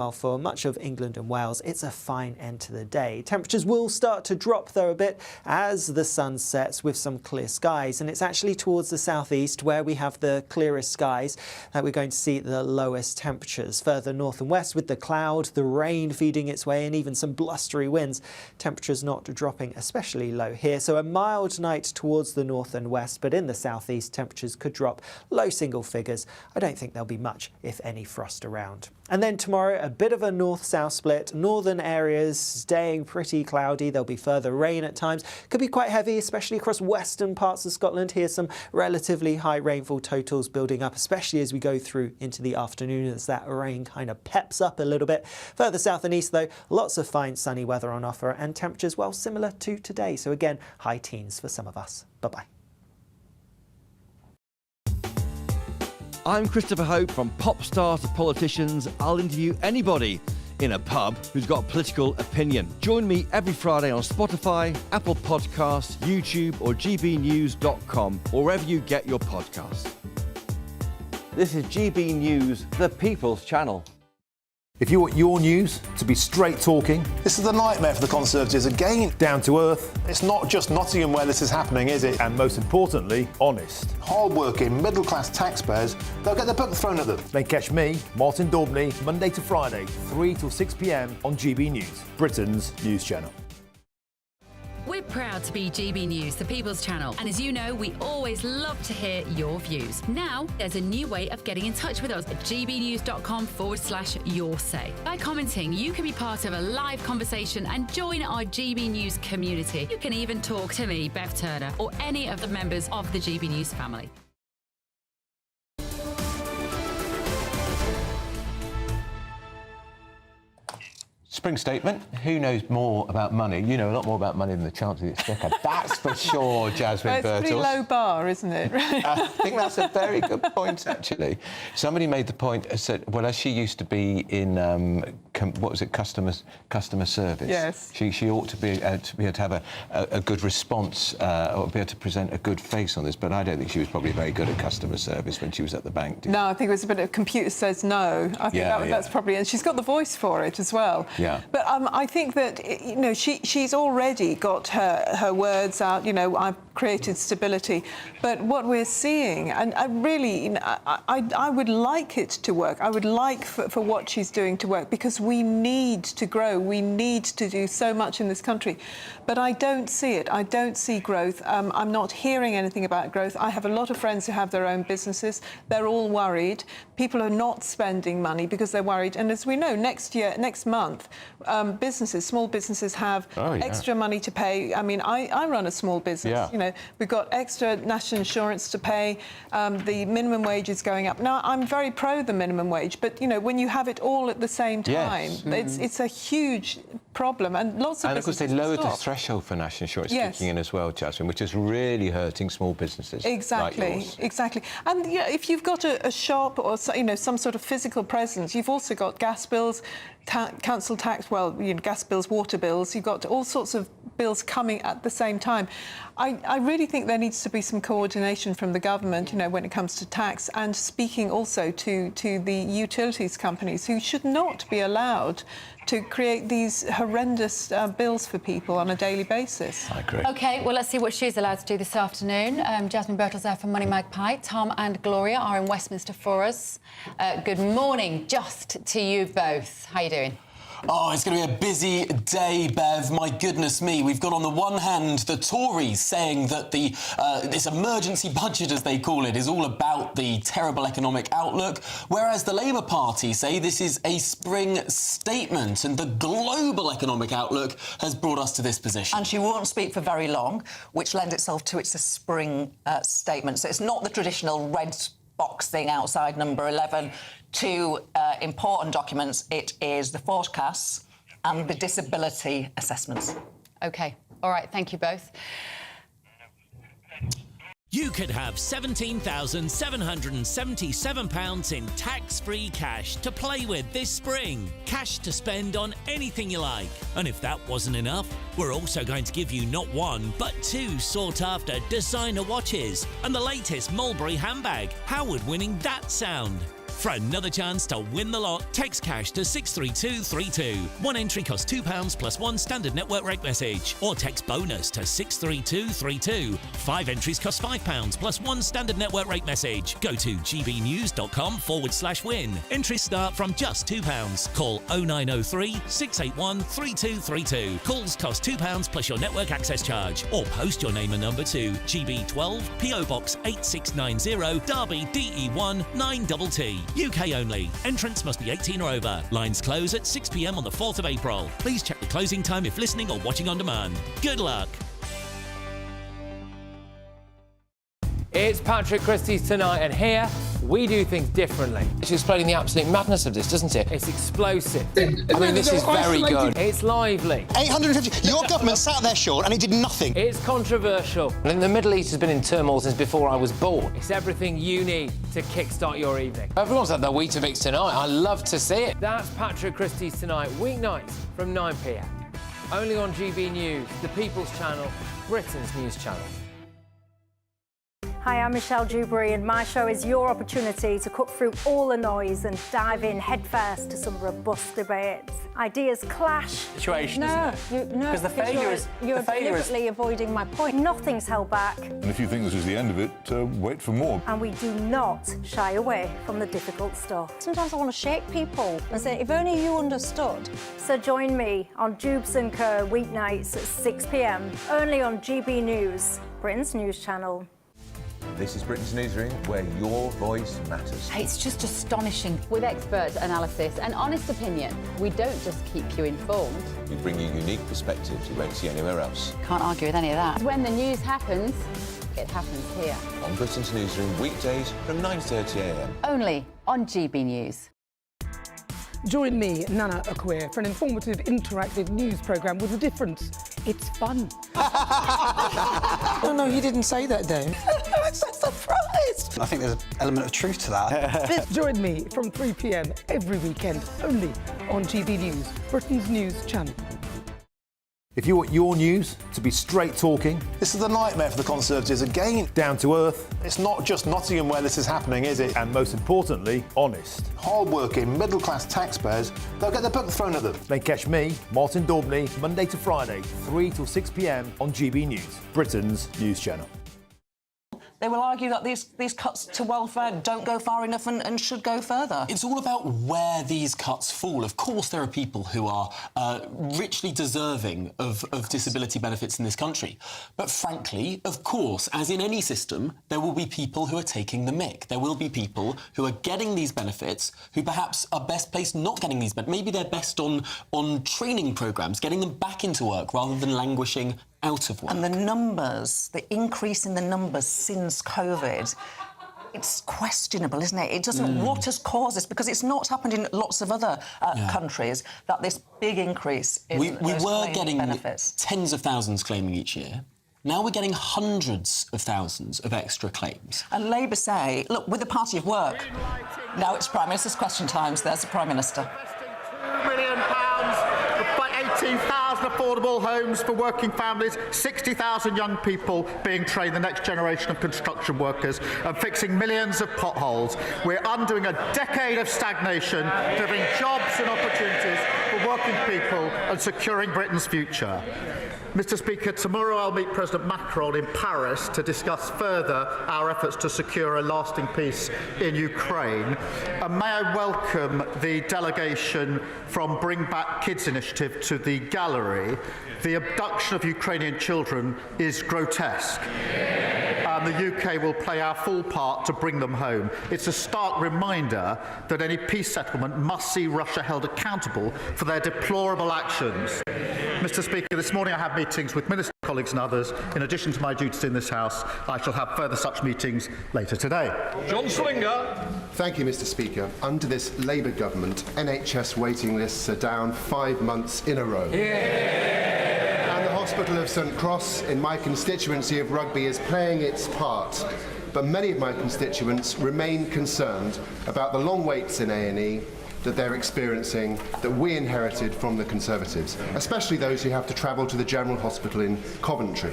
Well, for much of England and Wales, it's a fine end to the day. Temperatures will start to drop, though, a bit as the sun sets with some clear skies. And it's actually towards the southeast where we have the clearest skies that we're going to see the lowest temperatures. Further north and west with the cloud, the rain feeding its way, and even some blustery winds. Temperatures not dropping especially low here. So a mild night towards the north and west, but in the southeast, temperatures could drop low single figures. I don't think there'll be much, if any, frost around. And then tomorrow, a bit of a north-south split. Northern areas staying pretty cloudy. There'll be further rain at times. Could be quite heavy, especially across western parts of Scotland. Here's some relatively high rainfall totals building up, especially as we go through into the afternoon as that rain kind of peps up a little bit. Further south and east, though, lots of fine sunny weather on offer and temperatures, well, similar to today. So again, high teens for some of us. Bye-bye. I'm Christopher Hope. From pop stars to politicians, I'll interview anybody in a pub who's got a political opinion. Join me every Friday on Spotify, Apple Podcasts, YouTube or gbnews.com, or wherever you get your podcasts. This is GB News, the People's Channel. If you want your news to be straight talking, this is a nightmare for the Conservatives again. down to earth, It's not just Nottingham where this is happening, is it? and most importantly, honest, Hard-working, middle-class taxpayers, they'll get the book thrown at them. then catch me, Martin Daubney, Monday to Friday, 3 till 6 p.m. on GB News, Britain's news channel. We're proud to be GB News, the People's Channel. And as you know, we always love to hear your views. Now, there's a new way of getting in touch with us at gbnews.com/yoursay. By commenting, you can be part of a live conversation and join our GB News community. You can even talk to me, Bev Turner, or any of the members of the GB News family. Spring statement. Who knows more about money? You know a lot more about money than the Chancellor of the Exchequer. That's for sure, Jasmine Well, it's a pretty low bar, isn't it? I think that's a very good point, actually. Somebody made the point, said, well, as she used to be in, what was it, customer service. Yes. She ought to be able to have a good response, or be able to present a good face on this, but I don't think she was probably very good at customer service when she was at the bank. No, I think it was a bit of computer says no. I think that's probably, and she's got the voice for it as well. Yeah. But I think that, you know, she's already got her words out, you know, I've created stability. But what we're seeing, and I really, you know, I would like it to work. I would like for what she's doing to work, because we need to grow. We need to do so much in this country. But I don't see it. I don't see growth. I'm not hearing anything about growth. I have a lot of friends who have their own businesses. They're all worried. People are not spending money because they're worried. And as we know, next month, small businesses have extra money to pay. I mean, I run a small business. Yeah. You know, we've got extra national insurance to pay. The minimum wage is going up. Now, I'm very pro the minimum wage, but, you know, when you have it all at the same time, it's a huge problem. And lots of And of course, they lowered the threshold for national insurance kicking in as well, Jasmine, which is really hurting small businesses. Exactly, like yours. exactly. And yeah, if you've got a shop or, you know, some sort of physical presence, you've also got gas bills, council tax, well, you know, gas bills, water bills. You've got all sorts of bills coming at the same time. I really think there needs to be some coordination from the government, you know, when it comes to tax, and speaking also to the utilities companies, who should not be allowed to create these horrendous bills for people on a daily basis. I agree. OK, well, let's see what she's allowed to do this afternoon. Jasmine Birtles there from Money Magpie. Tom and Gloria are in Westminster for us. Good morning, just to you both. How are you doing? Oh, it's going to be a busy day, Bev. My goodness me. We've got on the one hand the Tories saying that this emergency budget, as they call it, is all about the terrible economic outlook, whereas the Labour Party say this is a spring statement and the global economic outlook has brought us to this position. And she won't speak for very long, which lends itself to it's a spring statement. So it's not the traditional red box thing outside number 11. Two important documents. It is the forecasts and the disability assessments. OK. All right. Thank you both. You could have £17,777 in tax-free cash to play with this spring. Cash to spend on anything you like. And if that wasn't enough, we're also going to give you not one, but two sought-after designer watches and the latest Mulberry handbag. How would winning that sound? For another chance to win the lot, text cash to 63232. One entry costs £2 plus one standard network rate message. Or text bonus to 63232. 5 entries cost £5 plus one standard network rate message. Go to gbnews.com/win. Entries start from just £2. Call 0903 681 3232. Calls cost £2 plus your network access charge. Or post your name and number to GB12 PO Box 8690 Derby DE1 9TT. UK only. Entrants must be 18 or over. Lines close at 6 p.m. on the 4th of April. Please check the closing time if listening or watching on demand. Good luck. It's Patrick Christie's Tonight, and here we do things differently. It's explaining the absolute madness of this, doesn't it? It's explosive. I mean, this is very good. It's lively. 850. Your government sat there, Sean, and it did nothing. It's controversial. And the Middle East has been in turmoil since before I was born. It's everything you need to kickstart your evening. Everyone's had their Weetabix tonight. I love to see it. That's Patrick Christie's Tonight, weeknights from 9 p.m. Only on GB News, the People's Channel, Britain's news channel. Hi, I'm Michelle Dewberry, and my show is your opportunity to cut through all the noise and dive in headfirst to some robust debates. Ideas clash. Situation, No, because the failure is... You're deliberately avoiding my point. Nothing's held back. And if you think this is the end of it, wait for more. And we do not shy away from the difficult stuff. Sometimes I want to shake people and say, if only you understood. So join me on Dubes & Co. weeknights at 6 p.m, only on GB News, Britain's news channel. This is Britain's Newsroom, where your voice matters. It's just astonishing. With expert analysis and honest opinion, we don't just keep you informed. We bring you unique perspectives you won't see anywhere else. Can't argue with any of that. When the news happens, it happens here. On Britain's Newsroom, weekdays from 9:30 a.m. Only on GB News. Join me, Nana Akwe, for an informative, interactive news programme with a difference. It's fun. No, he didn't say that, though. I'm so surprised. I think there's an element of truth to that. Join me from 3 p.m. every weekend, only on GB News, Britain's news channel. If you want your news to be straight talking... This is the nightmare for the Conservatives again. Down to earth. It's not just Nottingham where this is happening, is it? And most importantly, honest. Hard-working, middle-class taxpayers, they'll get the book thrown at them. Then catch me, Martin Daubney, Monday to Friday, 3 till 6 p.m. on GB News, Britain's news channel. They will argue that these cuts to welfare don't go far enough and should go further. It's all about where these cuts fall. Of course, there are people who are richly deserving of disability benefits in this country. But frankly, of course, as in any system, there will be people who are taking the mick. There will be people who are getting these benefits who perhaps are best placed not getting these benefits. Maybe they're best on training programmes, getting them back into work rather than languishing out of work. And the numbers, the increase in the numbers since COVID, it's questionable, isn't it? It doesn't... What has caused this? Because it's not happened in lots of other countries, that this big increase in we were getting benefits. Tens of thousands claiming each year. Now we're getting hundreds of thousands of extra claims. And Labour say, look, with the Party of Work... Now it's Prime Minister's question times. There's the Prime Minister. £2 million for 18,000 affordable homes for working families, 60,000 young people being trained, the next generation of construction workers, and fixing millions of potholes. We're undoing a decade of stagnation, delivering jobs and opportunities for working people and securing Britain's future. Mr. Speaker, tomorrow I'll meet President Macron in Paris to discuss further our efforts to secure a lasting peace in Ukraine. And may I welcome the delegation from Bring Back Kids Initiative to the gallery. The abduction of Ukrainian children is grotesque. And the UK will play our full part to bring them home. It's a stark reminder that any peace settlement must see Russia held accountable for their deplorable actions. Mr. Speaker, this morning I had meetings with minister colleagues and others. In addition to my duties in this House, I shall have further such meetings later today. John Slinger. Thank you, Mr. Speaker. Under this Labour government, NHS waiting lists are down 5 months in a row. And the Hospital of St Cross in my constituency of Rugby is playing its part. But many of my constituents remain concerned about the long waits in A&E that they're experiencing, that we inherited from the Conservatives, especially those who have to travel to the General Hospital in Coventry.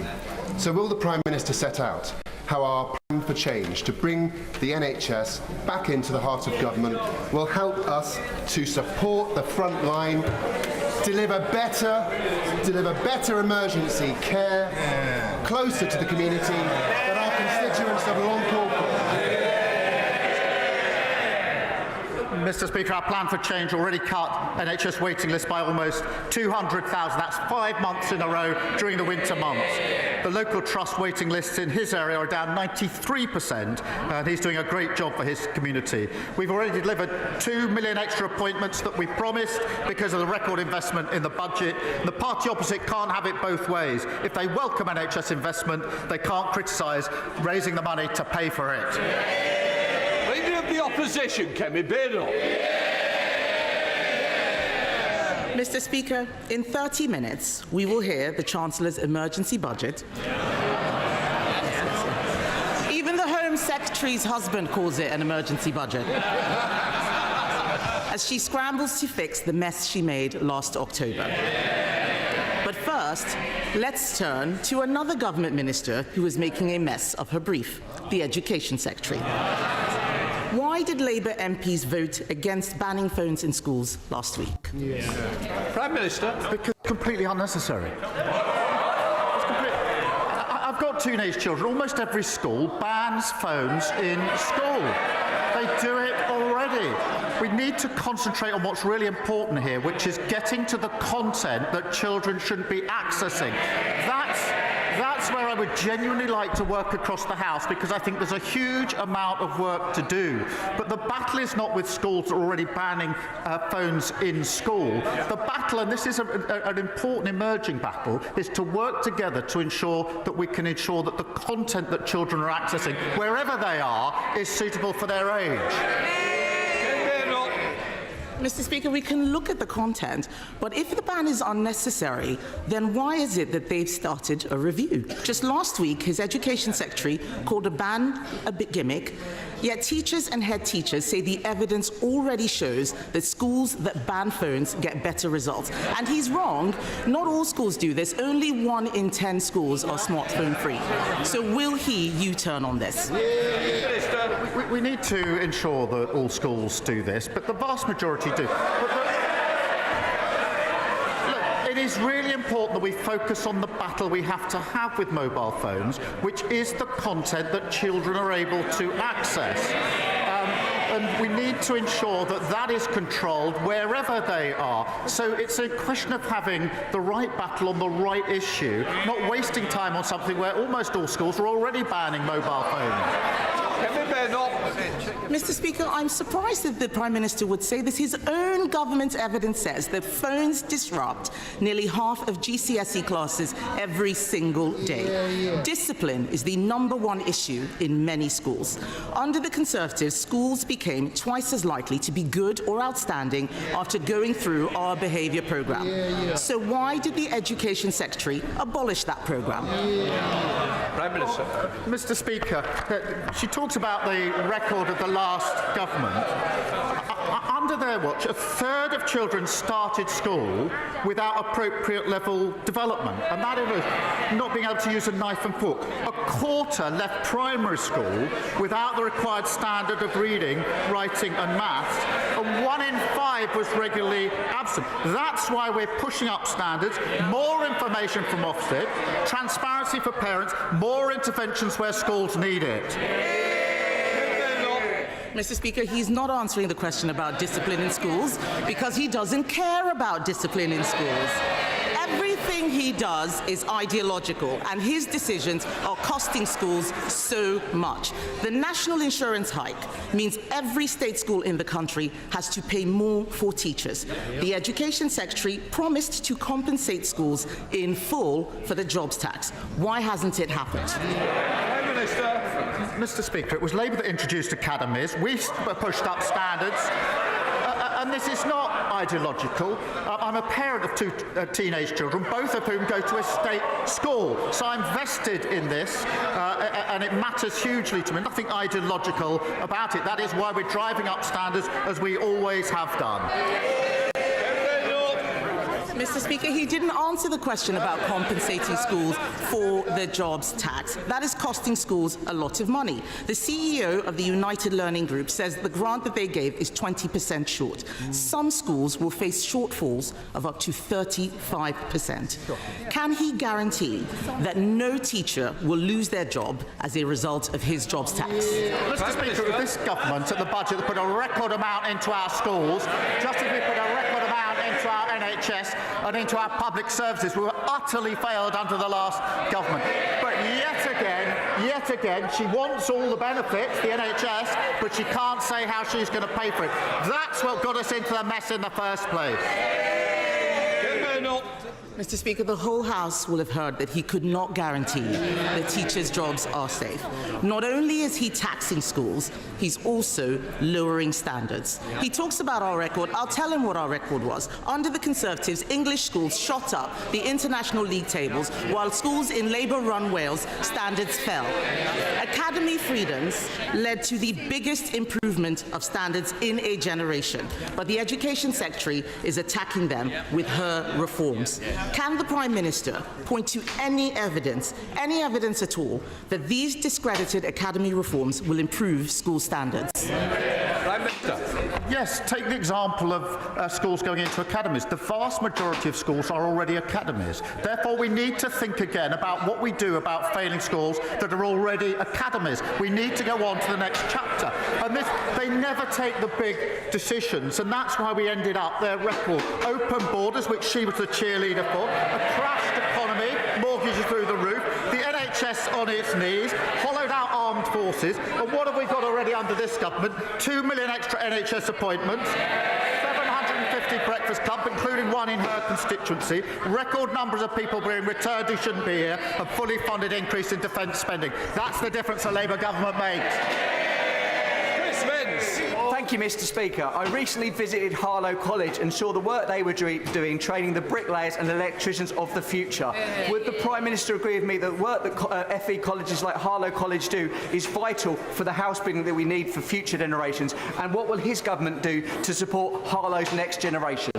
So will the Prime Minister set out how our Prime plan for change to bring the NHS back into the heart of government will help us to support the front line, deliver better emergency care closer to the community that our constituents have long called for. Mr. Speaker, our plan for change already cut NHS waiting lists by almost 200,000. That's 5 months in a row during the winter months. The local trust waiting lists in his area are down 93%, and he's doing a great job for his community. We've already delivered 2 million extra appointments that we promised because of the record investment in the budget. The party opposite can't have it both ways. If they welcome NHS investment, they can't criticise raising the money to pay for it. Leader of the opposition, Kemi Beardall. Mr. Speaker, in 30 minutes, we will hear the Chancellor's emergency budget. Even the Home Secretary's husband calls it an emergency budget. As she scrambles to fix the mess she made last October. But first, let's turn to another government minister who is making a mess of her brief, the Education Secretary. Why did Labour MPs vote against banning phones in schools last week? Prime Minister. Because it's completely unnecessary. I've got teenage children. Almost every school bans phones in school. They do it already. We need to concentrate on what's really important here, which is getting to the content that children shouldn't be accessing. That's where I would genuinely like to work across the House, because I think there's a huge amount of work to do. But the battle is not with schools that are already banning phones in school. The battle, and this is an important emerging battle, is to work together to ensure that we can ensure that the content that children are accessing, wherever they are, is suitable for their age. Mr. Speaker, we can look at the content, but if the ban is unnecessary, then why is it that they've started a review? Just last week, his Education Secretary called a ban a bit gimmick, yet teachers and head teachers say the evidence already shows that schools that ban phones get better results. And he's wrong. Not all schools do this. Only 1 in 10 schools are smartphone free. So will he U-turn on this? We need to ensure that all schools do this, but the vast majority do. Look, it is really important that we focus on the battle we have to have with mobile phones, which is the content that children are able to access. And we need to ensure that that is controlled wherever they are. So it's a question of having the right battle on the right issue, not wasting time on something where almost all schools are already banning mobile phones. Mr. Speaker, I'm surprised that the Prime Minister would say this. His own government evidence says that phones disrupt nearly half of GCSE classes every single day. Discipline is the #1 issue in many schools. Under the Conservatives, schools became twice as likely to be good or outstanding after going through our behaviour programme. So why did the Education Secretary abolish that programme? Prime Minister. Mr. Speaker, she talks about the record of the last government. Under their watch, a third of children started school without appropriate level development, and that is not being able to use a knife and fork. A quarter left primary school without the required standard of reading, writing and maths, and 1 in 5 was regularly absent. That's why we're pushing up standards, more information from Ofsted, transparency for parents, more interventions where schools need it. Mr. Speaker, he's not answering the question about discipline in schools because he doesn't care about discipline in schools. Everything he does is ideological, and his decisions are costing schools so much. The national insurance hike means every state school in the country has to pay more for teachers. The Education Secretary promised to compensate schools in full for the jobs tax. Why hasn't it happened? Prime Minister. Mr. Speaker, it was Labour that introduced academies. We pushed up standards. And this is not ideological. I'm a parent of 2 teenage children, both of whom go to a state school. So I'm vested in this, and it matters hugely to me. Nothing ideological about it. That is why we're driving up standards, as we always have done. Mr. Speaker, he didn't answer the question about compensating schools for the jobs tax. That is costing schools a lot of money. The CEO of the United Learning Group says the grant that they gave is 20% short. Some schools will face shortfalls of up to 35%. Can he guarantee that no teacher will lose their job as a result of his jobs tax? Mr. Speaker, this government at the budget put a record amount into our schools, just as we put a record amount into our NHS and into our public services. We were utterly failed under the last government. But yet again, she wants all the benefits, the NHS, but she can't say how she's going to pay for it. That's what got us into the mess in the first place. Mr. Speaker, the whole House will have heard that he could not guarantee that teachers' jobs are safe. Not only is he taxing schools, he's also lowering standards. He talks about our record. I'll tell him what our record was. Under the Conservatives, English schools shot up the international league tables, while schools in Labour-run Wales, standards fell. Academy freedoms led to the biggest improvement of standards in a generation, but the Education Secretary is attacking them with her reforms. Can the Prime Minister point to any evidence at all, that these discredited academy reforms will improve school standards? Prime Minister. Yes, take the example of schools going into academies. The vast majority of schools are already academies. Therefore, we need to think again about what we do about failing schools that are already academies. We need to go on to the next chapter. And they never take the big decisions, and that's why we ended up their record. Open borders, which she was the cheerleader for, a crashed economy, mortgages through the roof, the NHS on its knees, hollowed out armed forces, and what have we got already under this government? 2 million extra NHS appointments, 750 breakfast clubs, including one in her constituency, record numbers of people being returned who shouldn't be here, a fully funded increase in defence spending. That's the difference a Labour government makes. Thank you, Mr. Speaker. I recently visited Harlow College and saw the work they were doing, training the bricklayers and electricians of the future. Would the Prime Minister agree with me that the work that FE colleges like Harlow College do is vital for the house building that we need for future generations? And what will his government do to support Harlow's next generation?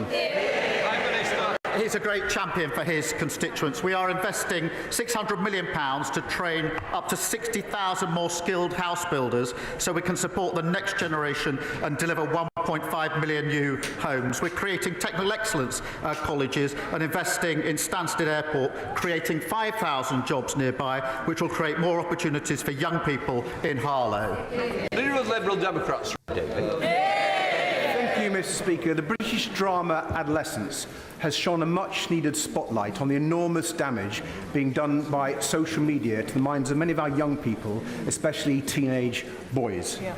He's a great champion for his constituents. We are investing £600 million to train up to 60,000 more skilled house builders so we can support the next generation and deliver 1.5 million new homes. We're creating technical excellence colleges and investing in Stansted Airport, creating 5,000 jobs nearby, which will create more opportunities for young people in Harlow. Leader of Liberal Democrats, David. Thank you, Mr. Speaker. The British drama Adolescence has shone a much-needed spotlight on the enormous damage being done by social media to the minds of many of our young people, especially teenage boys. Yeah.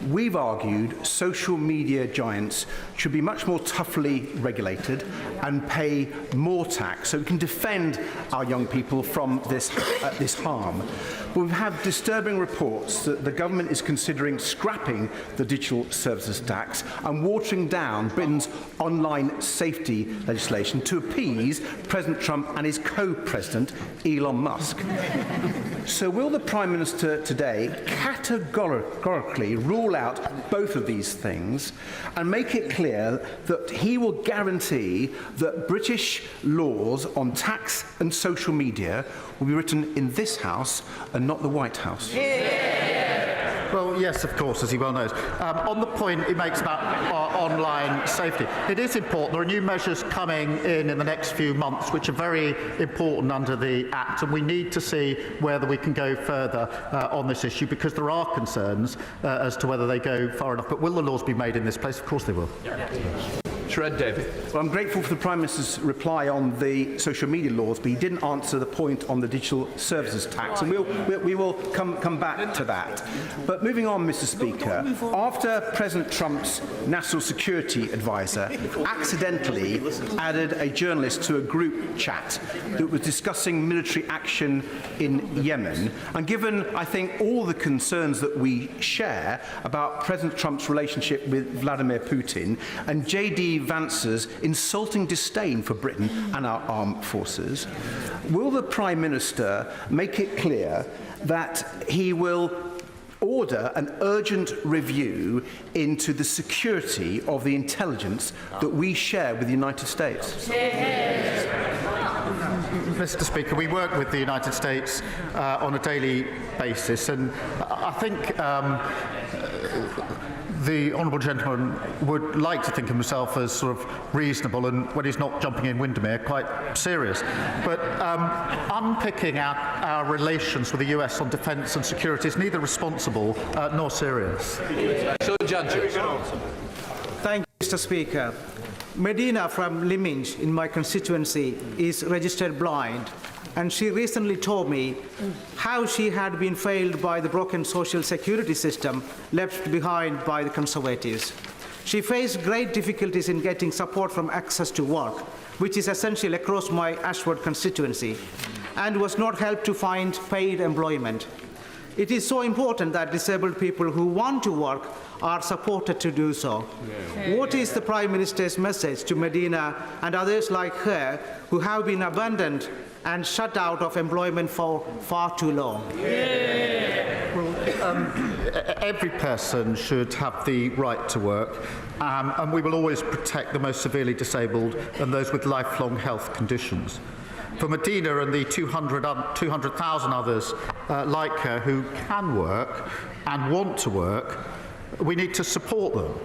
We've argued social media giants should be much more toughly regulated and pay more tax so we can defend our young people from this harm. But we've had disturbing reports that the government is considering scrapping the digital services tax and watering down Britain's online safety legislation to appease President Trump and his co-president, Elon Musk. So will the Prime Minister today categorically rule out both of these things and make it clear that he will guarantee that British laws on tax and social media will be written in this House and not the White House? Well, yes, of course, as he well knows. On the point he makes about online safety, it is important. There are new measures coming in the next few months which are very important under the Act, and we need to see whether we can go further on this issue, because there are concerns as to whether they go far enough. But will the laws be made in this place? Of course they will. David. Well, I'm grateful for the Prime Minister's reply on the social media laws, but he didn't answer the point on the digital services tax, and we will come back to that. But moving on, Mr. Speaker, after President Trump's national security advisor accidentally added a journalist to a group chat that was discussing military action in Yemen, and given, I think, all the concerns that we share about President Trump's relationship with Vladimir Putin and J.D. Vance's insulting disdain for Britain and our armed forces, will the Prime Minister make it clear that he will order an urgent review into the security of the intelligence that we share with the United States. Mr. Speaker, we work with the United States on a daily basis, and I think the honourable gentleman would like to think of himself as sort of reasonable and, when he's not jumping in Windermere, quite serious. But unpicking our relations with the US on defence and security is neither responsible nor serious. Thank you, Mr. Speaker. Medina from Lyminge in my constituency is registered blind, and she recently told me how she had been failed by the broken social security system left behind by the Conservatives. She faced great difficulties in getting support from access to work, which is essential across my Ashford constituency, and was not helped to find paid employment. It is so important that disabled people who want to work are supported to do so. What is the Prime Minister's message to Medina and others like her who have been abandoned and shut out of employment for far too long? Every person should have the right to work, and we will always protect the most severely disabled and those with lifelong health conditions. For Medina and the 200,000 others like her who can work and want to work, we need to support them.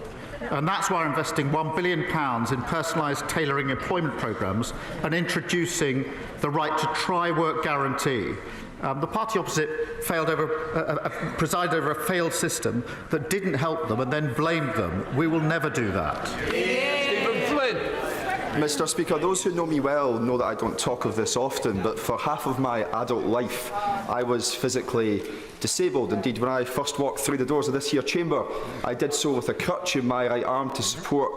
And that's why we're investing £1 billion in personalised tailoring employment programmes and introducing the right to try work guarantee. The party opposite presided over a failed system that didn't help them and then blamed them. We will never do that. Mr. Speaker, those who know me well know that I don't talk of this often, but for half of my adult life I was physically disabled. Indeed, when I first walked through the doors of this here chamber, I did so with a crutch in my right arm to support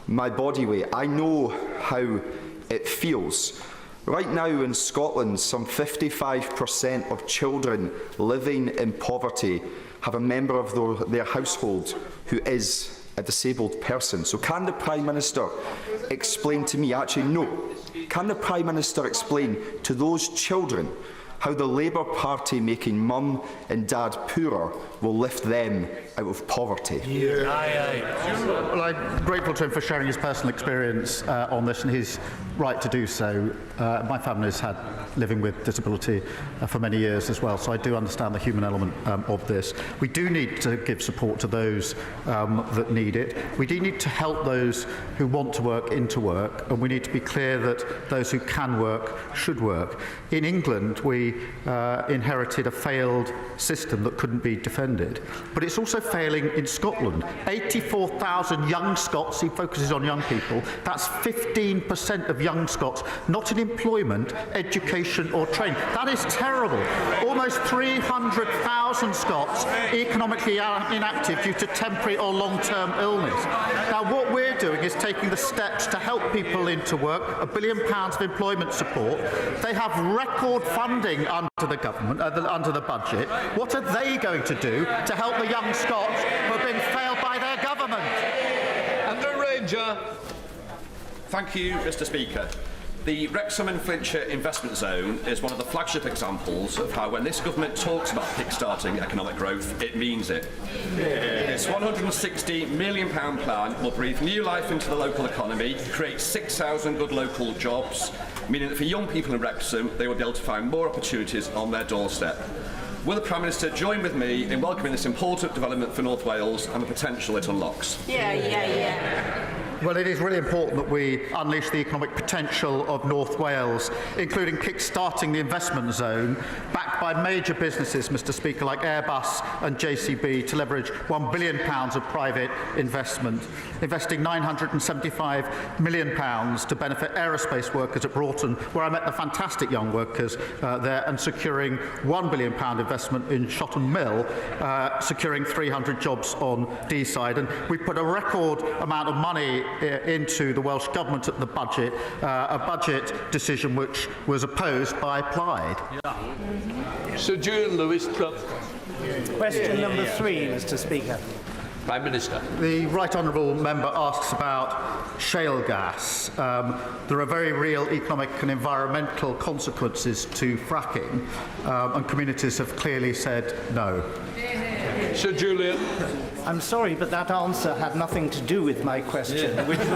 my body weight. I know how it feels. Right now in Scotland, some 55% of children living in poverty have a member of their household who is a disabled person. So can the Prime Minister explain to me, actually no, can the Prime Minister explain to those children how the Labour Party making mum and dad poorer will lift them out of poverty? Well, I'm grateful to him for sharing his personal experience on this and his right to do so. My family has had living with disability for many years as well, so I do understand the human element of this. We do need to give support to those that need it. We do need to help those who want to work into work, and we need to be clear that those who can work should work. In England, we inherited a failed system that couldn't be defended, but it's also failing in Scotland. 84,000 young Scots, he focuses on young people, that's 15% of young Scots not in employment, education or training. That is terrible. Almost 300,000 Scots economically inactive due to temporary or long-term illness. Now what we're doing is taking the steps to help people into work, £1 billion of employment support. They have record funding under the government, under the budget. What are they going to do to help the young Scots who are being failed by their government? And the Ranger. Thank you, Mr. Speaker. The Wrexham and Flintshire Investment Zone is one of the flagship examples of how when this government talks about kick-starting economic growth, it means it. This £160 million plan will breathe new life into the local economy, create 6,000 good local jobs, meaning that for young people in Wrexham, they will be able to find more opportunities on their doorstep. Will the Prime Minister join with me in welcoming this important development for North Wales and the potential it unlocks? Yeah. Well, it is really important that we unleash the economic potential of North Wales, including kick-starting the investment zone, backed by major businesses, Mr. Speaker, like Airbus and JCB, to leverage £1 billion of private investment, investing £975 million to benefit aerospace workers at Broughton, where I met the fantastic young workers there, and securing £1 billion investment in Shotton Mill, securing 300 jobs on D-side. And we put a record amount of money into the Welsh Government at the budget, a budget decision which was opposed by Plaid. Sir Julian Lewis, Club. Question number 3, Mr. Speaker. Prime Minister. The Right Honourable Member asks about shale gas. There are very real economic and environmental consequences to fracking, and communities have clearly said no. Sir Julian. I'm sorry, but that answer had nothing to do with my question, which was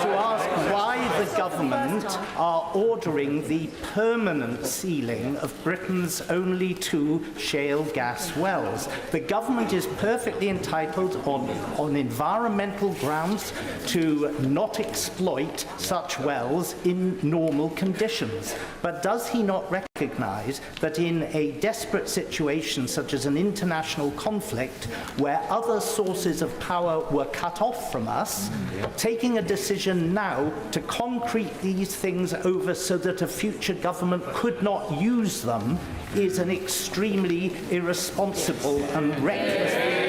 to ask why the government are ordering the permanent sealing of Britain's only 2 shale gas wells. The government is perfectly entitled on environmental grounds to not exploit such wells in normal conditions. But does he not recognise that in a desperate situation such as an international conflict where other sources of power were cut off from us, taking a decision now to concrete these things over so that a future government could not use them is an extremely irresponsible and reckless.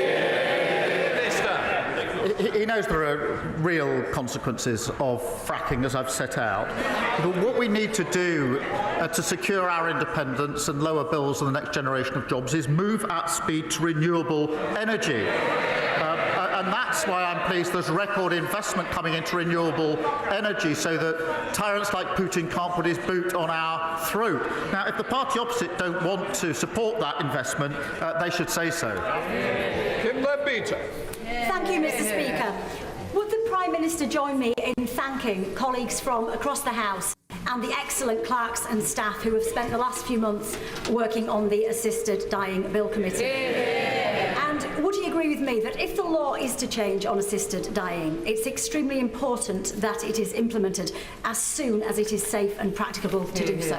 He knows there are real consequences of fracking, as I've set out. But what we need to do to secure our independence and lower bills on the next generation of jobs is move at speed to renewable energy. And that's why I'm pleased there's record investment coming into renewable energy so that tyrants like Putin can't put his boot on our throat. Now, if the party opposite don't want to support that investment, they should say so. Thank you, Mr. Speaker. Would the Prime Minister join me in thanking colleagues from across the House and the excellent clerks and staff who have spent the last few months working on the Assisted Dying Bill Committee? And would he agree with me that if the law is to change on assisted dying, it's extremely important that it is implemented as soon as it is safe and practicable to do so?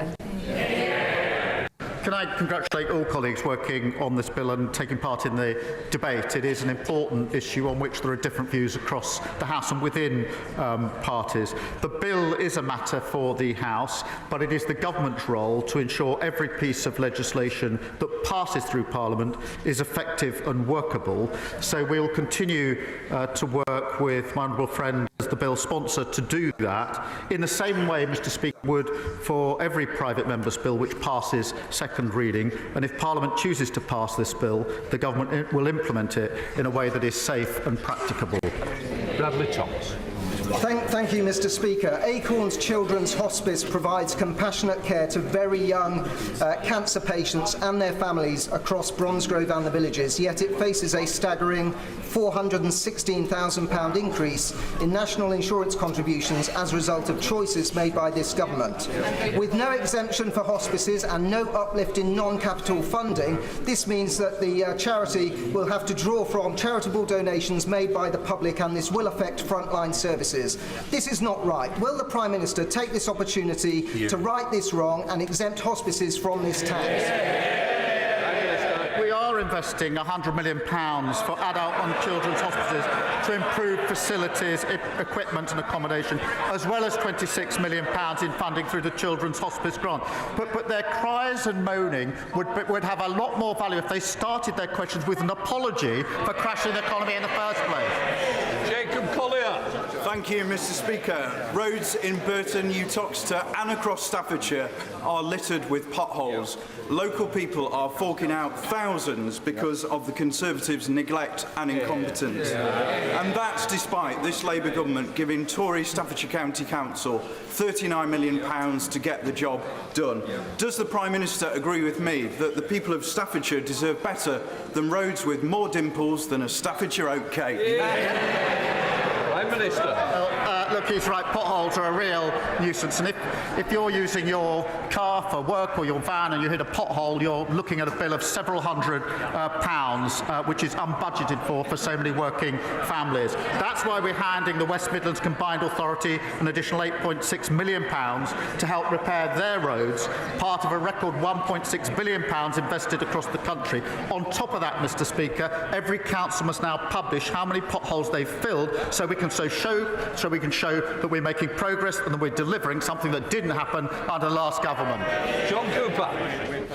Can I congratulate all colleagues working on this bill and taking part in the debate? It is an important issue on which there are different views across the House and within parties. The bill is a matter for the House, but it is the government's role to ensure every piece of legislation that passes through Parliament is effective and workable. So we'll continue to work with my honourable friend as the bill sponsor to do that, in the same way, Mr. Speaker, would for every private member's bill which passes second reading. And if Parliament chooses to pass this bill, the government will implement it in a way that is safe and practicable. Bradley Thomas. Thank you, Mr. Speaker. Acorns Children's Hospice provides compassionate care to very young cancer patients and their families across Bromsgrove and the villages, yet it faces a staggering £416,000 increase in national insurance contributions as a result of choices made by this government. With no exemption for hospices and no uplift in non-capital funding, this means that the charity will have to draw from charitable donations made by the public, and this will affect frontline services. This is not right. Will the Prime Minister take this opportunity to right this wrong and exempt hospices from this tax? We are investing £100 million for adult and children's hospices to improve facilities, equipment and accommodation, as well as £26 million in funding through the Children's Hospice Grant. But their cries and moaning would have a lot more value if they started their questions with an apology for crashing the economy in the first place. Jacob Collier. Thank you, Mr. Speaker. Roads in Burton, Uttoxeter and across Staffordshire are littered with potholes. Local people are forking out thousands because of the Conservatives' neglect and incompetence. And that's despite this Labour government giving Tory Staffordshire County Council £39 million to get the job done. Does the Prime Minister agree with me that the people of Staffordshire deserve better than roads with more dimples than a Staffordshire oatcake? Prime Minister. Look, he's right, potholes are a real nuisance, and if you're using your car for work or your van and you hit a pothole, you're looking at a bill of several £100, which is unbudgeted for so many working families. That's why we're handing the West Midlands Combined Authority an additional £8.6 million to help repair their roads, part of a record £1.6 billion invested across the country. On top of that, Mr. Speaker, every council must now publish how many potholes they've filled so we can show that we're making progress and that we're delivering something that didn't happen under the last government. John Cooper.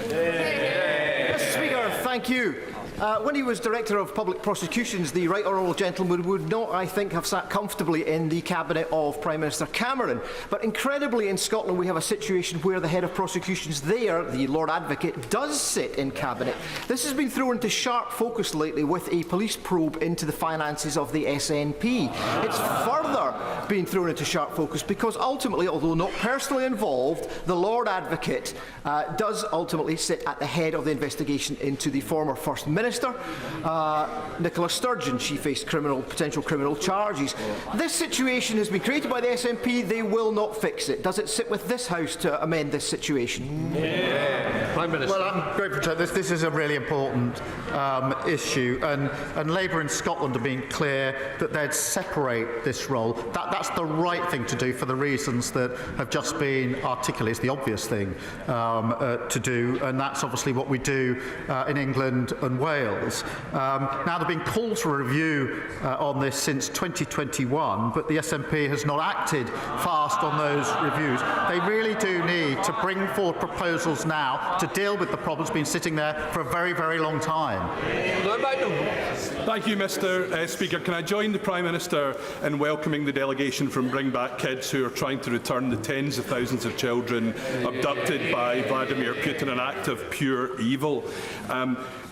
Mr. Speaker, thank you. When he was Director of Public Prosecutions, the Right Honourable Gentleman would not, I think, have sat comfortably in the cabinet of Prime Minister Cameron. But incredibly, in Scotland, we have a situation where the head of prosecutions there, the Lord Advocate, does sit in cabinet. This has been thrown into sharp focus lately with a police probe into the finances of the SNP. It's further been thrown into sharp focus because ultimately, although not personally involved, the Lord Advocate does ultimately sit at the head of the investigation into the former First Minister, Nicola Sturgeon. She faced potential criminal charges. This situation has been created by the SNP. They will not fix it. Does it sit with this House to amend this situation? Prime Minister. Well, I'm grateful to this is a really important issue, and Labour in Scotland have been clear that they'd separate this role. That's the right thing to do for the reasons that have just been articulated. It's the obvious thing to do, and that's obviously what we do in England and Wales. Now, there have been calls for a review on this since 2021, but the SNP has not acted fast on those reviews. They really do need to bring forward proposals now to deal with the problems been sitting there for a very, very long time. Thank you, Mr. Speaker. Can I join the Prime Minister in welcoming the delegation from Bring Back Kids, who are trying to return the tens of thousands of children abducted by Vladimir Putin, an act of pure evil.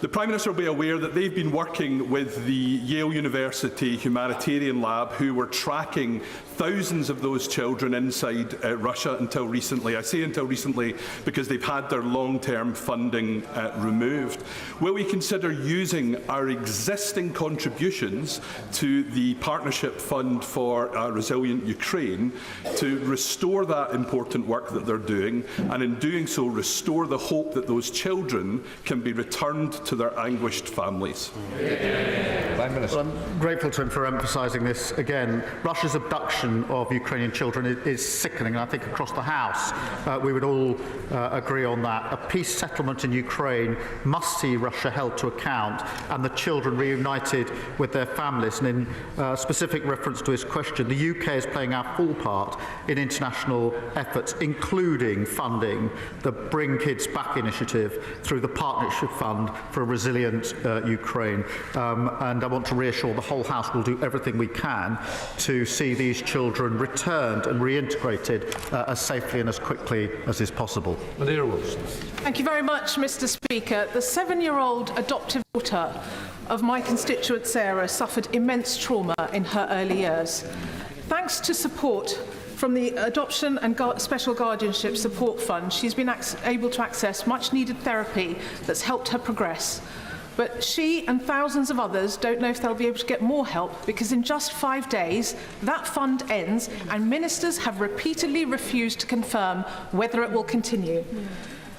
The Prime Minister will be aware that they've been working with the Yale University Humanitarian Lab, who were tracking thousands of those children inside Russia until recently. I say until recently because they've had their long-term funding removed. Will we consider using our existing contributions to the Partnership Fund for a Resilient Ukraine to restore that important work that they're doing, and in doing so restore the hope that those children can be returned to their anguished families? Well, I'm grateful to him for emphasising this again. Russia's abduction of Ukrainian children is sickening, and I think across the House we would all agree on that. A peace settlement in Ukraine must see Russia held to account and the children reunited with their families. And in specific reference to his question, the UK is playing our full part in international efforts, including funding the Bring Kids Back initiative through the Partnership Fund for a Resilient Ukraine. And I want to reassure the whole House we'll do everything we can to see these children returned and reintegrated as safely and as quickly as is possible. Thank you very much, Mr. Speaker. The 7-year-old adoptive daughter of my constituent Sarah suffered immense trauma in her early years. Thanks to support from the Adoption and Special Guardianship Support Fund, she's been able to access much-needed therapy that's helped her progress. But she and thousands of others don't know if they'll be able to get more help, because in just 5 days, that fund ends and ministers have repeatedly refused to confirm whether it will continue.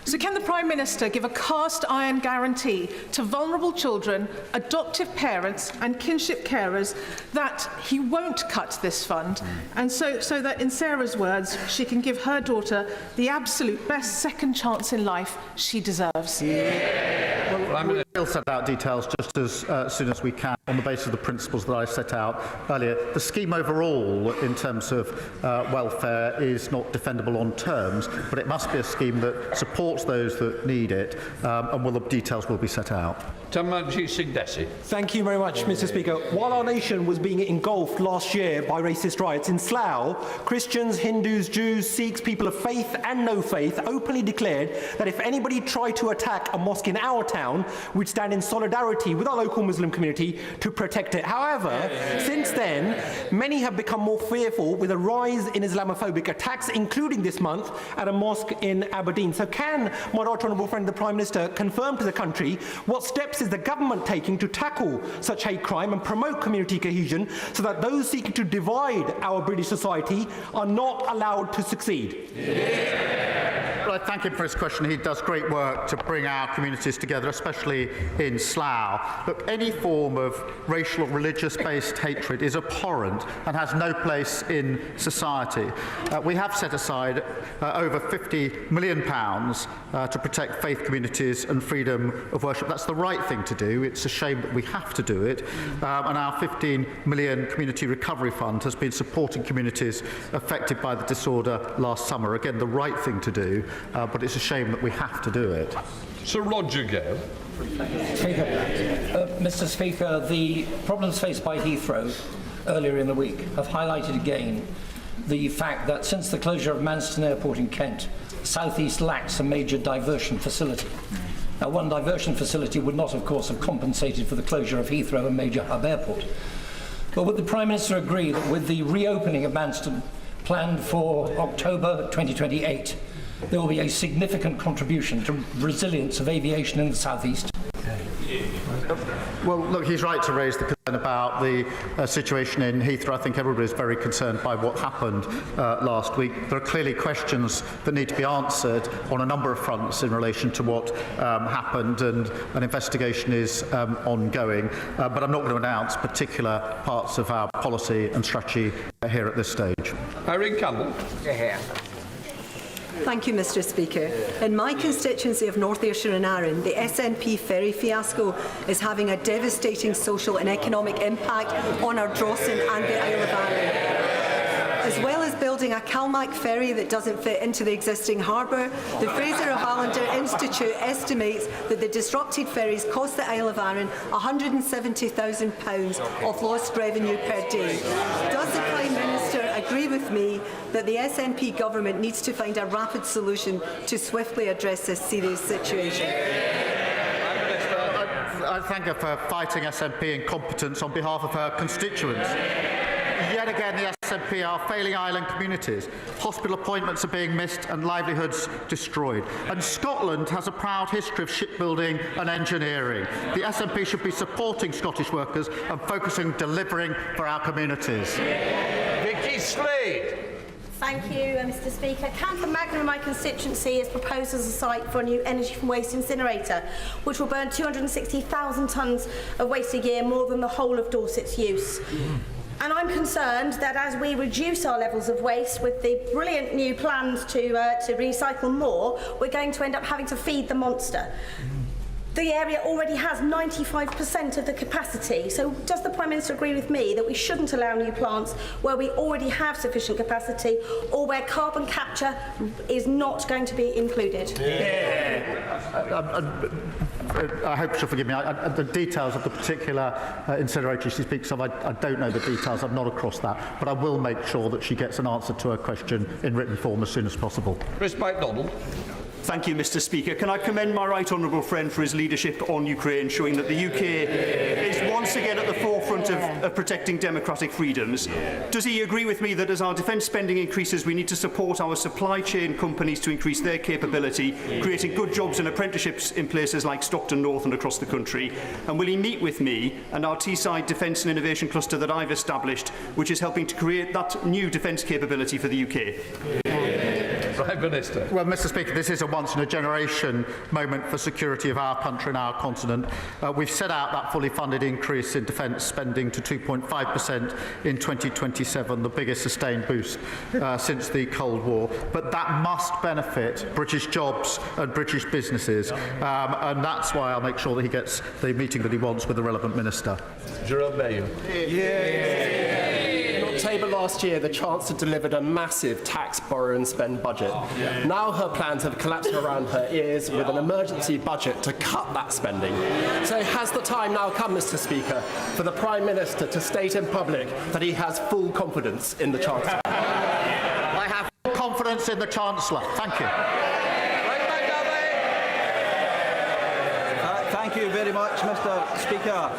So can the Prime Minister give a cast-iron guarantee to vulnerable children, adoptive parents and kinship carers that he won't cut this fund, and so that, in Sarah's words, she can give her daughter the absolute best second chance in life she deserves? Well, we'll set out details just as soon as we can on the basis of the principles that I set out earlier. The scheme overall, in terms of welfare, is not defendable on terms, but it must be a scheme that supports those that need it, and the details will be set out. Thank you very much, Mr. Speaker. While our nation was being engulfed last year by racist riots in Slough, Christians, Hindus, Jews, Sikhs, people of faith and no faith openly declared that if anybody tried to attack a mosque in our town, we'd stand in solidarity with our local Muslim community to protect it. However, since then, many have become more fearful with a rise in Islamophobic attacks, including this month at a mosque in Aberdeen. So can my right honourable friend, the Prime Minister, confirm to the country what steps is the government taking to tackle such hate crime and promote community cohesion so that those seeking to divide our British society are not allowed to succeed? Well, I thank him for his question. He does great work to bring our communities together, especially in Slough. Look, any form of racial or religious-based hatred is abhorrent and has no place in society. We have set aside over £50 million to protect faith communities and freedom of worship. That's the right thing to do. It's a shame that we have to do it. And our 15 million Community Recovery Fund has been supporting communities affected by the disorder last summer. Again, the right thing to do, but it's a shame that we have to do it. Sir Roger Gale. Mr. Speaker, the problems faced by Heathrow earlier in the week have highlighted again the fact that since the closure of Manston Airport in Kent, South East lacks a major diversion facility. Now, one diversion facility would not, of course, have compensated for the closure of Heathrow, a major hub airport. But would the Prime Minister agree that with the reopening of Manston planned for October 2028, there will be a significant contribution to resilience of aviation in the South East? Well, look, he's right to raise the concern about the situation in Heathrow. I think everybody is very concerned by what happened last week. There are clearly questions that need to be answered on a number of fronts in relation to what happened, and an investigation is ongoing. But I'm not going to announce particular parts of our policy and strategy here at this stage. Irene Campbell. Thank you, Mr. Speaker. In my constituency of North Ayrshire and Arran, the SNP ferry fiasco is having a devastating social and economic impact on our Drossen and the Isle of Arran. As well as building a Calmac ferry that doesn't fit into the existing harbour, the Fraser of Allender Institute estimates that the disrupted ferries cost the Isle of Arran £170,000 of lost revenue per day. Does the Prime Minister agree with me that the SNP government needs to find a rapid solution to swiftly address this serious situation? I thank her for fighting SNP incompetence on behalf of her constituents. Yet again, the SNP are failing island communities. Hospital appointments are being missed and livelihoods destroyed. And Scotland has a proud history of shipbuilding and engineering. The SNP should be supporting Scottish workers and focusing on delivering for our communities. Vicky Slade. Thank you, Mr. Speaker. Camphor Magna in my constituency is proposed as a site for a new energy from waste incinerator, which will burn 260,000 tonnes of waste a year, more than the whole of Dorset's use. And I'm concerned that as we reduce our levels of waste with the brilliant new plans to recycle more, we're going to end up having to feed the monster. The area already has 95% of the capacity. So does the Prime Minister agree with me that we shouldn't allow new plants where we already have sufficient capacity, or where carbon capture is not going to be included? I hope she'll forgive me. The details of the particular incinerator she speaks of, I don't know the details. I'm not across that. But I will make sure that she gets an answer to her question in written form as soon as possible. Chris MacDonald. Thank you, Mr. Speaker. Can I commend my right honourable friend for his leadership on Ukraine, showing that the UK is once again at the forefront of protecting democratic freedoms. Does he agree with me that as our defence spending increases, we need to support our supply chain companies to increase their capability, creating good jobs and apprenticeships in places like Stockton North and across the country? And will he meet with me and our Teesside Defence and Innovation Cluster that I've established, which is helping to create that new defence capability for the UK? Prime Minister. Well, Mr. Speaker, this is a once-in-a-generation moment for security of our country and our continent. We've set out that fully funded increase in defence spending to 2.5% in 2027, the biggest sustained boost since the Cold War. But that must benefit British jobs and British businesses, and that's why I'll make sure that he gets the meeting that he wants with the relevant minister. Jerome Mayo. In October last year, the Chancellor delivered a massive tax, borrow and spend budget. Now her plans have collapsed around her ears with an emergency budget to cut that spending. So has the time now come, Mr. Speaker, for the Prime Minister to state in public that he has full confidence in the Chancellor? I have full confidence in the Chancellor. Thank you. Thank you very much, Mr. Speaker.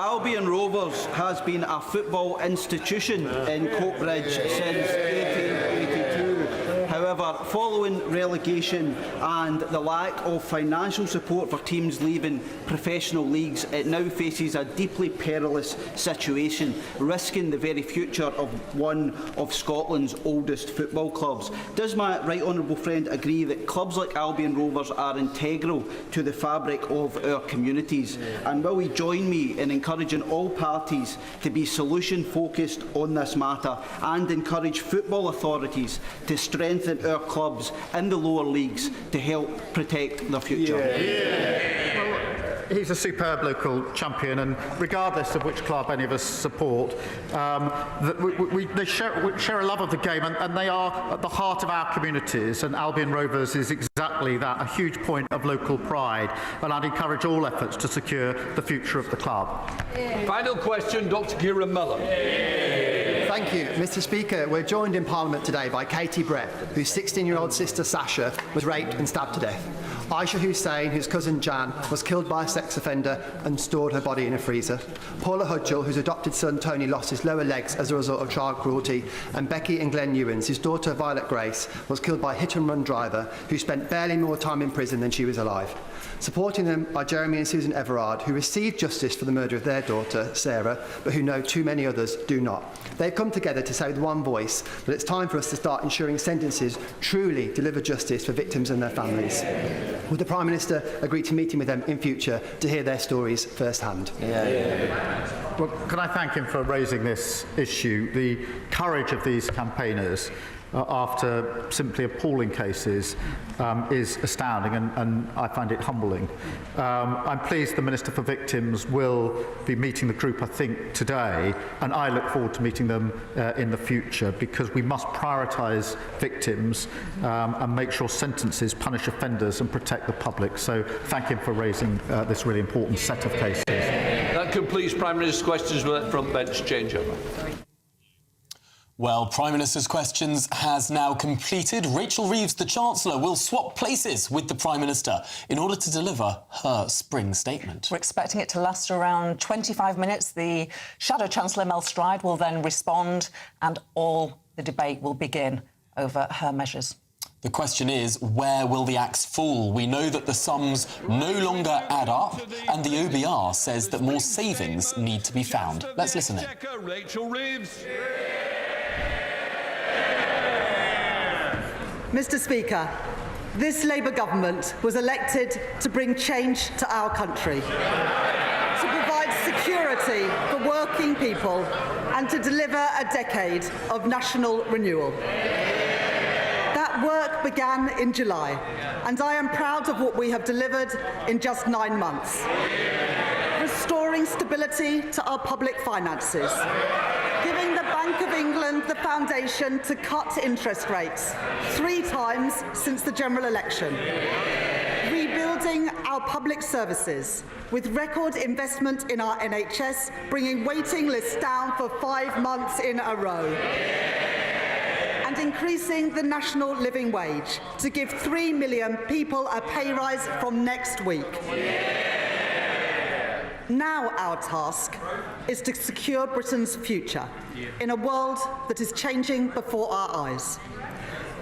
Albion Rovers has been a football institution in Coatbridge since 1882. However, following relegation and the lack of financial support for teams leaving professional leagues, it now faces a deeply perilous situation, risking the very future of one of Scotland's oldest football clubs. Does my right honourable friend agree that clubs like Albion Rovers are integral to the fabric of our communities? And will he join me in encouraging all parties to be solution-focused on this matter and encourage football authorities to strengthen our clubs in the lower leagues to help protect their future? he's a superb local champion, and regardless of which club any of us support, they share a love of the game, and they are at the heart of our communities, and Albion Rovers is exactly that, a huge point of local pride, and I'd encourage all efforts to secure the future of the club. Final question, Dr. Kieran Mullen. Thank you, Mr. Speaker. We're joined in Parliament today by Katie Brett, whose 16-year-old sister Sasha was raped and stabbed to death. Aisha Hussain, whose cousin Jan, was killed by a sex offender and stored her body in a freezer. Paula Hudgell, whose adopted son Tony lost his lower legs as a result of child cruelty. And Becky and Glenn Ewins, whose daughter Violet Grace was killed by a hit-and-run driver who spent barely more time in prison than she was alive. Supporting them are Jeremy and Susan Everard, who received justice for the murder of their daughter, Sarah, but who know too many others do not. They've come together to say with one voice that it's time for us to start ensuring sentences truly deliver justice for victims and their families. Would the Prime Minister agree to meeting with them in future to hear their stories firsthand? Well, can I thank him for raising this issue? The courage of these campaigners after simply appalling cases is astounding, and I find it humbling. I'm pleased the Minister for Victims will be meeting the group, I think, today, and I look forward to meeting them in the future, because we must prioritise victims and make sure sentences punish offenders and protect the public. So thank him for raising this really important set of cases. That completes Prime Minister's questions with that front bench changeover. Well, Prime Minister's questions has now completed. Rachel Reeves, the Chancellor, will swap places with the Prime Minister in order to deliver her spring statement. We're expecting it to last around 25 minutes. The Shadow Chancellor, Mel Stride, will then respond and all the debate will begin over her measures. The question is, where will the axe fall? We know that the sums no longer add up, and the OBR says that more savings need to be found. Let's listen in. Rachel Reeves. Mr. Speaker, this Labour government was elected to bring change to our country, to provide security for working people and to deliver a decade of national renewal. That work began in July, and I am proud of what we have delivered in just 9 months. Restoring stability to our public finances, giving the Bank of England the foundation to cut interest rates 3 times since the general election, rebuilding our public services with record investment in our NHS, bringing waiting lists down for 5 months in a row, and increasing the national living wage to give 3 million people a pay rise from next week. Now our task is to secure Britain's future in a world that is changing before our eyes.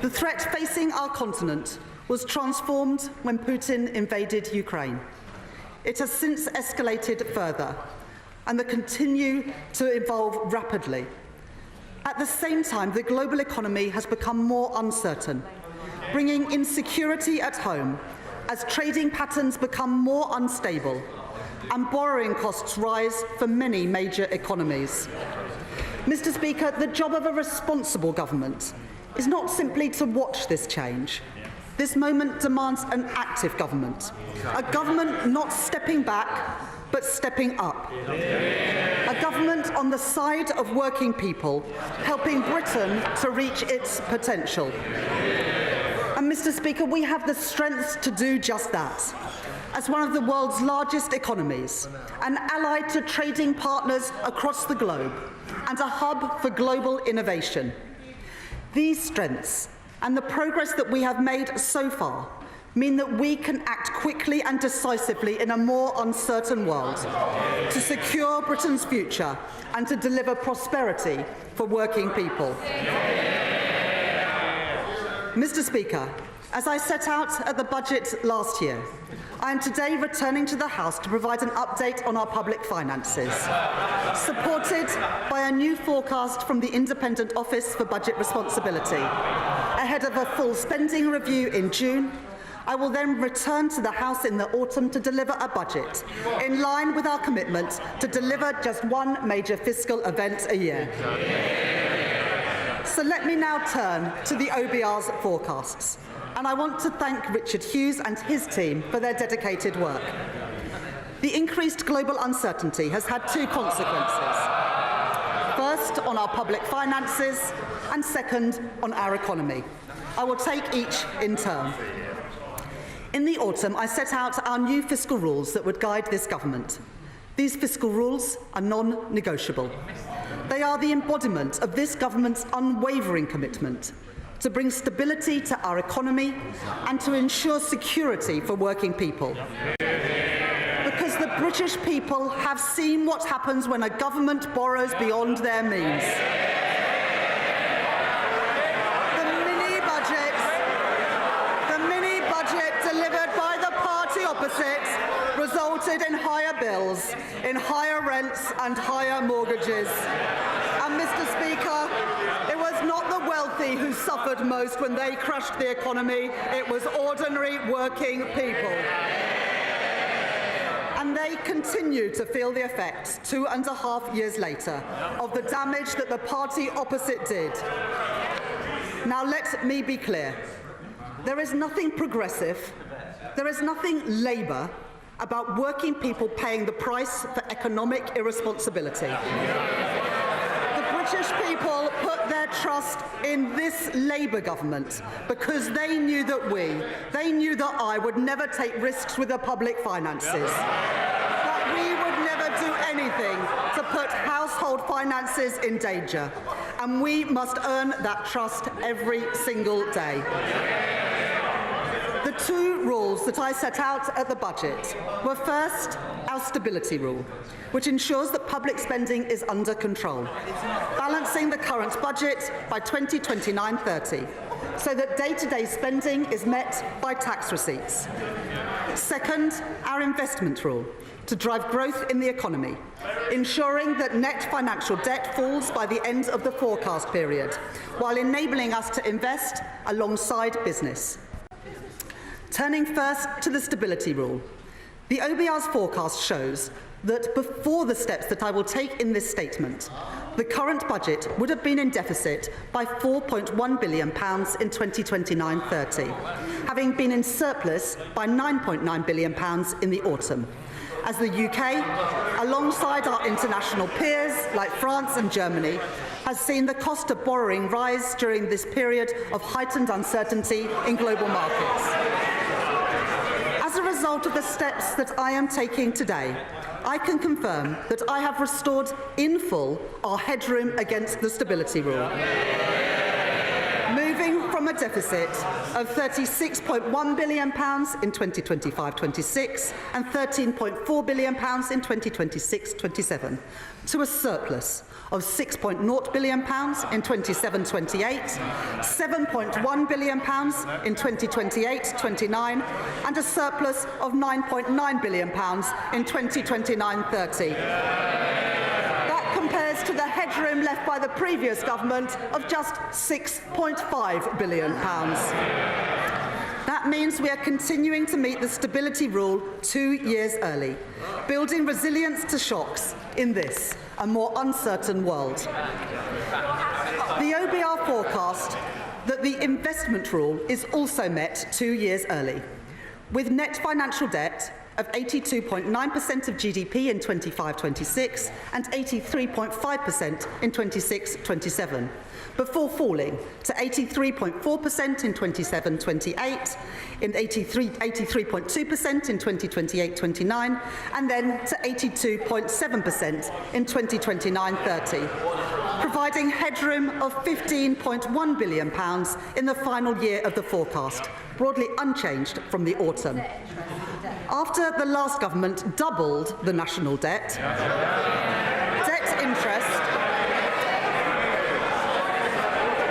The threat facing our continent was transformed when Putin invaded Ukraine. It has since escalated further and will continue to evolve rapidly. At the same time, the global economy has become more uncertain, bringing insecurity at home as trading patterns become more unstable and borrowing costs rise for many major economies. Mr. Speaker, the job of a responsible government is not simply to watch this change. This moment demands an active government, a government not stepping back, but stepping up. A government on the side of working people, helping Britain to reach its potential. And Mr. Speaker, we have the strength to do just that. As one of the world's largest economies, an ally to trading partners across the globe, and a hub for global innovation. These strengths and the progress that we have made so far mean that we can act quickly and decisively in a more uncertain world to secure Britain's future and to deliver prosperity for working people. Mr. Speaker, as I set out at the budget last year, I am today returning to the House to provide an update on our public finances, supported by a new forecast from the Independent Office for Budget Responsibility. Ahead of a full spending review in June, I will then return to the House in the autumn to deliver a budget in line with our commitment to deliver just one major fiscal event a year. So let me now turn to the OBR's forecasts. And I want to thank Richard Hughes and his team for their dedicated work. The increased global uncertainty has had two consequences. First, on our public finances, and second, on our economy. I will take each in turn. In the autumn, I set out our new fiscal rules that would guide this government. These fiscal rules are non-negotiable. They are the embodiment of this government's unwavering commitment to bring stability to our economy and to ensure security for working people. Because the British people have seen what happens when a government borrows beyond their means. The mini-budget delivered by the party opposite resulted in higher bills, in higher rents and higher mortgages. And Mr. Speaker, it was not the wealthy who suffered most when they crushed the economy, it was ordinary working people. And they continue to feel the effects 2.5 years later of the damage that the party opposite did. Now let me be clear. There is nothing progressive, there is nothing Labour about working people paying the price for economic irresponsibility. The British people put their trust in this Labour government because they knew that I would never take risks with the public finances. That we would never do anything to put household finances in danger. And we must earn that trust every single day. The two rules that I set out at the budget were first, our stability rule, which ensures that public spending is under control, balancing the current budget by 2029-30, so that day-to-day spending is met by tax receipts. Second, our investment rule, to drive growth in the economy, ensuring that net financial debt falls by the end of the forecast period, while enabling us to invest alongside business. Turning first to the stability rule, the OBR's forecast shows that before the steps that I will take in this statement, the current budget would have been in deficit by £4.1 billion in 2029-30, having been in surplus by £9.9 billion in the autumn, as the UK, alongside our international peers like France and Germany, has seen the cost of borrowing rise during this period of heightened uncertainty in global markets. As a result of the steps that I am taking today, I can confirm that I have restored in full our headroom against the stability rule, moving from a deficit of £36.1 billion in 2025-26 and £13.4 billion in 2026-27 to a surplus of £6.0 billion in 27-28, £7.1 billion in 2028-29, and a surplus of £9.9 billion in 2029-30. That compares to the headroom left by the previous government of just £6.5 billion. That means we are continuing to meet the stability rule 2 years early, building resilience to shocks in this, a more uncertain world. The OBR forecast that the investment rule is also met 2 years early, with net financial debt of 82.9% of GDP in 25-26 and 83.5% in 26-27, before falling to 83.4% in 27-28, in 83.2% in 2028-29, and then to 82.7% in 2029-30, providing headroom of £15.1 billion in the final year of the forecast, broadly unchanged from the autumn. After the last government doubled the national debt interest,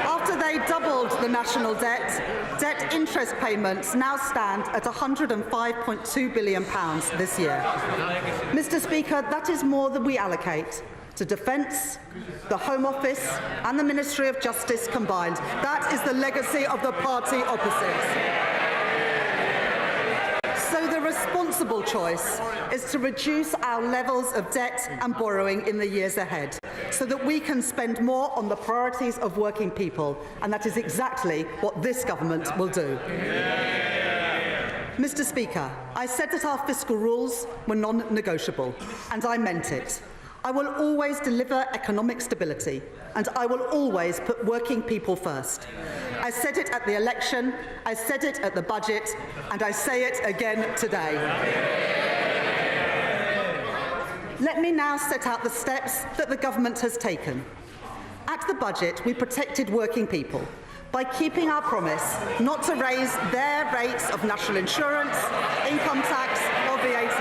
after they doubled the national debt interest payments now stand at £105.2 billion this year. Mr. Speaker, that is more than we allocate to Defence, the Home Office and the Ministry of Justice combined. That is the legacy of the party opposite. So the responsible choice is to reduce our levels of debt and borrowing in the years ahead, so that we can spend more on the priorities of working people, and that is exactly what this government will do. Mr. Speaker, I said that our fiscal rules were non-negotiable, and I meant it. I will always deliver economic stability, and I will always put working people first. I said it at the election, I said it at the budget, and I say it again today. Let me now set out the steps that the government has taken. At the budget, we protected working people by keeping our promise not to raise their rates of national insurance, income tax or VAT.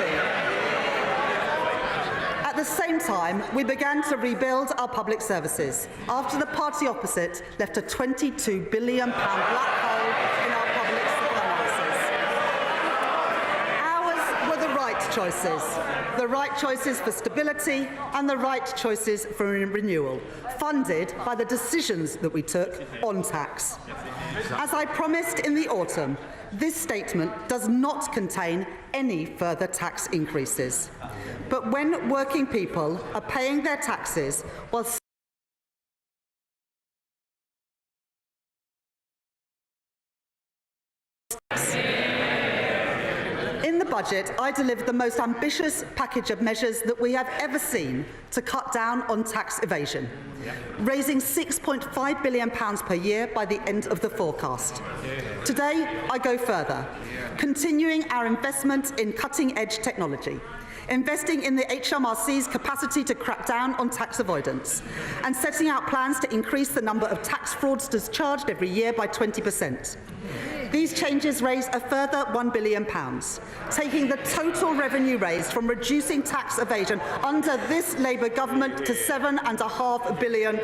At the same time, we began to rebuild our public services after the party opposite left a £22 billion black hole in our public finances. Ours were the right choices for stability and the right choices for renewal, funded by the decisions that we took on tax. As I promised in the autumn, this statement does not contain any further tax increases. But when working people are paying their taxes while in the budget, I delivered the most ambitious package of measures that we have ever seen to cut down on tax evasion, raising £6.5 billion per year by the end of the forecast. Today, I go further, continuing our investment in cutting-edge technology, investing in the HMRC's capacity to crack down on tax avoidance, and setting out plans to increase the number of tax fraudsters charged every year by 20%. These changes raise a further £1 billion, taking the total revenue raised from reducing tax evasion under this Labour government to £7.5 billion.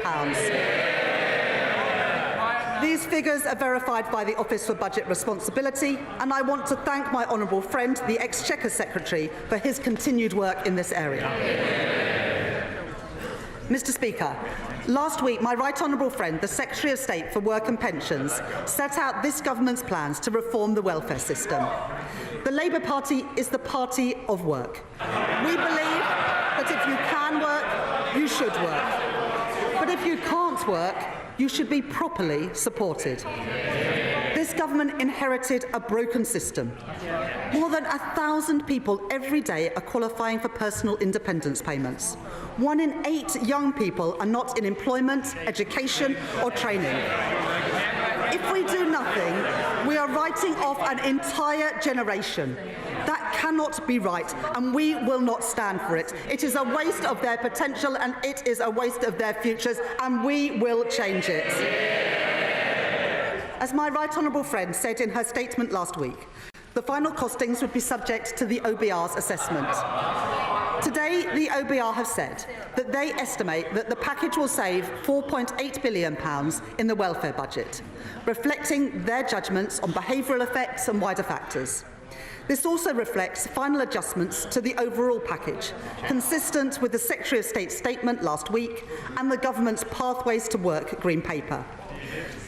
These figures are verified by the Office for Budget Responsibility, and I want to thank my honourable friend, the Exchequer Secretary, for his continued work in this area. Mr. Speaker, last week my right honourable friend, the Secretary of State for Work and Pensions, set out this government's plans to reform the welfare system. The Labour Party is the party of work. We believe that if you can work, you should work. But if you can't work, you should be properly supported. This government inherited a broken system. More than 1,000 people every day are qualifying for personal independence payments. 1 in 8 young people are not in employment, education or training. If we do nothing, we are writing off an entire generation. That cannot be right, and we will not stand for it. It is a waste of their potential, and it is a waste of their futures, and we will change it. As my right honourable friend said in her statement last week, the final costings would be subject to the OBR's assessment. Today, the OBR have said that they estimate that the package will save £4.8 billion in the welfare budget, reflecting their judgments on behavioural effects and wider factors. This also reflects final adjustments to the overall package, consistent with the Secretary of State's statement last week and the government's Pathways to Work Green Paper.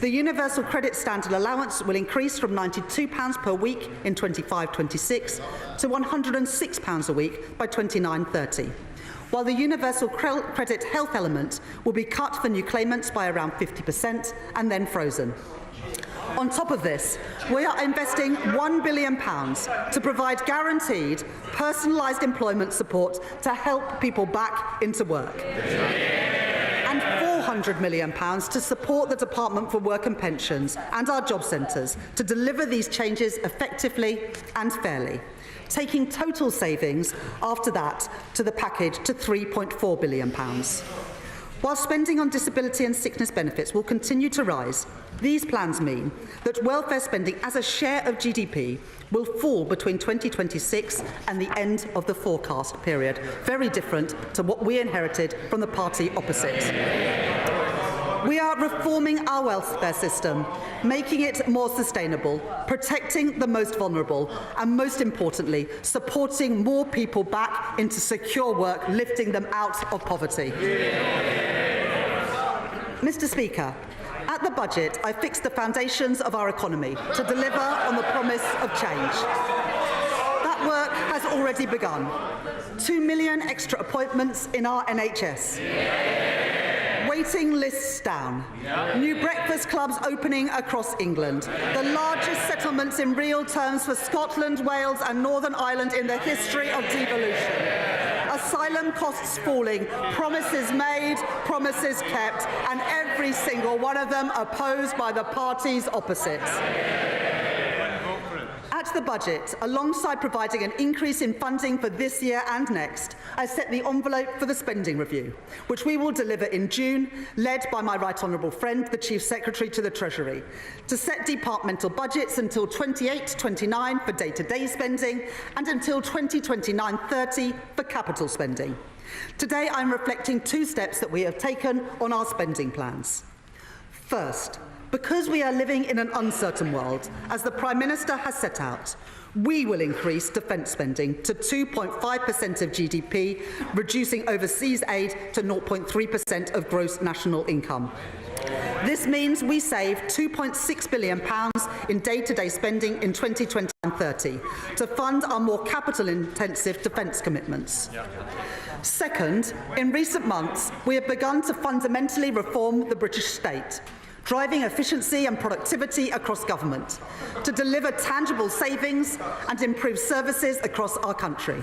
The Universal Credit Standard Allowance will increase from £92 per week in 25-26 to £106 a week by 29-30, while the Universal Credit Health element will be cut for new claimants by around 50% and then frozen. On top of this, we are investing £1 billion to provide guaranteed, personalised employment support to help people back into work, and £400 million to support the Department for Work and Pensions and our job centres to deliver these changes effectively and fairly, taking total savings after that to the package to £3.4 billion. While spending on disability and sickness benefits will continue to rise, these plans mean that welfare spending as a share of GDP will fall between 2026 and the end of the forecast period, very different to what we inherited from the party opposite. We are reforming our welfare system, making it more sustainable, protecting the most vulnerable, and most importantly, supporting more people back into secure work, lifting them out of poverty. Mr. Speaker, at the budget, I fixed the foundations of our economy to deliver on the promise of change. That work has already begun. 2 million extra appointments in our NHS. waiting lists down. New breakfast clubs opening across England. The largest settlements in real terms for Scotland, Wales and Northern Ireland in the history of devolution. Asylum costs falling, promises made, promises kept, and every single one of them opposed by the parties opposite. At the budget, alongside providing an increase in funding for this year and next, I set the envelope for the spending review, which we will deliver in June, led by my right honourable friend, the Chief Secretary to the Treasury, to set departmental budgets until 28-29 for day-to-day spending and until 2029-30 for capital spending. Today, I'm reflecting two steps that we have taken on our spending plans. First, because we are living in an uncertain world, as the Prime Minister has set out, we will increase defence spending to 2.5% of GDP, reducing overseas aid to 0.3% of gross national income. This means we save £2.6 billion in day-to-day spending in 2020 and 30 to fund our more capital-intensive defence commitments. Second, in recent months, we have begun to fundamentally reform the British state, driving efficiency and productivity across government, to deliver tangible savings and improve services across our country.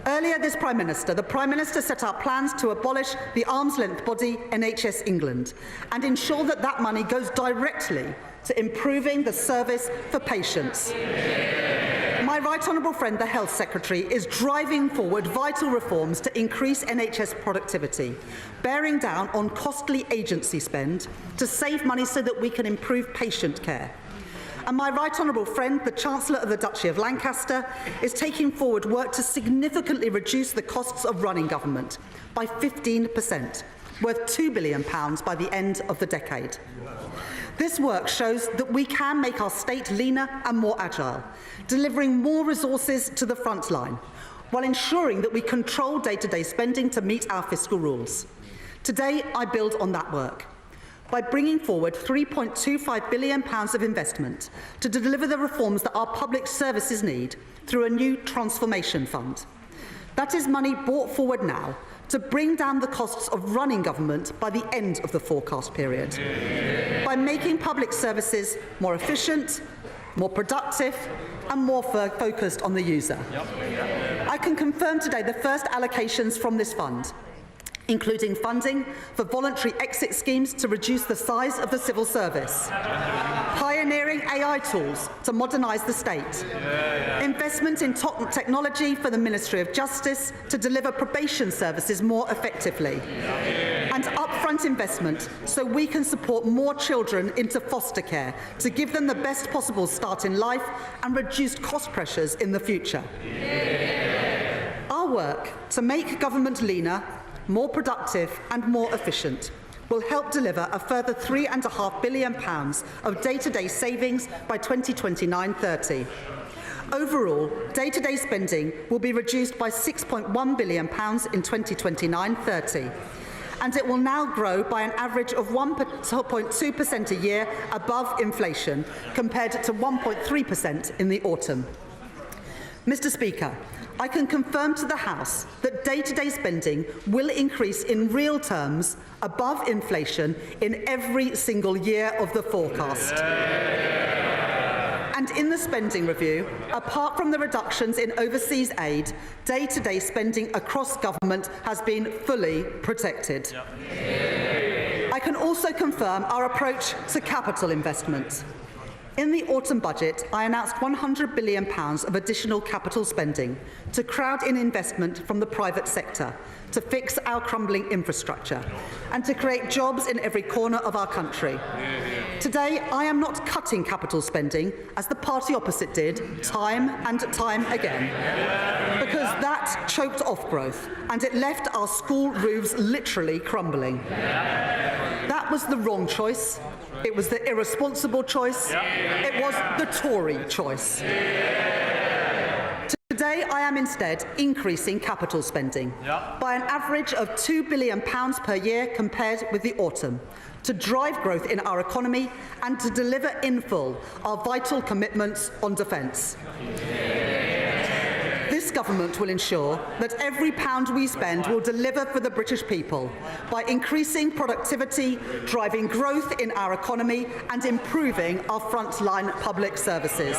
Earlier the Prime Minister set out plans to abolish the arm's-length body NHS England and ensure that that money goes directly to improving the service for patients. My right honourable friend, the Health Secretary, is driving forward vital reforms to increase NHS productivity, bearing down on costly agency spend to save money so that we can improve patient care. And my right honourable friend, the Chancellor of the Duchy of Lancaster, is taking forward work to significantly reduce the costs of running government by 15%, worth £2 billion by the end of the decade. This work shows that we can make our state leaner and more agile, delivering more resources to the front line, while ensuring that we control day-to-day spending to meet our fiscal rules. Today, I build on that work by bringing forward £3.25 billion of investment to deliver the reforms that our public services need through a new transformation fund. That is money brought forward now to bring down the costs of running government by the end of the forecast period, by making public services more efficient, more productive and more focused on the user. I can confirm today the first allocations from this fund, including funding for voluntary exit schemes to reduce the size of the civil service, pioneering AI tools to modernise the state, investment in technology for the Ministry of Justice to deliver probation services more effectively, and upfront investment so we can support more children into foster care to give them the best possible start in life and reduce cost pressures in the future. Our work to make government leaner, more productive and more efficient will help deliver a further £3.5 billion of day-to-day savings by 2029-30. Overall, day-to-day spending will be reduced by £6.1 billion in 2029-30, and it will now grow by an average of 1.2% a year above inflation, compared to 1.3% in the autumn. Mr. Speaker, I can confirm to the House that day-to-day spending will increase in real terms above inflation in every single year of the forecast. And in the spending review, apart from the reductions in overseas aid, day-to-day spending across government has been fully protected. I can also confirm our approach to capital investment. In the autumn budget, I announced £100 billion of additional capital spending to crowd in investment from the private sector, to fix our crumbling infrastructure, and to create jobs in every corner of our country. Today, I am not cutting capital spending, as the party opposite did time and time again, because that choked off growth, and it left our school roofs literally crumbling. That was the wrong choice. It was the irresponsible choice. It was the Tory choice. Today, I am instead increasing capital spending by an average of £2 billion per year compared with the autumn, to drive growth in our economy and to deliver in full our vital commitments on defence. This government will ensure that every pound we spend will deliver for the British people by increasing productivity, driving growth in our economy and improving our frontline public services.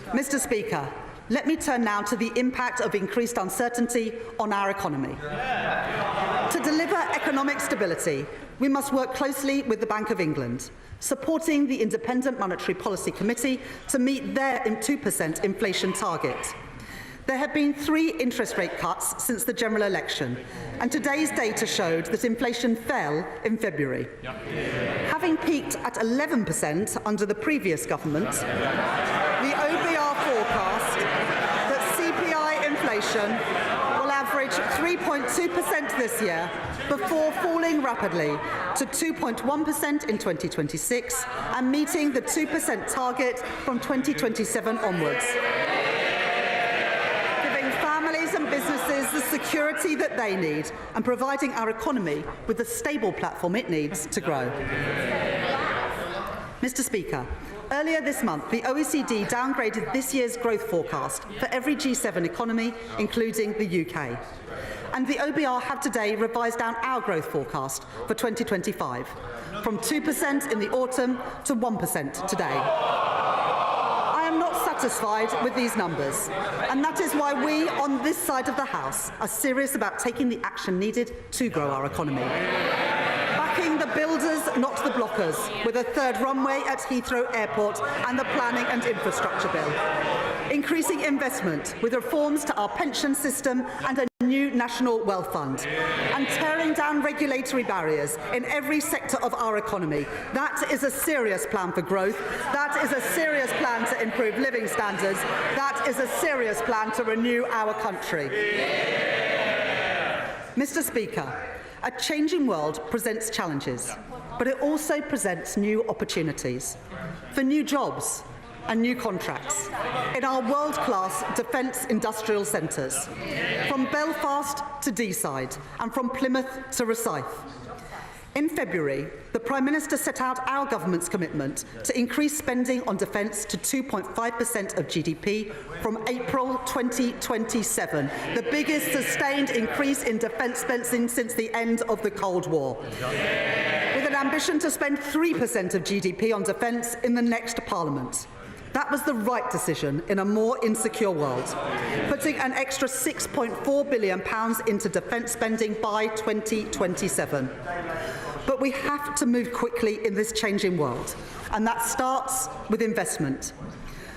Mr. Speaker, let me turn now to the impact of increased uncertainty on our economy. To deliver economic stability, we must work closely with the Bank of England, supporting the Independent Monetary Policy Committee to meet their 2% inflation target. There have been 3 interest rate cuts since the general election, and today's data showed that inflation fell in February. Having peaked at 11% under the previous government, the OBR forecast that CPI inflation will average 3.2% this year before falling rapidly to 2.1% in 2026 and meeting the 2% target from 2027 onwards. Families and businesses the security that they need and providing our economy with the stable platform it needs to grow. Mr. Speaker, earlier this month, the OECD downgraded this year's growth forecast for every G7 economy, including the UK. And the OBR have today revised down our growth forecast for 2025, from 2% in the autumn to 1% today. I am not satisfied with these numbers, and that is why we on this side of the House are serious about taking the action needed to grow our economy. Backing the builders, not the blockers, with a 3rd runway at Heathrow Airport and the Planning and Infrastructure Bill. Increasing investment with reforms to our pension system and a new National Wealth Fund. And tearing down regulatory barriers in every sector of our economy. That is a serious plan for growth. That is a serious plan to improve living standards. That is a serious plan to renew our country. Mr. Speaker, a changing world presents challenges, but it also presents new opportunities for new jobs and new contracts in our world-class defence industrial centres, from Belfast to Deeside and from Plymouth to Rosyth. In February, the Prime Minister set out our government's commitment to increase spending on defence to 2.5% of GDP from April 2027, the biggest sustained increase in defence spending since the end of the Cold War, with an ambition to spend 3% of GDP on defence in the next Parliament. That was the right decision in a more insecure world, putting an extra £6.4 billion into defence spending by 2027. But we have to move quickly in this changing world, and that starts with investment.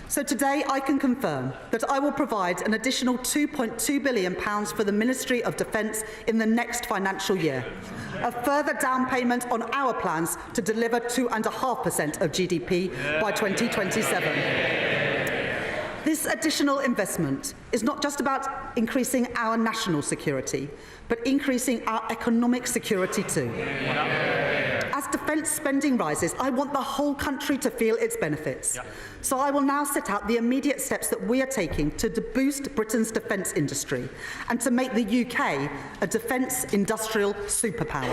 So today I can confirm that I will provide an additional £2.2 billion for the Ministry of Defence in the next financial year, a further down payment on our plans to deliver 2.5% of GDP by 2027. This additional investment is not just about increasing our national security, but increasing our economic security too. As defence spending rises, I want the whole country to feel its benefits. So I will now set out the immediate steps that we are taking to boost Britain's defence industry and to make the UK a defence industrial superpower.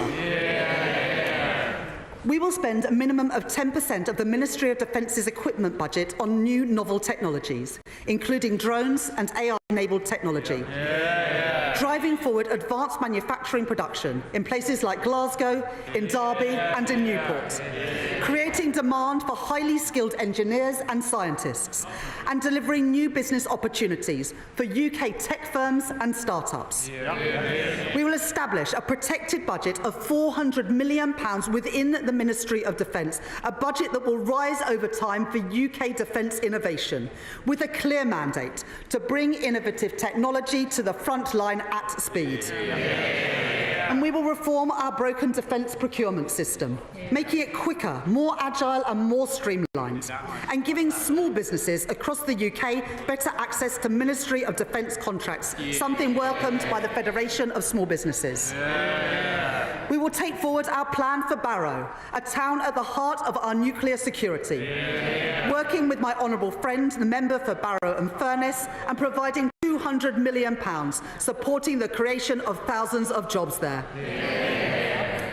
We will spend a minimum of 10% of the Ministry of Defence's equipment budget on new novel technologies, including drones and AI-enabled technology. Driving forward advanced manufacturing production in places like Glasgow, in Derby and in Newport. Creating demand for highly skilled engineers and scientists, and delivering new business opportunities for UK tech firms and startups. We will establish a protected budget of £400 million within the Ministry of Defence, a budget that will rise over time for UK defence innovation, with a clear mandate to bring innovative technology to the front line at speed. And we will reform our broken defence procurement system, making it quicker, more agile and more streamlined, and giving small businesses across the UK better access to Ministry of Defence contracts, something welcomed by the Federation of Small Businesses. We will take forward our plan for Barrow, a town at the heart of our nuclear security, working with my honourable friend, the member for Barrow and Furness, and providing £200 million, supporting the creation of thousands of jobs there.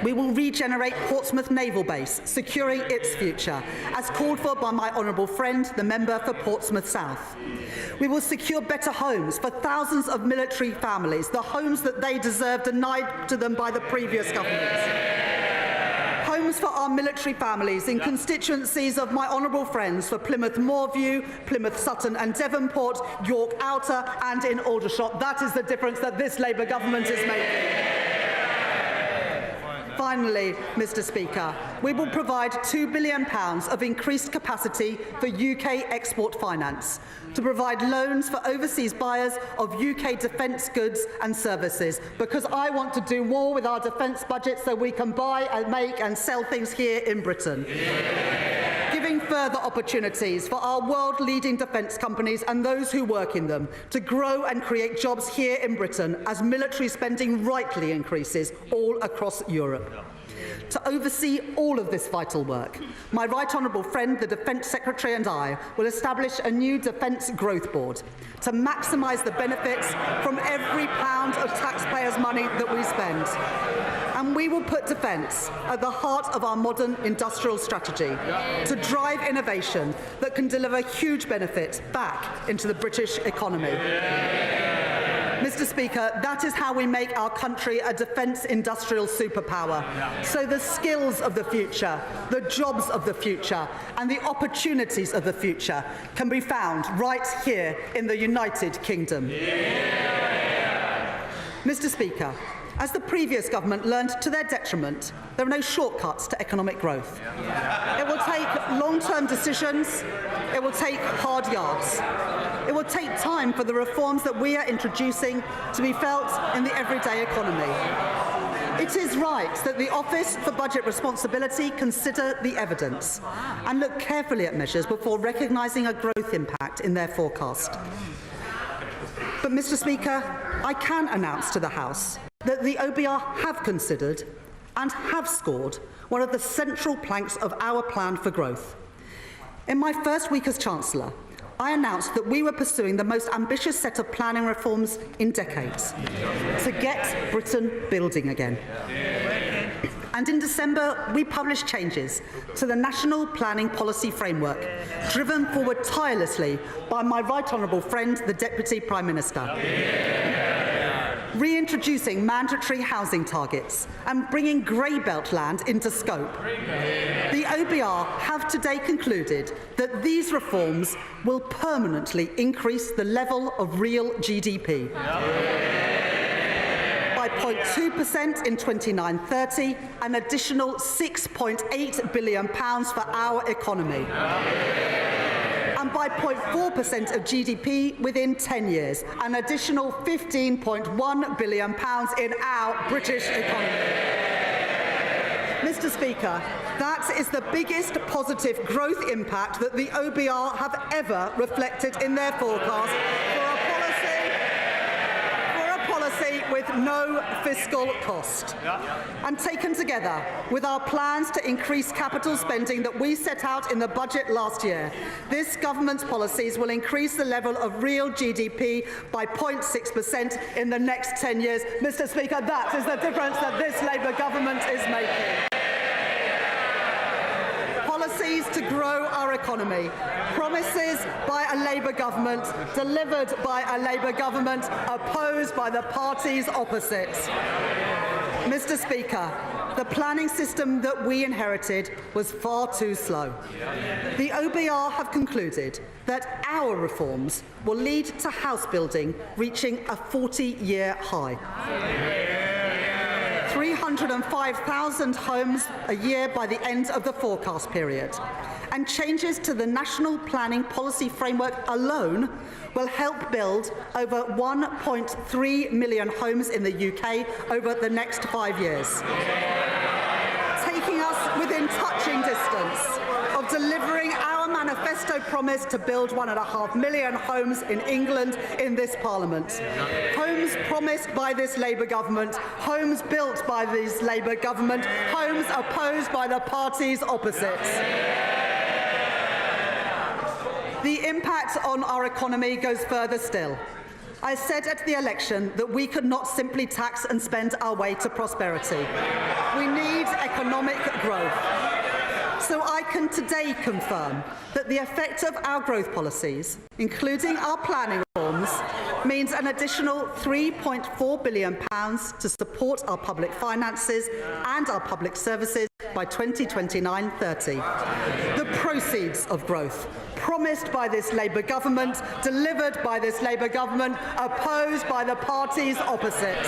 We will regenerate Portsmouth Naval Base, securing its future, as called for by my honourable friend, the member for Portsmouth South. We will secure better homes for thousands of military families, the homes that they deserve denied to them by the previous governments. Homes for our military families in constituencies of my honourable friends for Plymouth Moorview, Plymouth Sutton and Devonport, York Outer and in Aldershot. That is the difference that this Labour government is making. Finally, Mr Speaker, we will provide £2 billion of increased capacity for UK export finance to provide loans for overseas buyers of UK defence goods and services, because I want to do more with our defence budget so we can buy and make and sell things here in Britain. Giving further opportunities for our world-leading defence companies and those who work in them to grow and create jobs here in Britain as military spending rightly increases all across Europe. To oversee all of this vital work, my right honourable friend, the Defence Secretary, and I will establish a new Defence Growth Board to maximise the benefits from every pound of taxpayers' money that we spend. And we will put defence at the heart of our modern industrial strategy to drive innovation that can deliver huge benefits back into the British economy. Mr Speaker, that is how we make our country a defence industrial superpower. So the skills of the future, the jobs of the future and the opportunities of the future can be found right here in the United Kingdom. Mr Speaker, as the previous government learned to their detriment, there are no shortcuts to economic growth. It will take long-term decisions. It will take hard yards. It will take time for the reforms that we are introducing to be felt in the everyday economy. It is right that the Office for Budget Responsibility consider the evidence and look carefully at measures before recognising a growth impact in their forecast. But, Mr Speaker, I can announce to the House that the OBR have considered and have scored one of the central planks of our plan for growth. In my first week as Chancellor, I announced that we were pursuing the most ambitious set of planning reforms in decades to get Britain building again. And in December, we published changes to the National Planning Policy Framework, driven forward tirelessly by my right honourable friend, the Deputy Prime Minister. Reintroducing mandatory housing targets and bringing grey belt land into scope. The OBR have today concluded that these reforms will permanently increase the level of real GDP. By 0.2% in 29-30, an additional £6.8 billion for our economy. And by 0.4% of GDP within 10 years, an additional £15.1 billion in our British economy. Mr Speaker, that is the biggest positive growth impact that the OBR have ever reflected in their forecast for a policy with no fiscal cost. And taken together with our plans to increase capital spending that we set out in the budget last year, this government's policies will increase the level of real GDP by 0.6% in the next 10 years. Mr Speaker, that is the difference that this Labour government is making. Policies to grow our economy. Promises by a Labour government, delivered by a Labour government, opposed by the parties opposite. Mr Speaker, the planning system that we inherited was far too slow. The OBR have concluded that our reforms will lead to house building reaching a 40-year high. 305,000 homes a year by the end of the forecast period. And changes to the National Planning Policy Framework alone will help build over 1.3 million homes in the UK over the next 5 years. Taking us within touching distance of delivering our manifesto promise to build 1.5 million homes in England in this Parliament. Homes promised by this Labour government, homes built by this Labour government, homes opposed by the parties opposite. The impact on our economy goes further still. I said at the election that we could not simply tax and spend our way to prosperity. We need economic growth. So I can today confirm that the effect of our growth policies, including our planning reforms, means an additional £3.4 billion to support our public finances and our public services by 2029-30. The proceeds of growth promised by this Labour government, delivered by this Labour government, opposed by the parties opposite.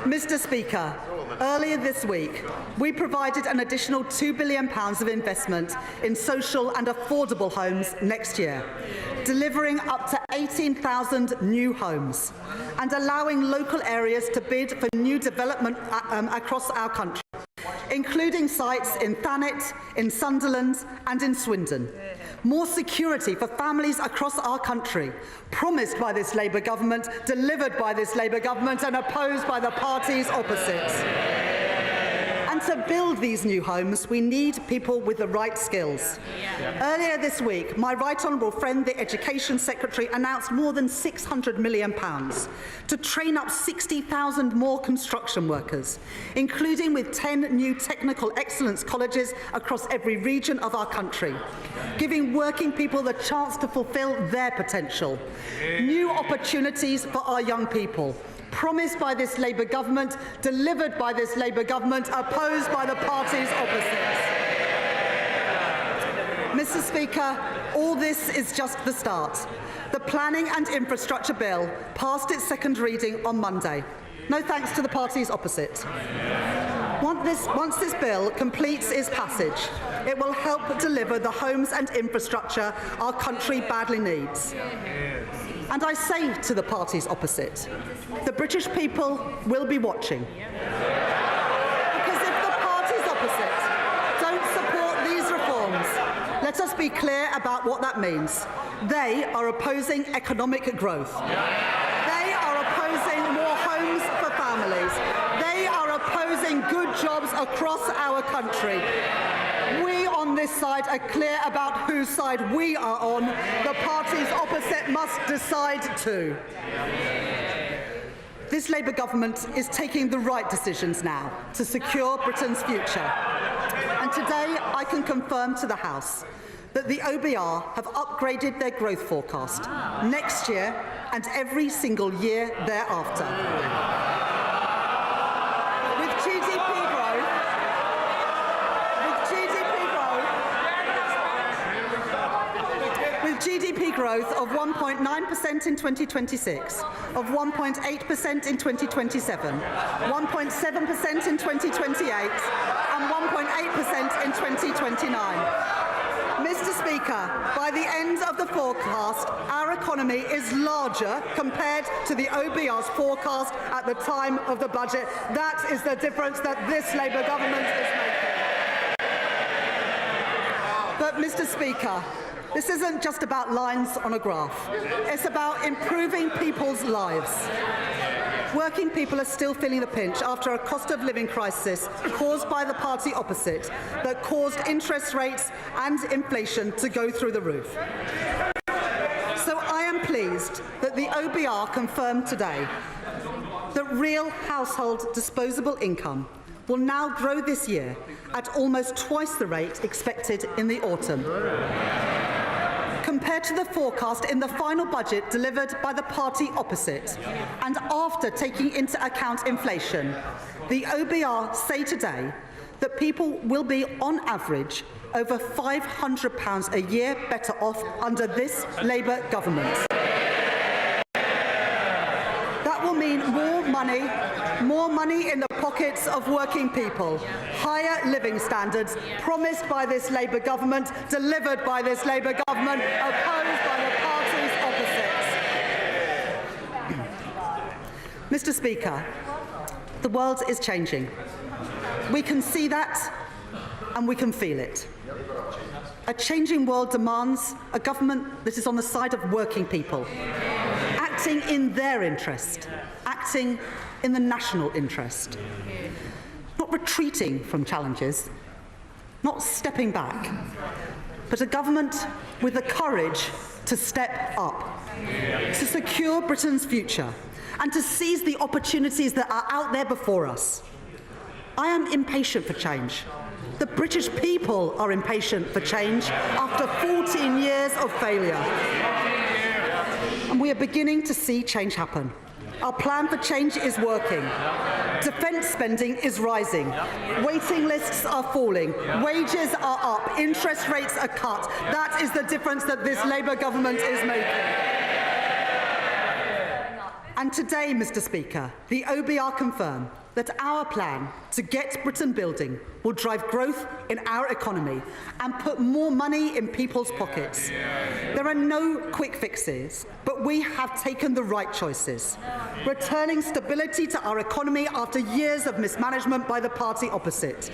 Mr. Speaker, earlier this week, we provided an additional £2 billion of investment in social and affordable homes next year, delivering up to 18,000 new homes and allowing local areas to bid for new development across our country, including sites in Thanet, in Sunderland and in Swindon. More security for families across our country, promised by this Labour government, delivered by this Labour government and opposed by the parties opposite. And to build these new homes, we need people with the right skills. Earlier this week, my right honourable friend, the Education Secretary, announced more than £600 million to train up 60,000 more construction workers, including with 10 new technical excellence colleges across every region of our country, giving working people the chance to fulfil their potential. New opportunities for our young people, promised by this Labour government, delivered by this Labour government, opposed by the parties opposite. Mr. Speaker, all this is just the start. The Planning and Infrastructure Bill passed its second reading on Monday. No thanks to the parties opposite. Once this bill completes its passage, it will help deliver the homes and infrastructure our country badly needs. And I say to the parties opposite, the British people will be watching. Because if the parties opposite don't support these reforms, let us be clear about what that means. They are opposing economic growth. They are opposing more homes for families. They are opposing good jobs across our country. We on this side are clear about whose side we are on. The parties opposite must decide too. This Labour government is taking the right decisions now to secure Britain's future. And today I can confirm to the House that the OBR have upgraded their growth forecast next year and every single year thereafter. GDP growth of 1.9% in 2026, of 1.8% in 2027, 1.7% in 2028, and 1.8% in 2029. Mr. Speaker, by the end of the forecast, our economy is larger compared to the OBR's forecast at the time of the budget. That is the difference that this Labour government is making. But, Mr. Speaker, this isn't just about lines on a graph. It's about improving people's lives. Working people are still feeling the pinch after a cost of living crisis caused by the party opposite that caused interest rates and inflation to go through the roof. So I am pleased that the OBR confirmed today that real household disposable income will now grow this year at almost twice the rate expected in the autumn. Compared to the forecast in the final budget delivered by the party opposite, and after taking into account inflation, the OBR say today that people will be, on average, over £500 a year better off under this Labour government. That will mean more money in the pockets of working people, higher living standards promised by this Labour government, delivered by this Labour government, opposed by the parties opposite. Mr. Speaker, the world is changing. We can see that and we can feel it. A changing world demands a government that is on the side of working people, acting in their interest, acting in the national interest, not retreating from challenges, not stepping back, but a government with the courage to step up, to secure Britain's future, and to seize the opportunities that are out there before us. I am impatient for change. The British people are impatient for change after 14 years of failure. And we are beginning to see change happen. Our plan for change is working. Defence spending is rising. Waiting lists are falling. Wages are up. Interest rates are cut. That is the difference that this Labour government is making. And today, Mr. Speaker, the OBR confirm that our plan to get Britain building will drive growth in our economy and put more money in people's pockets. There are no quick fixes, but we have taken the right choices, returning stability to our economy after years of mismanagement by the party opposite,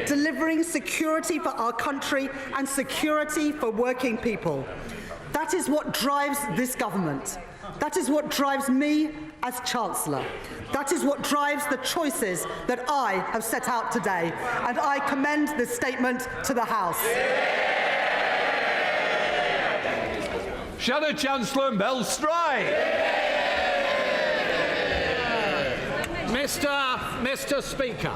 delivering security for our country and security for working people. That is what drives this government. That is what drives me as Chancellor. That is what drives the choices that I have set out today, and I commend this statement to the House. Shadow Chancellor Mel Stride. Mr. Speaker,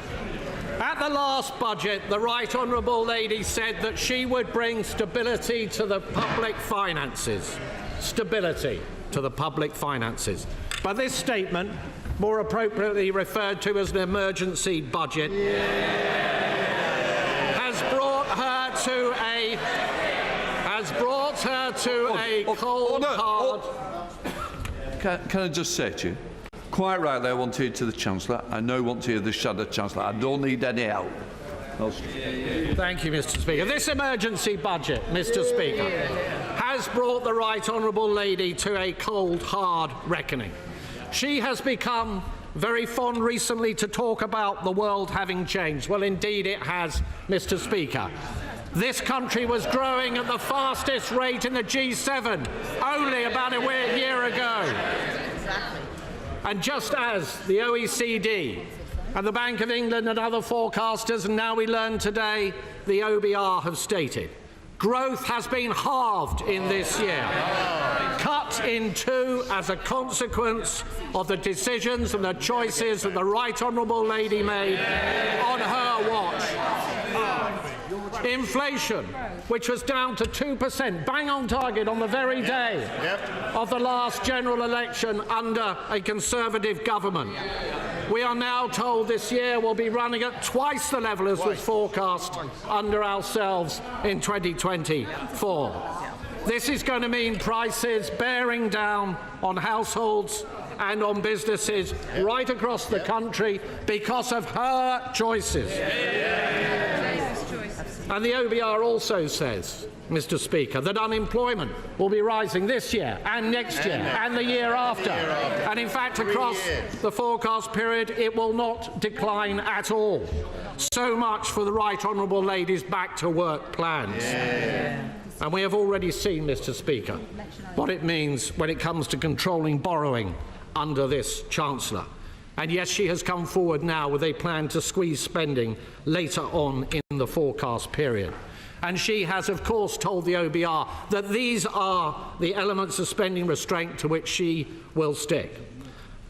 at the last budget, the Right Honourable Lady said that she would bring stability to the public finances. Stability to the public finances. But this statement, more appropriately referred to as an emergency budget, has brought her to a cold, hard... Can I just say to you, quite rightly I want to hear to the Chancellor. I know I want to hear the Shadow Chancellor. I don't need any help. Thank you, Mr. Speaker. This emergency budget, Mr. Speaker, has brought the Right Honourable Lady to a cold, hard reckoning. She has become very fond recently to talk about the world having changed. Well, indeed it has, Mr. Speaker. This country was growing at the fastest rate in the G7 only about a year ago. And just as the OECD and the Bank of England and other forecasters, and now we learn today, the OBR have stated, growth has been halved in this year, cut in two as a consequence of the decisions and the choices that the Right Honourable Lady made on her watch. Inflation, which was down to 2%, bang on target on the very day of the last general election under a Conservative government. We are now told this year will be running at twice the level as was forecast under ourselves in 2024. This is going to mean prices bearing down on households and on businesses right across the country because of her choices. And the OBR also says, Mr. Speaker, that unemployment will be rising this year and next year and the year after. And in fact, across the forecast period, it will not decline at all. So much for the Right Honourable Lady's back-to-work plans. And we have already seen, Mr. Speaker, what it means when it comes to controlling borrowing under this Chancellor. And yes, she has come forward now with a plan to squeeze spending later on in the forecast period. And she has, of course, told the OBR that these are the elements of spending restraint to which she will stick.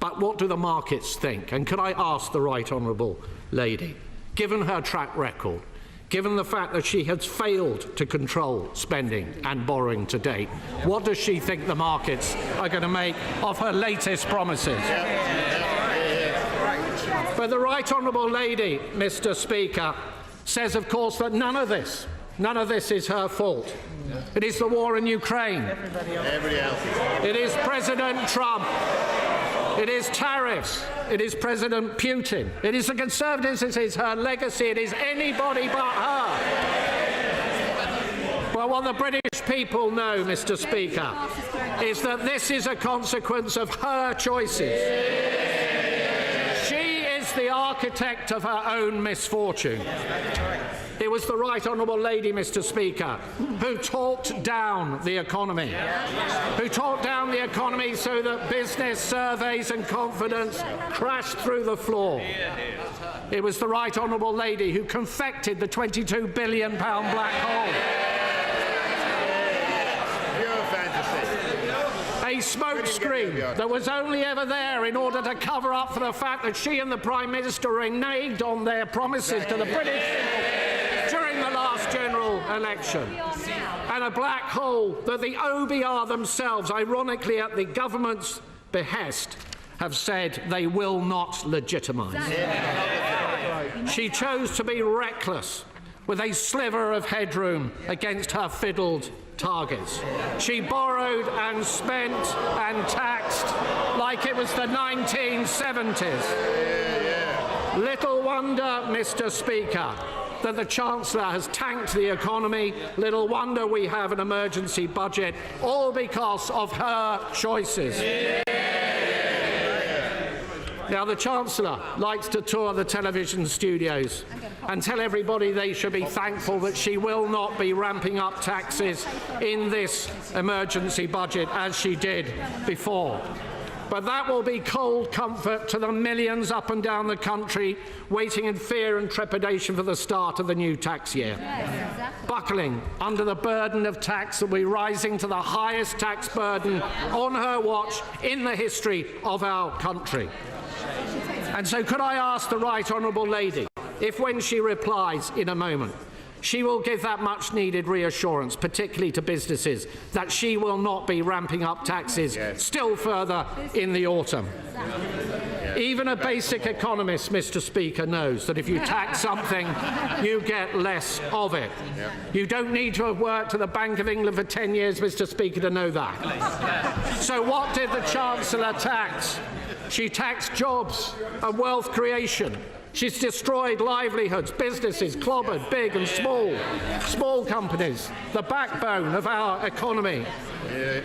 But what do the markets think? And could I ask the Right Honourable Lady, given her track record, given the fact that she has failed to control spending and borrowing to date, what does she think the markets are going to make of her latest promises? But the Right Honourable Lady, Mr. Speaker, says, of course, that none of this is her fault. It is the war in Ukraine. It is President Trump. It is tariffs. It is President Putin. It is the Conservatives. It is her legacy. It is anybody but her. Well, what the British people know, Mr. Speaker, is that this is a consequence of her choices. The architect of her own misfortune. It was the Right Honourable Lady, Mr. Speaker, who talked down the economy, so that business surveys and confidence crashed through the floor. It was the Right Honourable Lady who confected the £22 billion black hole. a smokescreen that was only ever there in order to cover up for the fact that she and the Prime Minister reneged on their promises to the British people during the last general election. And a black hole that the OBR themselves, ironically at the government's behest, have said they will not legitimise. She chose to be reckless with a sliver of headroom against her fiddled targets. She borrowed and spent and taxed like it was the 1970s. Little wonder, Mr. Speaker, that the Chancellor has tanked the economy. Little wonder we have an emergency budget, all because of her choices. Now, the Chancellor likes to tour the television studios and tell everybody they should be thankful that she will not be ramping up taxes in this emergency budget as she did before. But that will be cold comfort to the millions up and down the country waiting in fear and trepidation for the start of the new tax year. Buckling under the burden of tax that will be rising to the highest tax burden on her watch in the history of our country. And so could I ask the Right Honourable Lady if, when she replies in a moment, she will give that much-needed reassurance, particularly to businesses, that she will not be ramping up taxes still further in the autumn. Even a basic economist, Mr. Speaker, knows that if you tax something, you get less of it. You don't need to have worked at the Bank of England for 10 years, Mr. Speaker, to know that. So what did the Chancellor tax? She taxed jobs and wealth creation. She's destroyed livelihoods, businesses clobbered, big and small companies, the backbone of our economy.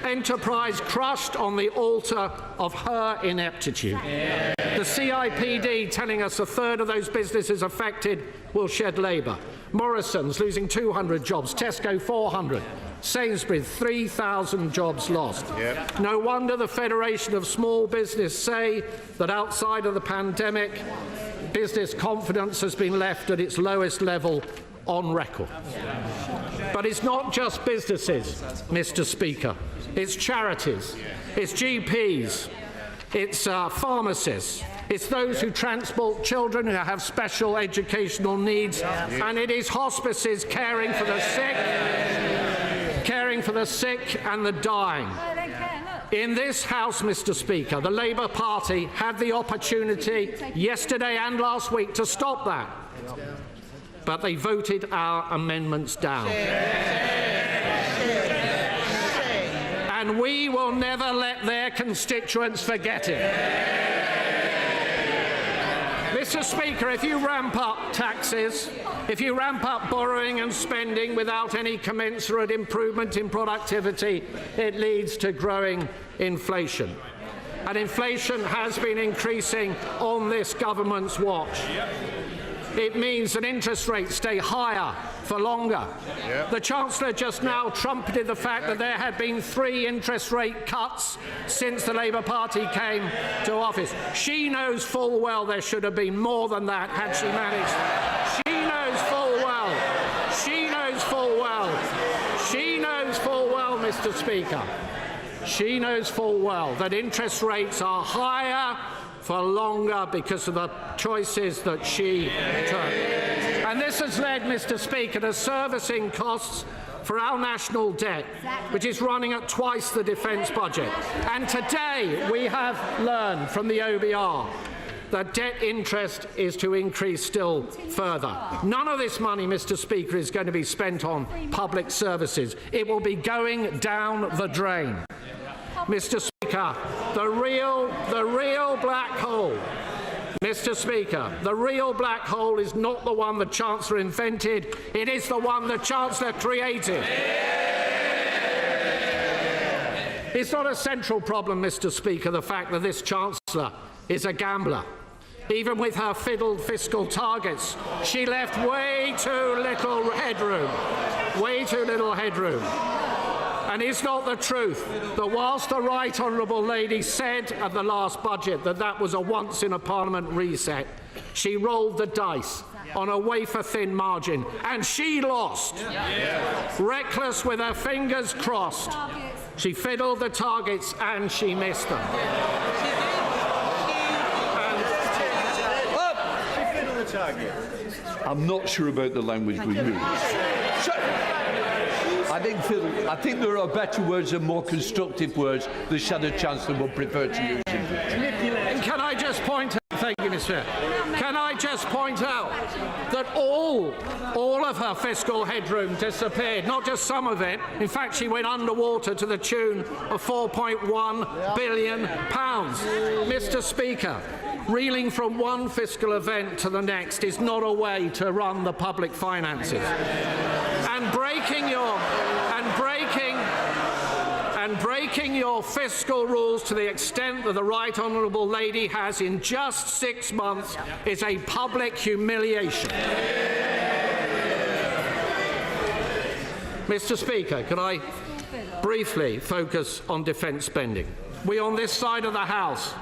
Enterprise crushed on the altar of her ineptitude. The CIPD telling us a third of those businesses affected will shed labour. Morrison's losing 200 jobs, Tesco 400. Sainsbury's, 3,000 jobs lost. No wonder the Federation of Small Business say that outside of the pandemic, business confidence has been left at its lowest level on record. But it's not just businesses, Mr. Speaker. It's charities, it's GPs, it's pharmacists, it's those who transport children who have special educational needs, and it is hospices caring for the sick and the dying. In this House, Mr. Speaker, the Labour Party had the opportunity yesterday and last week to stop that, but they voted our amendments down. And we will never let their constituents forget it. Mr. Speaker, if you ramp up taxes, if you ramp up borrowing and spending without any commensurate improvement in productivity, it leads to growing inflation. And inflation has been increasing on this government's watch. It means that interest rates stay higher for longer. The Chancellor just now trumpeted the fact that there had been 3 interest rate cuts since the Labour Party came to office. She knows full well there should have been more than that had she managed. She knows full well. She knows full well. She knows full well, Mr. Speaker. She knows full well that interest rates are higher for longer because of the choices that she took. And this has led, Mr. Speaker, to servicing costs for our national debt, which is running at twice the defence budget. And today we have learned from the OBR that debt interest is to increase still further. None of this money, Mr. Speaker, is going to be spent on public services. It will be going down the drain. Mr. Speaker, the real black hole, Mr. Speaker, the real black hole is not the one the Chancellor invented, it is the one the Chancellor created. It's not a central problem, Mr. Speaker, the fact that this Chancellor is a gambler. Even with her fiddled fiscal targets, she left way too little headroom. Way too little headroom. And it's not the truth that whilst the Right Honourable Lady said at the last budget that that was a once-in-a-Parliament reset, she rolled the dice on a wafer-thin margin, and she lost. Reckless with her fingers crossed. She fiddled the targets and she missed them. I'm not sure about the language we use. I think there are better words and more constructive words the Shadow Chancellor would prefer to use. And can I just point out, thank you, Mr. Can I just point out that all of her fiscal headroom disappeared, not just some of it. In fact, she went underwater to the tune of £4.1 billion. Mr. Speaker, reeling from one fiscal event to the next is not a way to run the public finances. And breaking your fiscal rules to the extent that the Right Honourable Lady has in just 6 months is a public humiliation. Mr. Speaker, can I briefly focus on defence spending? We on this side of the House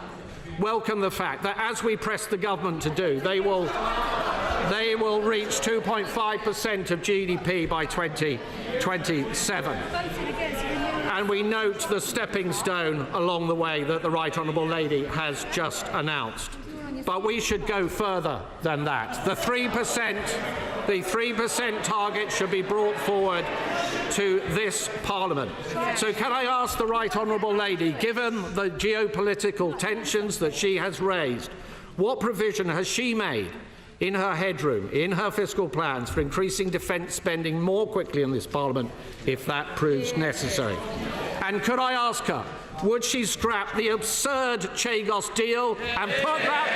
welcome the fact that, as we press the government to do, they will reach 2.5% of GDP by 2027. And we note the stepping stone along the way that the Right Honourable Lady has just announced. But we should go further than that. The 3% target should be brought forward to this Parliament. So can I ask the Right Honourable Lady, given the geopolitical tensions that she has raised, what provision has she made in her headroom, in her fiscal plans, for increasing defence spending more quickly in this Parliament if that proves necessary? And could I ask her, would she scrap the absurd Chagos deal and put that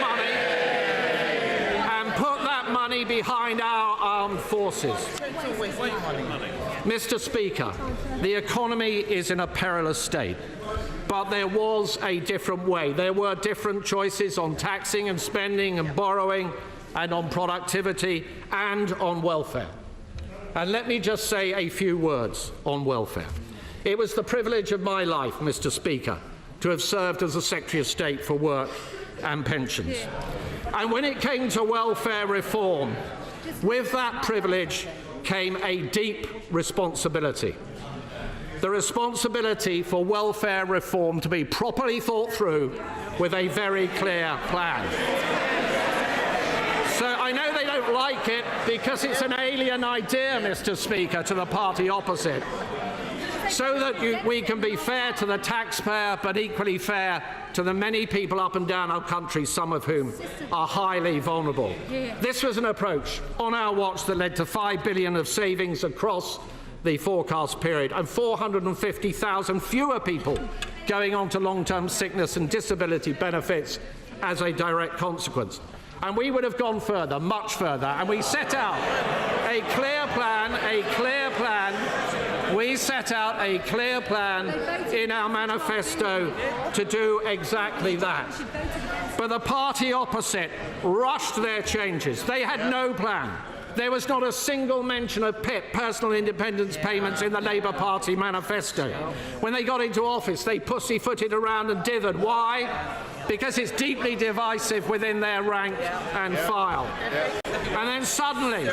money behind our armed forces? Mr. Speaker, the economy is in a perilous state. But there was a different way. There were different choices on taxing and spending and borrowing, and on productivity and on welfare. And let me just say a few words on welfare. It was the privilege of my life, Mr. Speaker, to have served as the Secretary of State for Work and Pensions. And when it came to welfare reform, with that privilege came a deep responsibility. The responsibility for welfare reform to be properly thought through with a very clear plan. So I know they don't like it because it's an alien idea, Mr. Speaker, to the party opposite. So that we can be fair to the taxpayer, but equally fair to the many people up and down our country, some of whom are highly vulnerable. This was an approach on our watch that led to £5 billion of savings across the forecast period and 450,000 fewer people going on to long-term sickness and disability benefits as a direct consequence. And we would have gone further, much further, and we set out a clear plan. We set out a clear plan in our manifesto to do exactly that. But the party opposite rushed their changes. They had no plan. There was not a single mention of PIP, personal independence payments, in the Labour Party manifesto. When they got into office, they pussyfooted around and dithered. Why? Because it's deeply divisive within their rank and file. And then suddenly,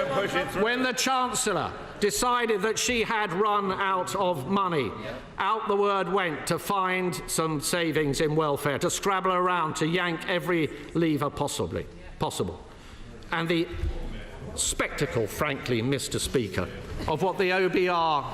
when the Chancellor decided that she had run out of money, out the word went to find some savings in welfare, to scrabble around, to yank every lever possible. And the spectacle, frankly, Mr. Speaker, of what the OBR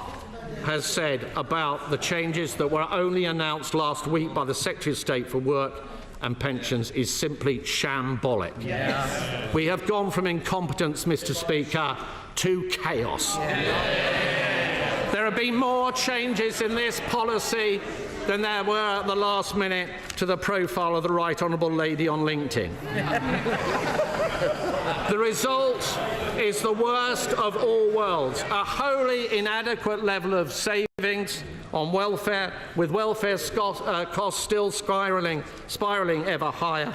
has said about the changes that were only announced last week by the Secretary of State for Work and Pensions is simply shambolic. Yeah. We have gone from incompetence, Mr. Speaker, to chaos. Yeah. There have been more changes in this policy than there were at the last minute to the profile of the Right Honourable Lady on LinkedIn. The result is the worst of all worlds, a wholly inadequate level of savings on welfare, with welfare costs still spiralling ever higher,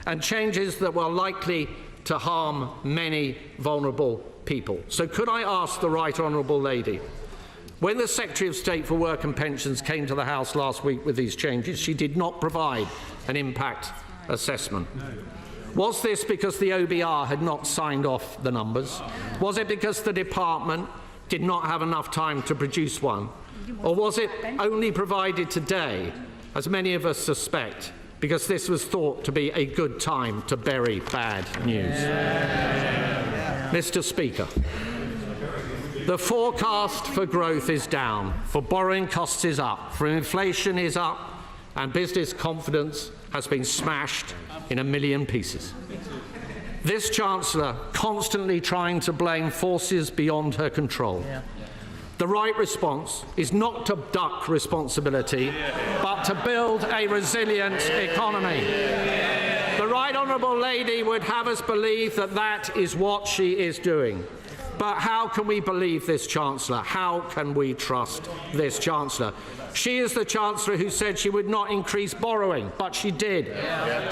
and changes that were likely to harm many vulnerable people. So could I ask the Right Honourable Lady, when the Secretary of State for Work and Pensions came to the House last week with these changes, she did not provide an impact assessment. Was this because the OBR had not signed off the numbers? Was it because the department did not have enough time to produce one? Or was it only provided today, as many of us suspect, because this was thought to be a good time to bury bad news? Mr. Speaker, the forecast for growth is down, for borrowing costs is up, for inflation is up, and business confidence has been smashed in a million pieces. This Chancellor constantly trying to blame forces beyond her control. The right response is not to duck responsibility, but to build a resilient economy. The Right Honourable Lady would have us believe that that is what she is doing. But how can we believe this Chancellor? How can we trust this Chancellor? She is the Chancellor who said she would not increase borrowing, but she did.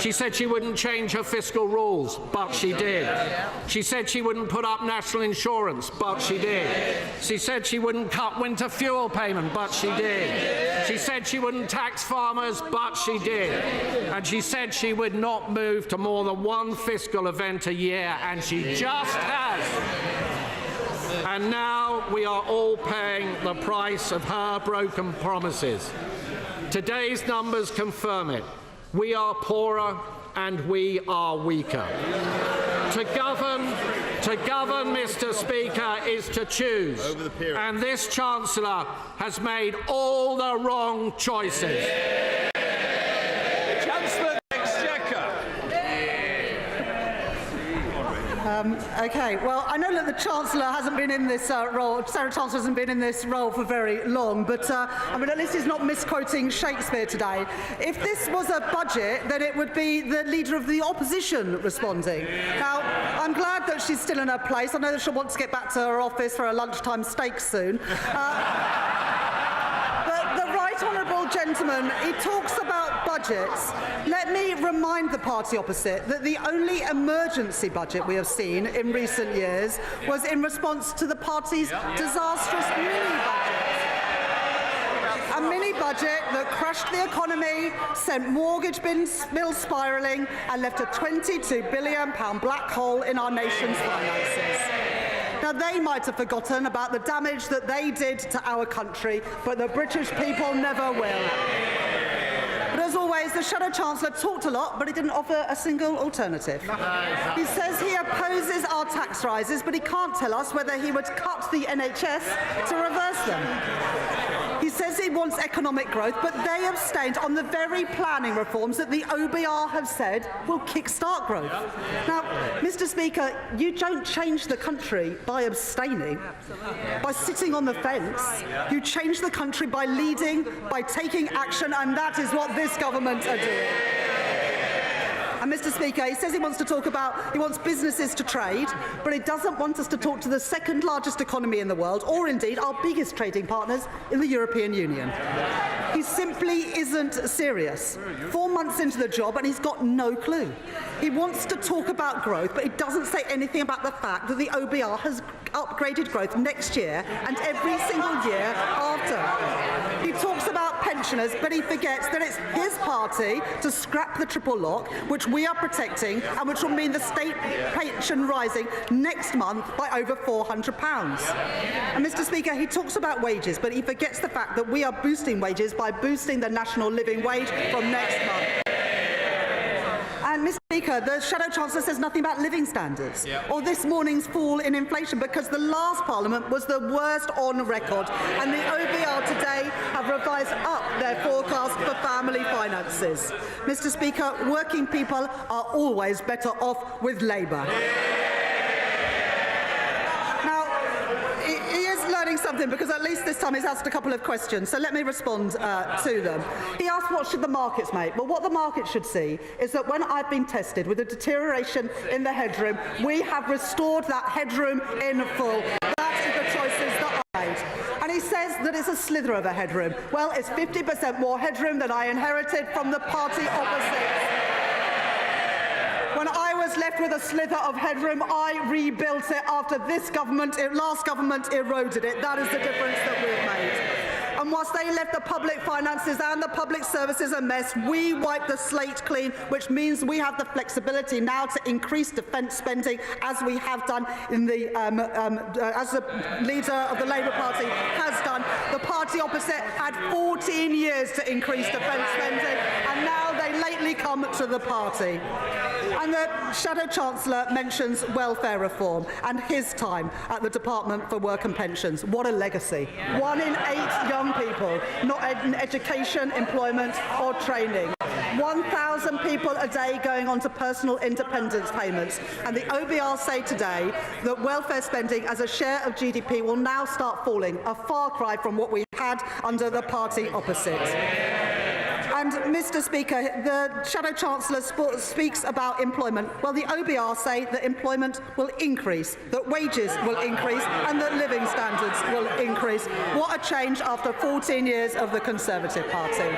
She said she wouldn't change her fiscal rules, but she did. She said she wouldn't put up national insurance, but she did. She said she wouldn't cut winter fuel payment, but she did. She said she wouldn't tax farmers, but she did. And she said she would not move to more than one fiscal event a year, and she just has. And now we are all paying the price of her broken promises. Today's numbers confirm it. We are poorer and we are weaker. To govern, Mr. Speaker, is to choose. And this Chancellor has made all the wrong choices. Chancellor Exchequer. Okay, well, I know that the Chancellor hasn't been in this role, Sarah Chancellor hasn't been in this role for very long, but I mean, at least he's not misquoting Shakespeare today. If this was a budget, then it would be the Leader of the Opposition responding. Now, I'm glad that she's still in her place. I know that she'll want to get back to her office for a lunchtime steak soon. But the Right Honourable Gentleman, he talks about budgets. Let me remind the party opposite that the only emergency budget we have seen in recent years was in response to the party's disastrous mini-budget. A mini-budget that crushed the economy, sent mortgage bills spiralling and left a £22 billion black hole in our nation's finances. Now, they might have forgotten about the damage that they did to our country, but the British people never will. But as always, the Shadow Chancellor talked a lot, but he didn't offer a single alternative. He says he opposes our tax rises, but he can't tell us whether he would cut the NHS to reverse them. He says he wants economic growth, but they abstained on the very planning reforms that the OBR have said will kickstart growth. Now, Mr. Speaker, you don't change the country by abstaining, by sitting on the fence. You change the country by leading, by taking action, and that is what this government are doing. And Mr. Speaker, he says he wants businesses to trade, but he doesn't want us to talk to the second largest economy in the world, or indeed our biggest trading partners in the European Union. He simply isn't serious. 4 months into the job and he's got no clue. He wants to talk about growth, but he doesn't say anything about the fact that the OBR has upgraded growth next year and every single year after. He talks about pensioners, but he forgets that it's his party to scrap the triple lock, which we are protecting and which will mean the state pension rising next month by over £400. And Mr. Speaker, he talks about wages, but he forgets the fact that we are boosting wages by boosting the national living wage from next month. And Mr. Speaker, the Shadow Chancellor says nothing about living standards or this morning's fall in inflation, because the last Parliament was the worst on record, and the OBR today have revised up their forecast for family finances. Mr. Speaker, working people are always better off with Labour. Something, because at least this time he's asked a couple of questions, so let me respond to them. He asked what should the markets make. Well, what the market should see is that when I've been tested with a deterioration in the headroom, we have restored that headroom in full. That is the choices that I made. And he says that it's a slither of a headroom. Well, it's 50% more headroom than I inherited from the party opposite. When I was left with a slither of headroom, I rebuilt it after this government, last government, eroded it. That is the difference that we've made. And whilst they left the public finances and the public services a mess, we wiped the slate clean, which means we have the flexibility now to increase defence spending, as we have done in the as the leader of the Labour Party has done. The party opposite had 14 years to increase defence spending, and now they lately come to the party. And the Shadow Chancellor mentions welfare reform and his time at the Department for Work and Pensions. What a legacy. 1 in 8 young people not in education, employment or training. 1,000 people a day going on to personal independence payments. And the OBR say today that welfare spending as a share of GDP will now start falling, a far cry from what we had under the party opposite. And, Mr. Speaker, the Shadow Chancellor speaks about employment. Well, the OBR say that employment will increase, that wages will increase and that living standards will increase. What a change after 14 years of the Conservative Party.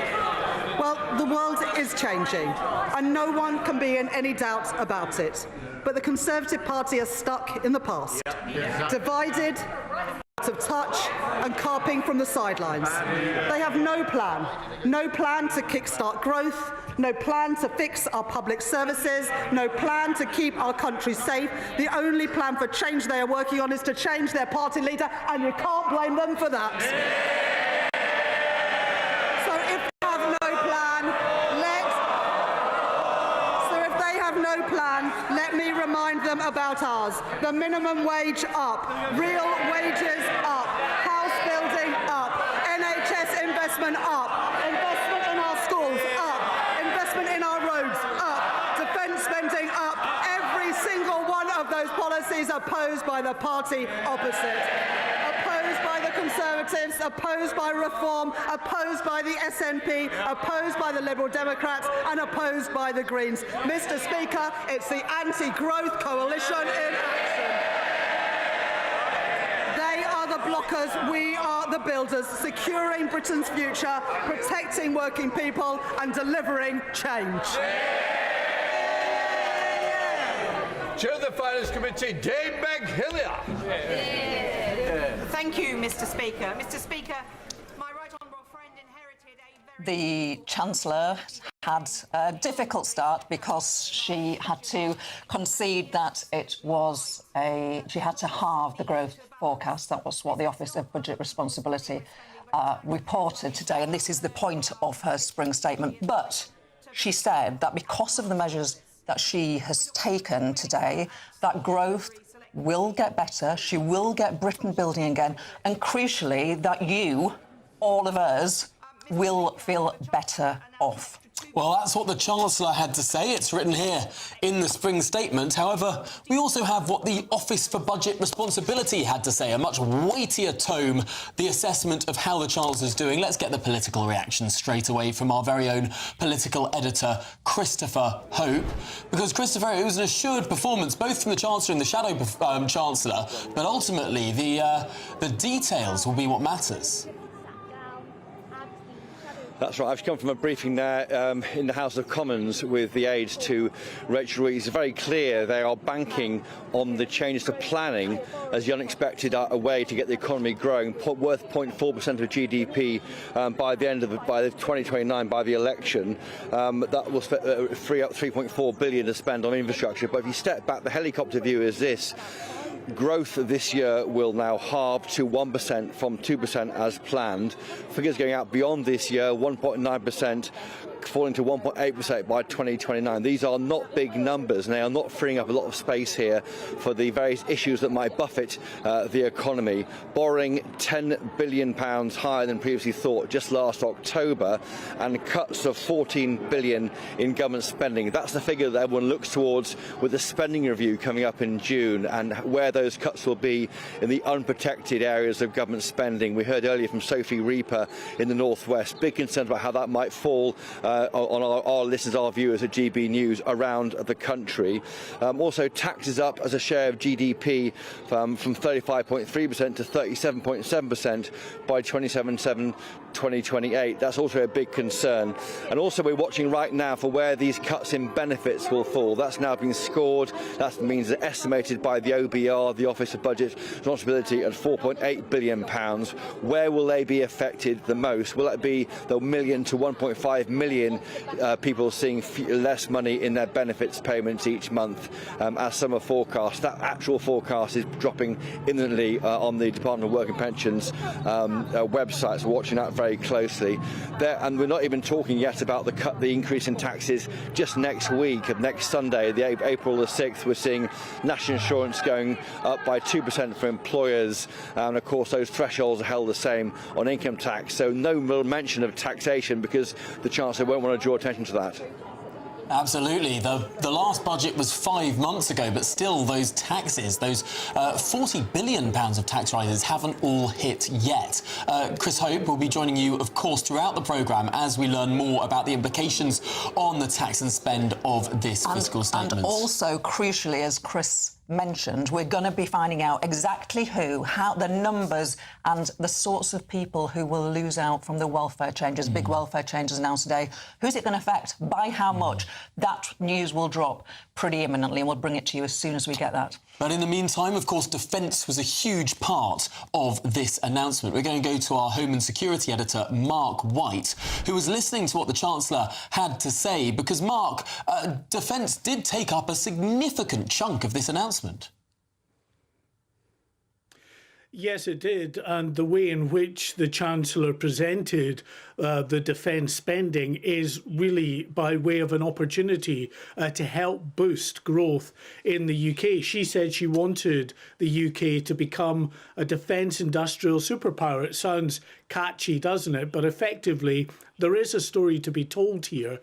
Well, the world is changing, and no one can be in any doubt about it. But the Conservative Party are stuck in the past, divided, out of touch and carping from the sidelines. They have no plan to kickstart growth, no plan to fix our public services, no plan to keep our country safe. The only plan for change they are working on is to change their party leader, and you can't blame them for that. Let me remind them about ours. The minimum wage up, real wages up, house building up, NHS investment up, investment in our schools up, investment in our roads up, defence spending up. Every single one of those policies opposed by the party opposite. Opposed by the Conservatives, opposed by Reform, opposed by the SNP, opposed by the Liberal Democrats and opposed by the Greens. Mr. Speaker, it's the anti-growth coalition in action. They are the blockers, we are the builders, securing Britain's future, protecting working people and delivering change. Chair of the Finance Committee, Dame Meg Hillier. Thank you, Mr. Speaker. Mr. Speaker, my right honourable friend inherited a very... The Chancellor had a difficult start because she had to concede that she had to halve the growth forecast. That was what the Office of Budget Responsibility reported today, and this is the point of her spring statement. But she said that because of the measures that she has taken today, that growth will get better, she will get Britain building again, and crucially, that you, all of us, will feel better off. Well, that's what the Chancellor had to say. It's written here in the spring statement. However, we also have what the Office for Budget Responsibility had to say, a much weightier tome, the assessment of how the Chancellor's doing. Let's get the political reaction straight away from our very own political editor, Christopher Hope. Because, Christopher, it was an assured performance, both from the Chancellor and the Shadow Chancellor, but ultimately the details will be what matters. That's right. I've come from a briefing there in the House of Commons with the aides to Rachel Reeves. It's very clear they are banking on the change to planning as the unexpected way to get the economy growing, worth 0.4% of GDP by the 2029, by the election. That will free up $3.4 billion to spend on infrastructure. But if you step back, the helicopter view is this. Growth this year will now halve to 1% from 2% as planned. Figures going out beyond this year, 1.9%, falling to 1.8% by 2029. These are not big numbers, and they are not freeing up a lot of space here for the various issues that might buffet the economy. Borrowing £10 billion higher than previously thought just last October, and cuts of £14 billion in government spending. That's the figure that everyone looks towards with the spending review coming up in June, and where those cuts will be in the unprotected areas of government spending. We heard earlier from Sophie Reaper in the North West, big concerns about how that might fall on our listeners, our viewers at GB News around the country. Also, taxes up as a share of GDP from 35.3% to 37.7% by 2027-2028. That's also a big concern. And also, we're watching right now for where these cuts in benefits will fall. That's now been scored. That means that estimated by the OBR, the Office of Budget Responsibility, at £4.8 billion. Where will they be affected the most? Will it be the 1 million to 1.5 million people seeing less money in their benefits payments each month, as some are forecast? That actual forecast is dropping imminently on the Department of Work and Pensions websites. We're watching that very closely. And we're not even talking yet about the increase in taxes just next week. Next Sunday, April the 6th, we're seeing national insurance going up by 2% for employers, and of course those thresholds are held the same on income tax. So no real mention of taxation because the Chancellor won't want to draw attention to that. Absolutely. The last budget was 5 months ago, but still those taxes, those £40 billion of tax rises haven't all hit yet. Chris Hope will be joining you, of course, throughout the programme as we learn more about the implications on the tax and spend of this fiscal statement. And also, crucially, as Chris mentioned, we're going to be finding out exactly how the numbers and the sorts of people who will lose out from the welfare changes, big welfare changes announced today. Who's it going to affect? By how much? That news will drop pretty imminently, and we'll bring it to you as soon as we get that. But in the meantime, of course, defence was a huge part of this announcement. We're going to go to our Home and Security editor, Mark White, who was listening to what the Chancellor had to say, because, Mark, defence did take up a significant chunk of this announcement. Yes, it did. And the way in which the Chancellor presented the defence spending is really by way of an opportunity to help boost growth in the UK. She said she wanted the UK to become a defence industrial superpower. It sounds catchy, doesn't it? But effectively, there is a story to be told here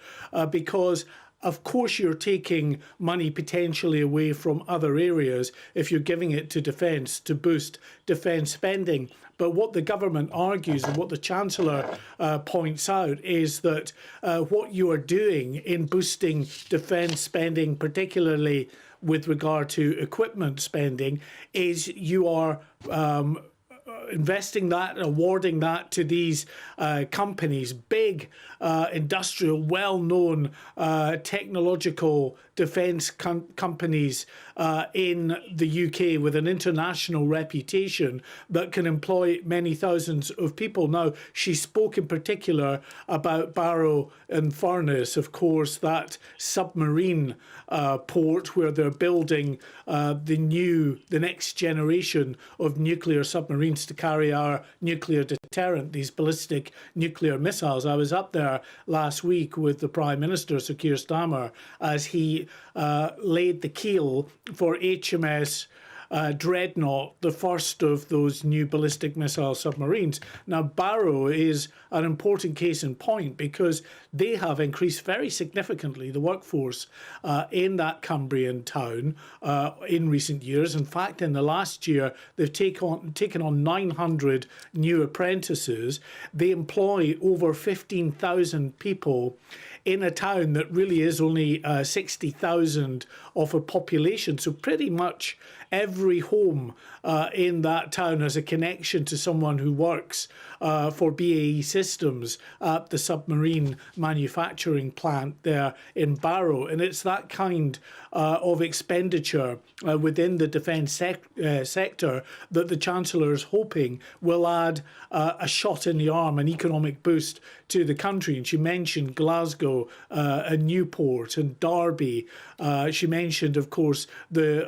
because of course, you're taking money potentially away from other areas if you're giving it to defence to boost defence spending. But what the government argues and what the Chancellor points out is that what you are doing in boosting defence spending, particularly with regard to equipment spending, is you are investing that, awarding that to these companies, big industrial, well-known technological defence companies in the UK with an international reputation that can employ many thousands of people. Now, she spoke in particular about Barrow and Furness, of course, that submarine port where they're building the next generation of nuclear submarines to carry our nuclear deterrent, these ballistic nuclear missiles. I was up there last week with the Prime Minister, Sir Keir Starmer, as he laid the keel for HMS Dreadnought, the first of those new ballistic missile submarines. Now, Barrow is an important case in point because they have increased very significantly the workforce in that Cumbrian town in recent years. In fact, in the last year, they've taken on 900 new apprentices. They employ over 15,000 people in a town that really is only 60,000 of a population. So pretty much every home in that town has a connection to someone who works for BAE Systems at the submarine manufacturing plant there in Barrow. And it's that kind of expenditure within the defence sector that the Chancellor is hoping will add a shot in the arm, an economic boost to the country. And she mentioned Glasgow and Newport and Derby. She mentioned, of course, the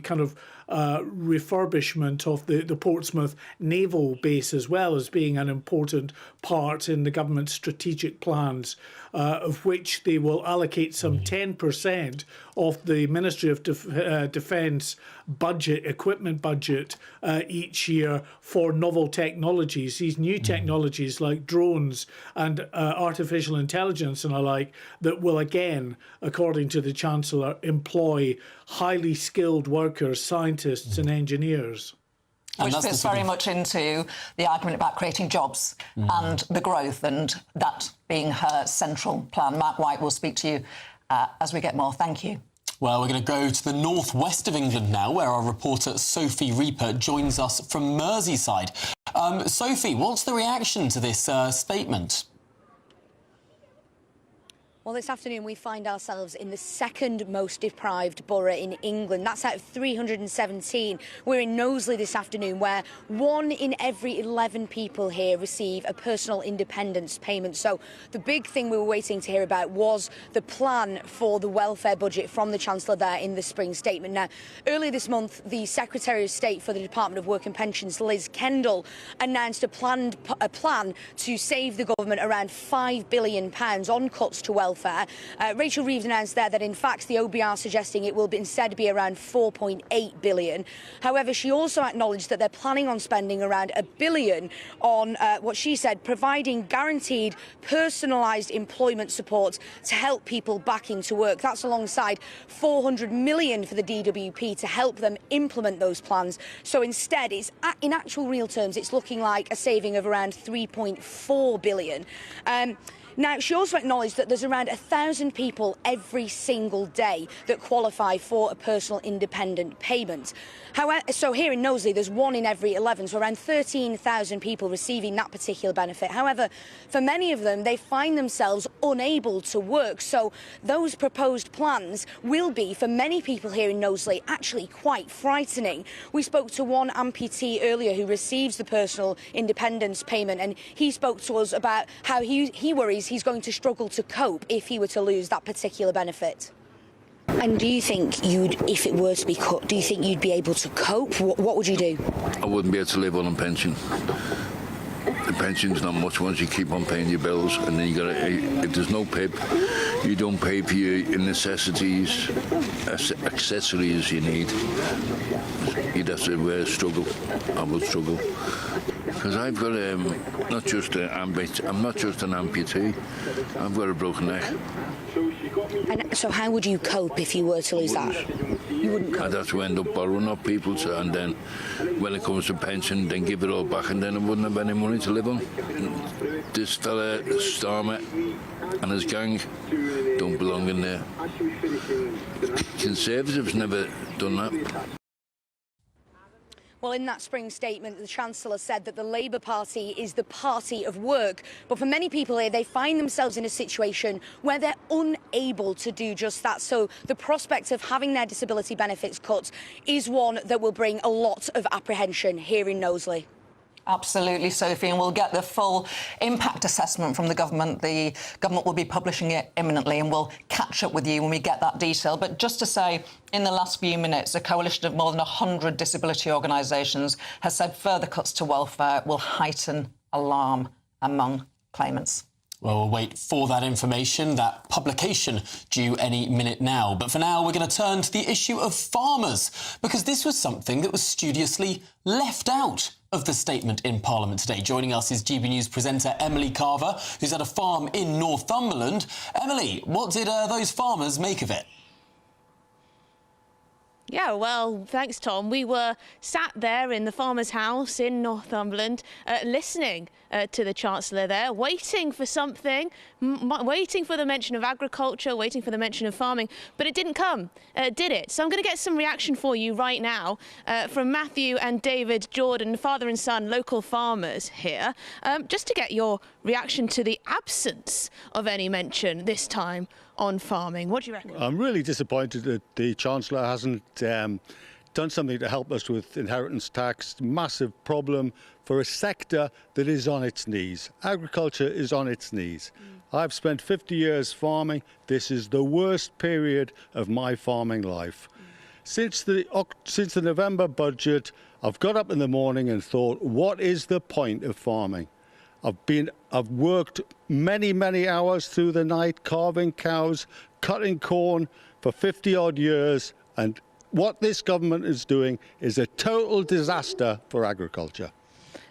kind of refurbishment of the Portsmouth naval base as well as being an important part in the government's strategic plans, of which they will allocate some 10% of the Ministry of Defence budget, equipment budget, each year for novel technologies. These new technologies like drones and artificial intelligence and alike that will again, according to the Chancellor, employ highly skilled workers, scientists and engineers. Which fits very much into the argument about creating jobs and the growth, and that being her central plan. Matt White will speak to you as we get more. Thank you. Well, we're going to go to the northwest of England now, where our reporter Sophie Reaper joins us from Merseyside. Sophie, what's the reaction to this statement? Well, this afternoon we find ourselves in the second most deprived borough in England. That's out of 317. We're in Knowsley this afternoon, where 1 in every 11 people here receive a personal independence payment. So the big thing we were waiting to hear about was the plan for the welfare budget from the Chancellor there in the spring statement. Now, earlier this month, the Secretary of State for the Department of Work and Pensions, Liz Kendall, announced a plan to save the government around £5 billion on cuts to welfare. Rachel Reeves announced there that in fact the OBR suggesting it will instead be around £4.8 billion. However, she also acknowledged that they're planning on spending around £1 billion on what she said providing guaranteed personalised employment support to help people back into work. That's alongside £400 million for the DWP to help them implement those plans. So instead, it's in actual real terms, it's looking like a saving of around £3.4 billion. Now, she also acknowledged that there's around 1,000 people every single day that qualify for a personal independent payment. However, so here in Knowsley, there's 1 in every 11, so around 13,000 people receiving that particular benefit. However, for many of them, they find themselves unable to work. So those proposed plans will be, for many people here in Knowsley, actually quite frightening. We spoke to one amputee earlier who receives the personal independence payment, and he spoke to us about how he worries he's going to struggle to cope if he were to lose that particular benefit. And do you think if it were to be cut, do you think you'd be able to cope? What would you do? I wouldn't be able to live on a pension. The pension's not much once you keep on paying your bills, and then if there's no PIP, you don't pay for your necessities, accessories you need. You'd have to struggle. I would struggle. Because I've got I'm not just an amputee, I've got a broken neck. And so how would you cope if you were to lose that? You wouldn't cope? I'd have to end up borrowing off people, and then when it comes to pension, then give it all back, and then I wouldn't have any money to live on. This fella, Starmer, and his gang don't belong in there. Conservatives never done that. Well, in that spring statement, the Chancellor said that the Labour Party is the party of work. But for many people here, they find themselves in a situation where they're unable to do just that. So the prospect of having their disability benefits cut is one that will bring a lot of apprehension here in Knowsley. Absolutely, Sophie, and we'll get the full impact assessment from the government. The government will be publishing it imminently, and we'll catch up with you when we get that detail. But just to say, in the last few minutes, a coalition of more than 100 disability organisations has said further cuts to welfare will heighten alarm among claimants. Well, we'll wait for that information, that publication due any minute now. But for now, we're going to turn to the issue of farmers, because this was something that was studiously left out of the statement in Parliament today. Joining us is GBNews presenter Emily Carver, who's at a farm in Northumberland. Emily, what did those farmers make of it? Yeah, well, thanks, Tom. We were sat there in the farmer's house in Northumberland, listening to the Chancellor there, waiting for something, waiting for the mention of agriculture, waiting for the mention of farming, but it didn't come, did it? So I'm going to get some reaction for you right now from Matthew and David Jordan, father and son, local farmers here, just to get your reaction to the absence of any mention this time on farming. What do you reckon? I'm really disappointed that the Chancellor hasn't done something to help us with inheritance tax. Massive problem for a sector that is on its knees. Agriculture is on its knees. I've spent 50 years farming. This is the worst period of my farming life. Since the November budget, I've got up in the morning and thought, what is the point of farming? I've worked many hours through the night, carving cows, cutting corn for 50-odd years, and what this government is doing is a total disaster for agriculture.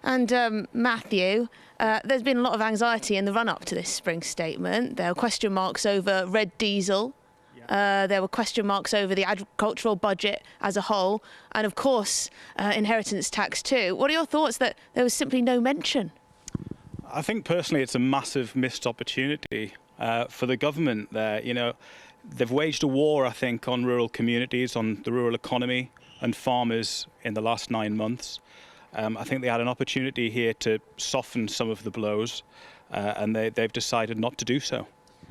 And Matthew, there's been a lot of anxiety in the run-up to this spring statement. There are question marks over red diesel, There were question marks over the agricultural budget as a whole, and of course, inheritance tax too. What are your thoughts that there was simply no mention? I think personally it's a massive missed opportunity for the government there. You know, they've waged a war, I think, on rural communities, on the rural economy and farmers in the last 9 months. I think they had an opportunity here to soften some of the blows, and they've decided not to do so.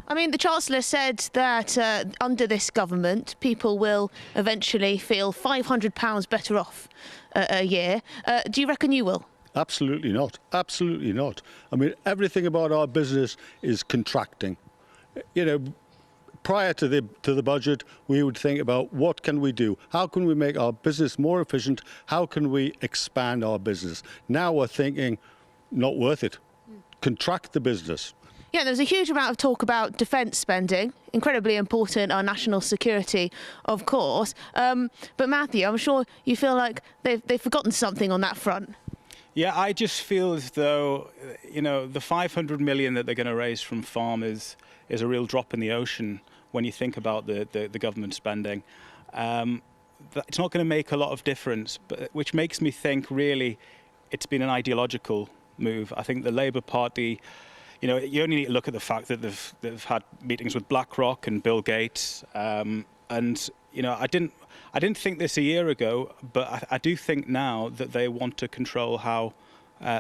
I mean, the Chancellor said that under this government, people will eventually feel £500 better off a year. Do you reckon you will? Absolutely not. Absolutely not. I mean, everything about our business is contracting. You know, prior to the budget, we would think about what can we do? How can we make our business more efficient? How can we expand our business? Now we're thinking, not worth it. Contract the business. Yeah, there's a huge amount of talk about defence spending, incredibly important, our national security, of course. But Matthew, I'm sure you feel like they've forgotten something on that front. Yeah, I just feel as though, you know, the 500 million that they're going to raise from farmers is a real drop in the ocean when you think about the government spending. It's not going to make a lot of difference, but which makes me think really it's been an ideological move. I think the Labour Party, you know, you only need to look at the fact that they've had meetings with BlackRock and Bill Gates, and you know, I didn't think this a year ago, but I do think now that they want to control how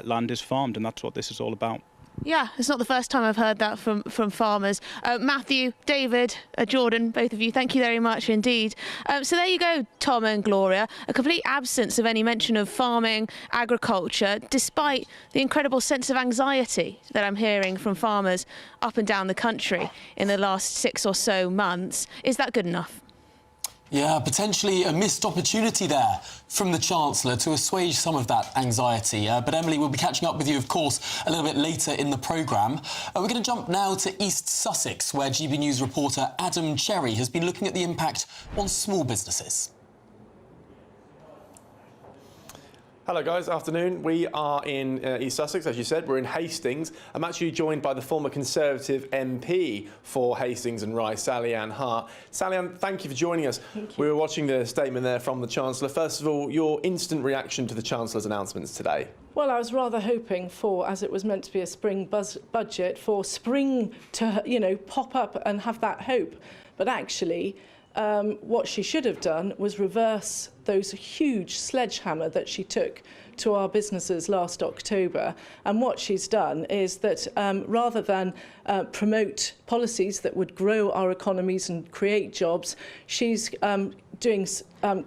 land is farmed, and that's what this is all about. Yeah, it's not the first time I've heard that from farmers. Matthew, David, Jordan, both of you, thank you very much indeed. So there you go, Tom and Gloria, a complete absence of any mention of farming, agriculture, despite the incredible sense of anxiety that I'm hearing from farmers up and down the country in the last 6 or so months. Is that good enough? Yeah, potentially a missed opportunity there from the Chancellor to assuage some of that anxiety. But Emily, we'll be catching up with you, of course, a little bit later in the programme. We're going to jump now to East Sussex, where GB News reporter Adam Cherry has been looking at the impact on small businesses. Hello guys, afternoon. We are in East Sussex, as you said. We're in Hastings. I'm actually joined by the former Conservative MP for Hastings and Rye, Sally-Ann Hart. Sally-Ann, thank you for joining us. Thank you. We were watching the statement there from the Chancellor. First of all, your instant reaction to the Chancellor's announcements today? Well, I was rather hoping for, as it was meant to be a spring budget, for spring to, you know, pop up and have that hope. But actually, what she should have done was reverse those huge sledgehammer that she took to our businesses last October. And what she's done is that rather than promote policies that would grow our economies and create jobs, she's doing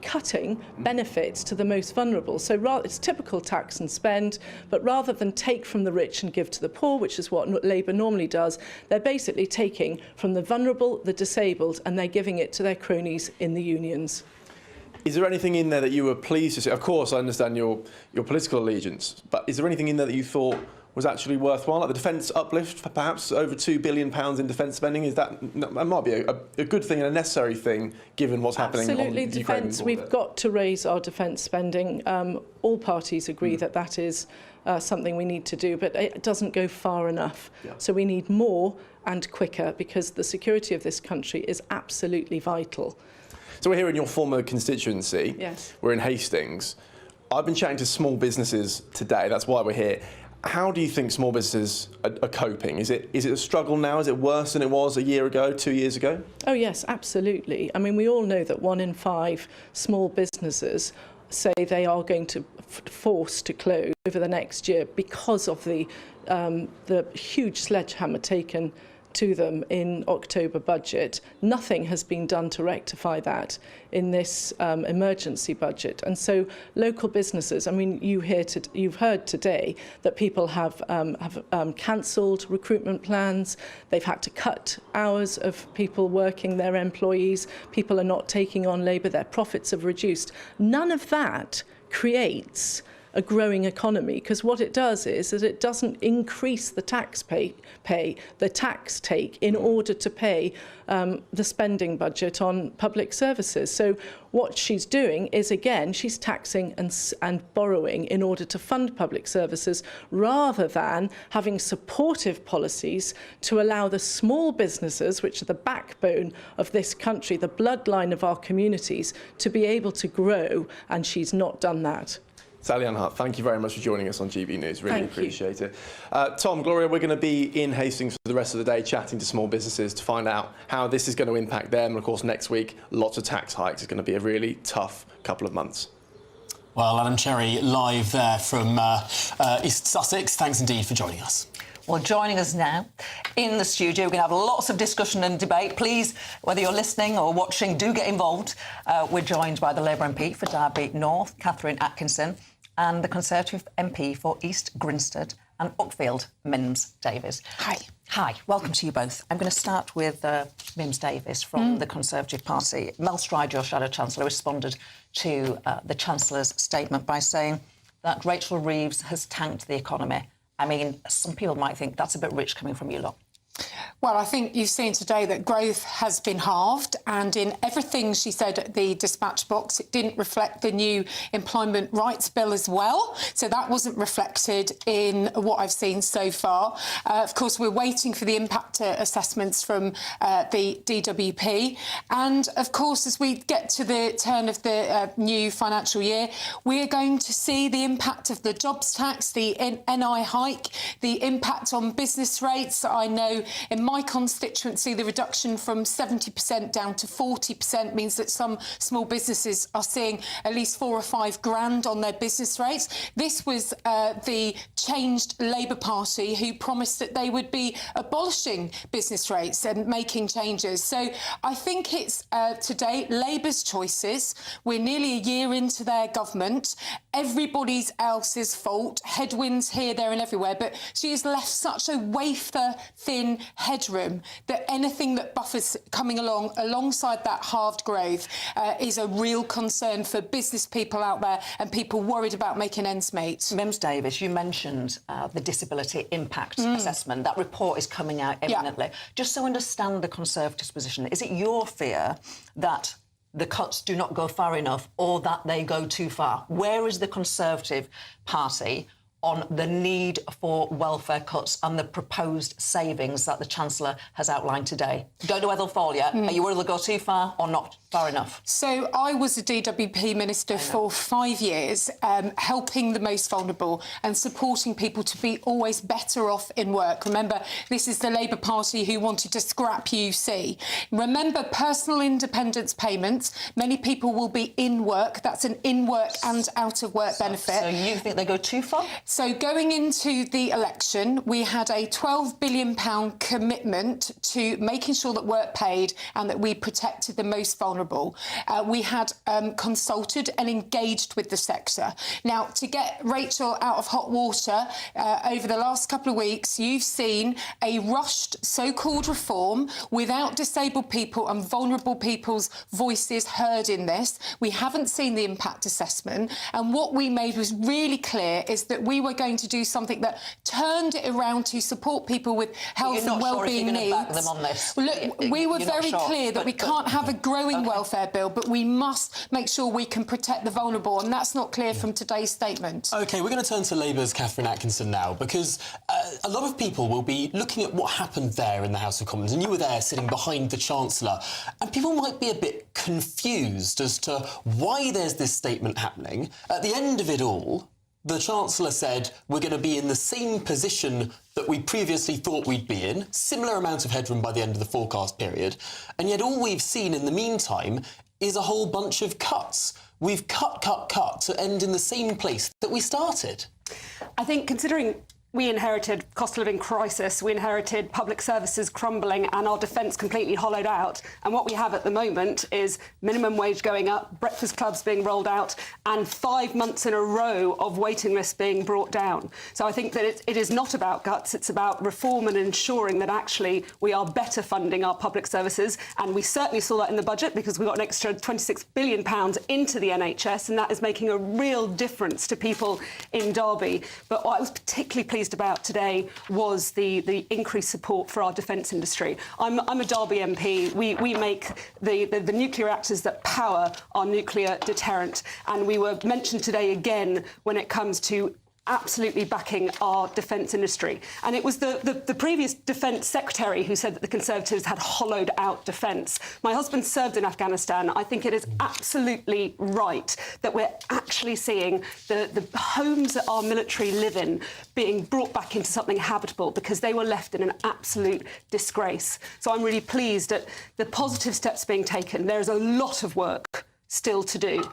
cutting benefits to the most vulnerable. So it's typical tax and spend, but rather than take from the rich and give to the poor, which is what Labour normally does, they're basically taking from the vulnerable, the disabled, and they're giving it to their cronies in the unions. Is there anything in there that you were pleased to see? Of course, I understand your political allegiance, but is there anything in there that you thought was actually worthwhile, like the defence uplift, perhaps over £2 billion in defence spending? Is that might be a good thing and a necessary thing, given what's happening on the Ukrainian border? Absolutely, defence. We've got to raise our defence spending. All parties agree that that is something we need to do, but it doesn't go far enough. Yeah. So we need more and quicker, because the security of this country is absolutely vital. So we're here in your former constituency. Yes. We're in Hastings. I've been chatting to small businesses today. That's why we're here. How do you think small businesses are coping? Is it a struggle now? Is it worse than it was a year ago, 2 years ago? Oh yes, absolutely. I mean, we all know that 1 in 5 small businesses say they are going to forced to close over the next year because of the huge sledgehammer taken to them in October budget. Nothing has been done to rectify that in this emergency budget. And so local businesses, I mean, you've heard today that people have cancelled recruitment plans. They've had to cut hours of people working, their employees. People are not taking on labour. Their profits have reduced. None of that creates a growing economy, because what it does is that it doesn't increase the tax the tax take in order to pay the spending budget on public services. So what she's doing is, again, she's taxing and borrowing in order to fund public services, rather than having supportive policies to allow the small businesses, which are the backbone of this country, the bloodline of our communities, to be able to grow, and she's not done that. Sally-Ann Hart, thank you very much for joining us on GB News. Really Thank appreciate it. Tom, Gloria, we're going to be in Hastings for the rest of the day chatting to small businesses to find out how this is going to impact them. And of course, next week, lots of tax hikes. It's going to be a really tough couple of months. Well, Adam Cherry live there from East Sussex. Thanks indeed for joining us. Well, joining us now in the studio, we're going to have lots of discussion and debate. Please, whether you're listening or watching, do get involved. We're joined by the Labour MP for Derby North, Catherine Atkinson, and the Conservative MP for East Grinstead and Uckfield, Mims Davies. Hi. Hi, welcome to you both. I'm going to start with Mims Davies from the Conservative Party. Mel Stride, your Shadow Chancellor, responded to the Chancellor's statement by saying that Rachel Reeves has tanked the economy. I mean, some people might think that's a bit rich coming from you lot. Well, I think you've seen today that growth has been halved, and in everything she said at the dispatch box, it didn't reflect the new Employment Rights Bill as well. So that wasn't reflected in what I've seen so far. Of course, we're waiting for the impact assessments from the DWP. And, of course, as we get to the turn of the new financial year, we're going to see the impact of the jobs tax, the NI hike, the impact on business rates. I know in my constituency, the reduction from 70% down to 40% means that some small businesses are seeing at least £4 or £5 grand on their business rates. This was the changed Labour Party who promised that they would be abolishing business rates and making changes. So I think it's today Labour's choices. We're nearly a year into their government. Everybody else's fault. Headwinds here, there and everywhere. But she has left such a wafer-thin headroom that anything that buffers coming along alongside that halved growth is a real concern for business people out there and people worried about making ends meet. Mims Davies, you mentioned the disability impact assessment. That report is coming out imminently. Yeah. Just so I understand the Conservatives' position, is it your fear that the cuts do not go far enough or that they go too far? Where is the Conservative Party on the need for welfare cuts and the proposed savings that the Chancellor has outlined today? Don't know where they'll fall yet. Are you worried they'll go too far or not far enough? So I was a DWP minister for 5 years, helping the most vulnerable and supporting people to be always better off in work. Remember, this is the Labour Party who wanted to scrap UC. Remember, personal independence payments. Many people will be in work. That's an in-work and out-of-work benefit. So you think they go too far? So going into the election, we had a £12 billion commitment to making sure that work paid and that we protected the most vulnerable. We had consulted and engaged with the sector. Now, to get Rachel out of hot water, over the last couple of weeks, you've seen a rushed so-called reform without disabled people and vulnerable people's voices heard in this. We haven't seen the impact assessment. And what we made was really clear is that we were going to do something that turned it around to support people with health and wellbeing needs. Back them on this. Well, look, we were very clear that we can't have a growing welfare bill, but we must make sure we can protect the vulnerable, and that's not clear from today's statement. OK, we're going to turn to Labour's Catherine Atkinson now, because a lot of people will be looking at what happened there in the House of Commons, and you were there sitting behind the Chancellor, and people might be a bit confused as to why there's this statement happening. At the end of it all, the Chancellor said we're going to be in the same position that we previously thought we'd be in, similar amount of headroom by the end of the forecast period, and yet all we've seen in the meantime is a whole bunch of cuts. We've cut to end in the same place that we started. I think, considering we inherited cost of living crisis, we inherited public services crumbling and our defence completely hollowed out. And what we have at the moment is minimum wage going up, breakfast clubs being rolled out, and 5 months in a row of waiting lists being brought down. So I think that it is not about guts, it's about reform and ensuring that actually we are better funding our public services. And we certainly saw that in the budget because we got an extra £26 billion into the NHS, and that is making a real difference to people in Derby. But what I was particularly pleased about today was the increased support for our defence industry. I'm a Derby MP. We make the nuclear reactors that power our nuclear deterrent, and we were mentioned today again when it comes to absolutely backing our defence industry. And it was the previous defence secretary who said that the Conservatives had hollowed out defence. My husband served in Afghanistan. I think it is absolutely right that we're actually seeing the homes that our military live in being brought back into something habitable because they were left in an absolute disgrace. So I'm really pleased at the positive steps being taken. There is a lot of work still to do,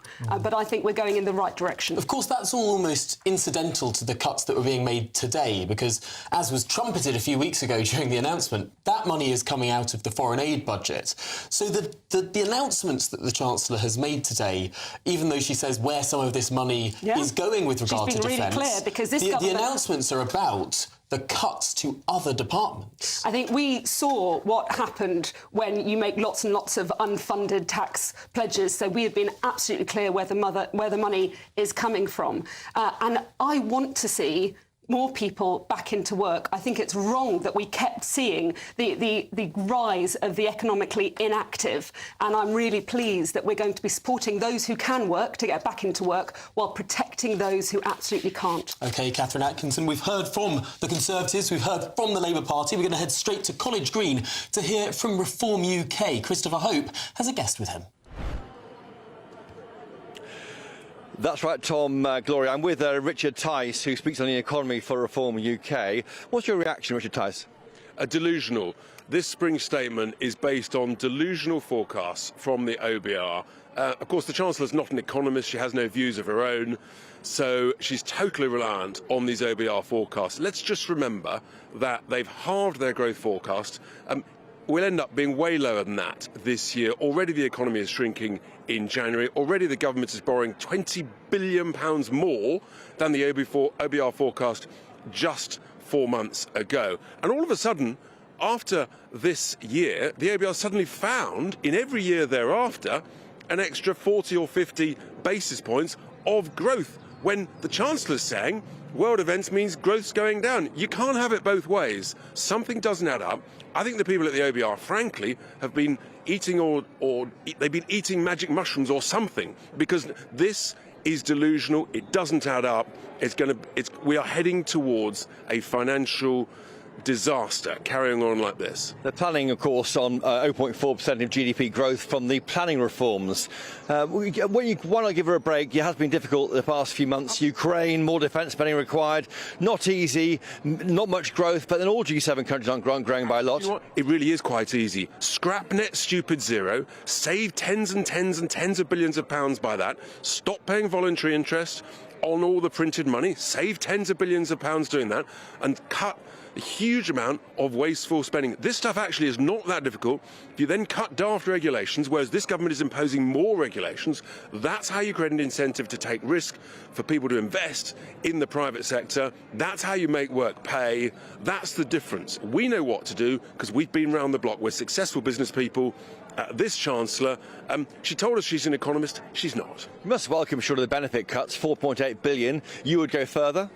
but I think we're going in the right direction. Of course, that's all almost incidental to the cuts that were being made today, because as was trumpeted a few weeks ago during the announcement, that money is coming out of the foreign aid budget. So the announcements that the Chancellor has made today, even though she says where some of this money is going with regard to defence, she's been really clear because this the announcements are about the cuts to other departments. I think we saw what happened when you make lots and lots of unfunded tax pledges, so we have been absolutely clear where the money is coming from. And I want to see more people back into work. I think it's wrong that we kept seeing the rise of the economically inactive, and I'm really pleased that we're going to be supporting those who can work to get back into work while protecting those who absolutely can't. OK, Catherine Atkinson, we've heard from the Conservatives, we've heard from the Labour Party. We're going to head straight to College Green to hear from Reform UK. Christopher Hope has a guest with him. That's right, Tom, Gloria. I'm with Richard Tice, who speaks on the economy for Reform UK. What's your reaction, Richard Tice? Delusional. This spring statement is based on delusional forecasts from the OBR. Of course, the Chancellor's not an economist. She has no views of her own. So she's totally reliant on these OBR forecasts. Let's just remember that they've halved their growth forecast. We'll end up being way lower than that this year. Already the economy is shrinking in January. Already the government is borrowing £20 billion more than the OBR forecast just 4 months ago. And all of a sudden, after this year, the OBR suddenly found, in every year thereafter, an extra 40 or 50 basis points of growth, when the Chancellor's saying world events means growth's going down. You can't have it both ways. Something doesn't add up. I think the people at the OBR, frankly, have been eating they've been eating magic mushrooms or something, because this is delusional. It doesn't add up. We are heading towards a financial disaster carrying on like this. They're planning, of course, on 0.4% of GDP growth from the planning reforms. Why not give her a break? It has been difficult the past few months. Ukraine, more defence spending required. Not easy, not much growth, but then all G7 countries aren't growing by a lot. You know what? It really is quite easy. Scrap net stupid zero, save tens and tens and tens of billions of pounds by that, stop paying voluntary interest on all the printed money, save tens of billions of pounds doing that, and cut a huge amount of wasteful spending. This stuff actually is not that difficult. If you then cut daft regulations, whereas this government is imposing more regulations, that's how you create an incentive to take risk for people to invest in the private sector. That's how you make work pay. That's the difference. We know what to do because we've been round the block. We're successful business people. This Chancellor, she told us she's an economist. She's not. You must welcome, surely, the benefit cuts, 4.8 billion. You would go further?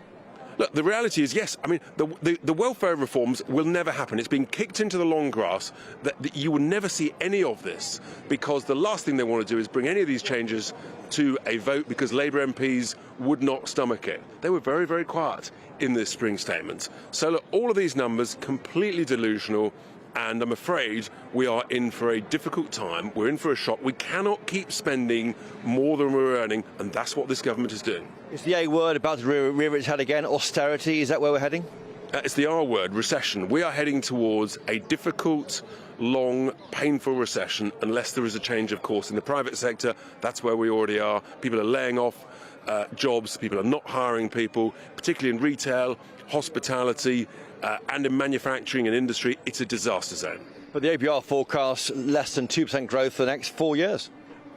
Look, the reality is, yes, I mean, the welfare reforms will never happen. It's been kicked into the long grass that you will never see any of this, because the last thing they want to do is bring any of these changes to a vote, because Labour MPs would not stomach it. They were very, very quiet in this spring statement. So, look, all of these numbers, completely delusional. And I'm afraid we are in for a difficult time. We're in for a shock. We cannot keep spending more than we're earning, and that's what this government is doing. Is the A word about to rear its head again? Austerity, is that where we're heading? It's the R word, recession. We are heading towards a difficult, long, painful recession unless there is a change of course in the private sector. That's where we already are. People are laying off. jobs. People are not hiring people, particularly in retail, hospitality, and in manufacturing and industry. It's a disaster zone. But the OBR forecasts less than 2% growth for the next 4 years.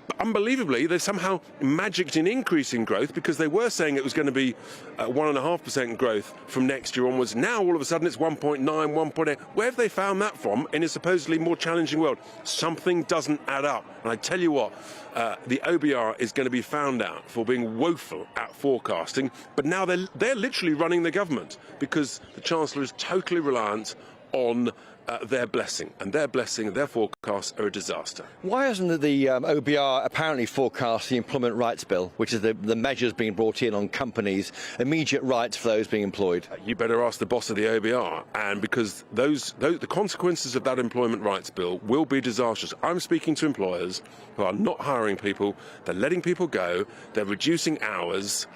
But unbelievably, they've somehow magicked an increase in growth, because they were saying it was going to be 1.5% growth from next year onwards. Now, all of a sudden, it's 1.9, 1.8. Where have they found that from in a supposedly more challenging world? Something doesn't add up. And I tell you what, the OBR is going to be found out for being woeful at forecasting. But now they're literally running the government, because the Chancellor is totally reliant on their blessing, and their forecasts are a disaster. Why hasn't the OBR apparently forecast the Employment Rights Bill, which is the measures being brought in on companies, immediate rights for those being employed? You better ask the boss of the OBR, and because the consequences of that Employment Rights Bill will be disastrous. I'm speaking to employers who are not hiring people, they're letting people go, they're reducing hours.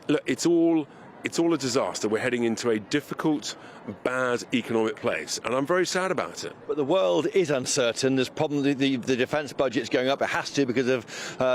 Look, it's all a disaster. We're heading into a difficult, bad economic place, and I'm very sad about it. But the world is uncertain. There's probably the defence budget's going up. It has to, because of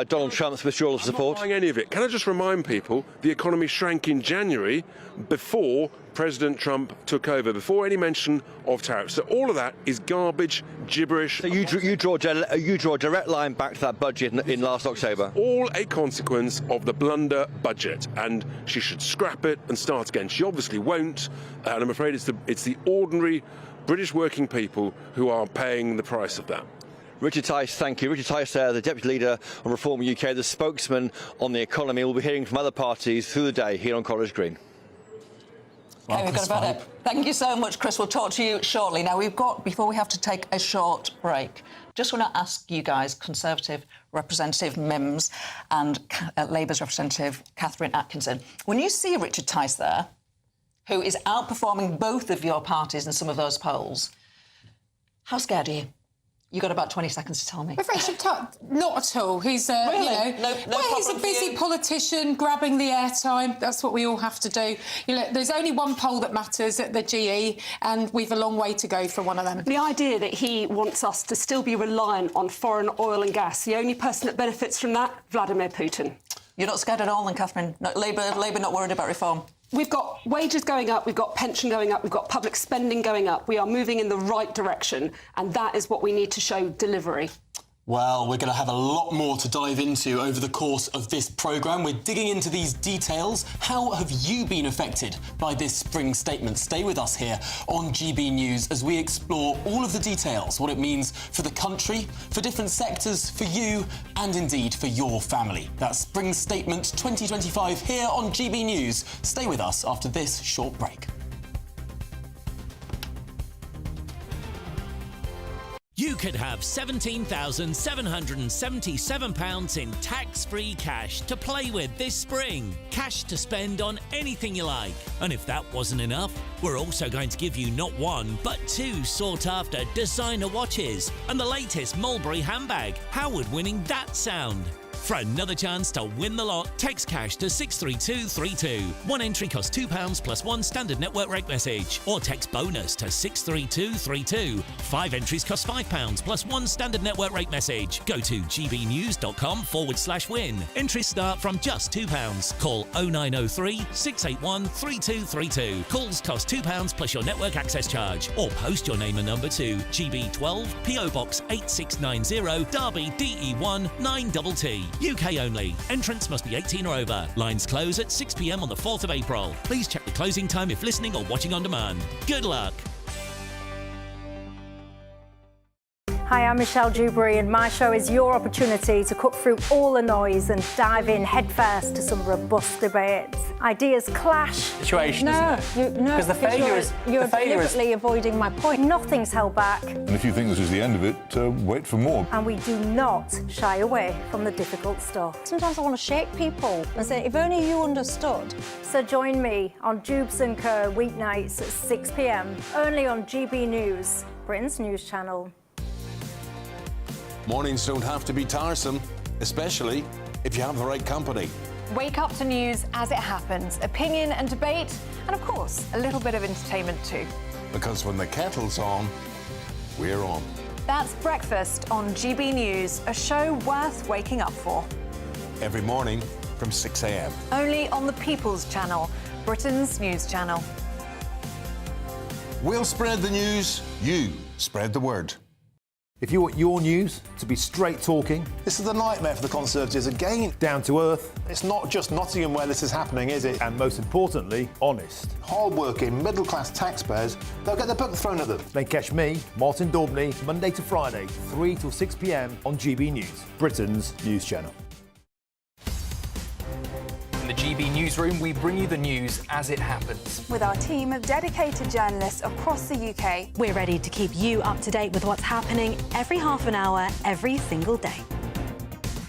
Donald Trump's withdrawal of support. I'm not buying any of it. Can I just remind people, the economy shrank in January before President Trump took over, before any mention of tariffs. So all of that is garbage, gibberish. So you draw a direct line back to that budget in last October? All a consequence of the blunder budget, and she should scrap it and start again. She obviously won't, and I'm afraid it's the ordinary British working people who are paying the price of that. Richard Tice, thank you. Richard Tice, the Deputy Leader of Reform UK, the spokesman on the economy. We'll be hearing from other parties through the day here on College Green. Okay, we've got about it. Thank you so much, Chris. We'll talk to you shortly. Now, before we have to take a short break, just want to ask you guys, Conservative Representative Mims and Labour's Representative Catherine Atkinson, when you see Richard Tice there, who is outperforming both of your parties in some of those polls, how scared are you? You've got about 20 seconds to tell me. Not at all. He's Really? he's a busy politician grabbing the airtime. That's what we all have to do. There's only one poll that matters at the GE, and we've a long way to go for one of them. The idea that he wants us to still be reliant on foreign oil and gas, the only person that benefits from that, Vladimir Putin. You're not scared at all, then, Catherine? Labour not worried about reform? We've got wages going up, we've got pension going up, we've got public spending going up. We are moving in the right direction, and that is what we need to show delivery. Well, we're going to have a lot more to dive into over the course of this programme. We're digging into these details. How have you been affected by this spring statement? Stay with us here on GB News as we explore all of the details, what it means for the country, for different sectors, for you, and indeed for your family. That's Spring Statement 2025 here on GB News. Stay with us after this short break. You could have £17,777 in tax-free cash to play with this spring. Cash to spend on anything you like. And if that wasn't enough, we're also going to give you not one, but two sought-after designer watches and the latest Mulberry handbag. How would winning that sound? For another chance to win the lot, text cash to 63232. One entry costs £2 plus one standard network rate message. Or text bonus to 63232. 5 entries cost £5 plus one standard network rate message. Go to gbnews.com/win. Entries start from just £2. Call 0903 681 3232. Calls cost £2 plus your network access charge. Or post your name and number to GB12 PO Box 8690 Derby DE1 9TT. UK only. Entrance must be 18 or over. Lines close at 6 p.m. on the 4th of April. Please check the closing time if listening or watching on demand. Good luck. Hi, I'm Michelle Dewberry, and my show is your opportunity to cut through all the noise and dive in headfirst to some robust debates. Ideas clash. Situation, because the failure is You're deliberately avoiding my point. Nothing's held back. And if you think this is the end of it, wait for more. And we do not shy away from the difficult stuff. Sometimes I want to shake people and say, if only you understood. So join me on Jubes & Co. weeknights at 6 p.m. only on GB News, Britain's news channel. Mornings don't have to be tiresome, especially if you have the right company. Wake up to news as it happens, opinion and debate, and of course, a little bit of entertainment too. Because when the kettle's on, we're on. That's Breakfast on GB News, a show worth waking up for. Every morning from 6 a.m. Only on the People's Channel, Britain's news channel. We'll spread the news, you spread the word. If you want your news to be straight talking, this is a nightmare for the Conservatives again. down to earth, It's not just Nottingham where this is happening, is it? and most importantly, honest, Hard-working, middle-class taxpayers, they'll get their book thrown at them. then catch me, Martin Daubney, Monday to Friday, 3 till 6 p.m. on GB News, Britain's news channel. In the GB Newsroom, we bring you the news as it happens. With our team of dedicated journalists across the UK, we're ready to keep you up to date with what's happening every half an hour, every single day.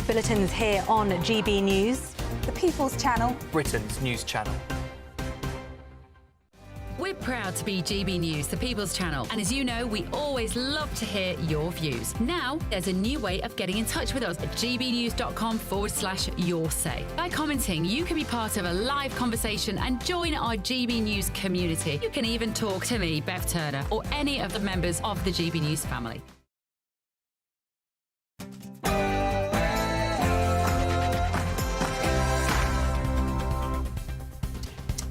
Bulletins here on GB News, the People's Channel, Britain's news channel. We're proud to be GB News, the People's Channel. And as you know, we always love to hear your views. Now, there's a new way of getting in touch with us at gbnews.com/yoursay. By commenting, you can be part of a live conversation and join our GB News community. You can even talk to me, Bev Turner, or any of the members of the GB News family.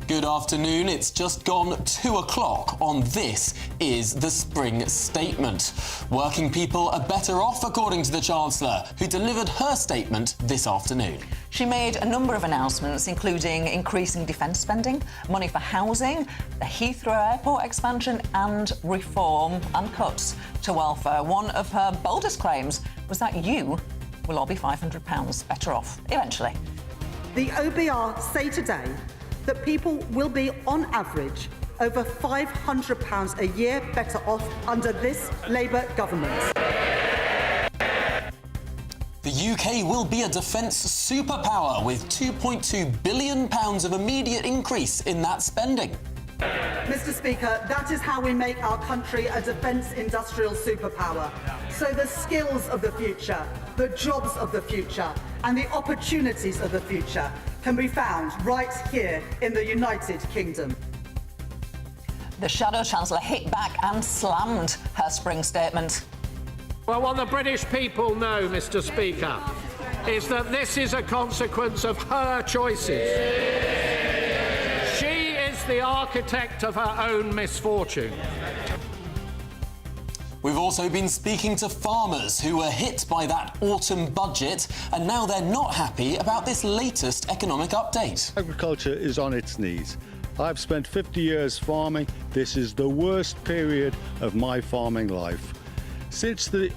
Good afternoon. It's just gone 2 o'clock on This Is the Spring Statement. Working people are better off, according to the Chancellor, who delivered her statement this afternoon. She made a number of announcements, including increasing defence spending, money for housing, the Heathrow Airport expansion and reform and cuts to welfare. One of her boldest claims was that you will all be £500 better off, eventually. The OBR say today that people will be, on average, over £500 a year better off under this Labour government. The UK will be a defence superpower with £2.2 billion of immediate increase in that spending. Mr. Speaker, that is how we make our country a defence industrial superpower. So the skills of the future, the jobs of the future, and the opportunities of the future can be found right here in the United Kingdom. The Shadow Chancellor hit back and slammed her spring statement. Well, what the British people know, Mr. Speaker, is that this is a consequence of her choices. She is the architect of her own misfortune. We've also been speaking to farmers who were hit by that autumn budget, and now they're not happy about this latest economic update. Agriculture is on its knees. I've spent 50 years farming. This is the worst period of my farming life. Since the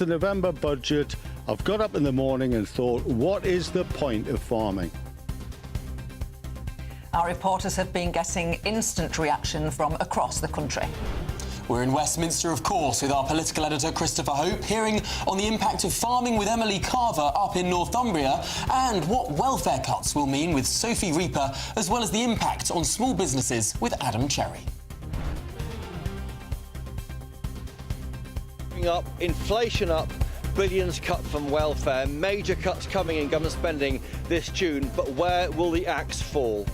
November budget, I've got up in the morning and thought, what is the point of farming? Our reporters have been getting instant reaction from across the country. We're in Westminster, of course, with our political editor Christopher Hope, hearing on the impact of farming with Emily Carver up in Northumbria and what welfare cuts will mean with Sophie Reaper, as well as the impact on small businesses with Adam Cherry. Up, inflation up, billions cut from welfare, major cuts coming in government spending this June, but where will the axe fall?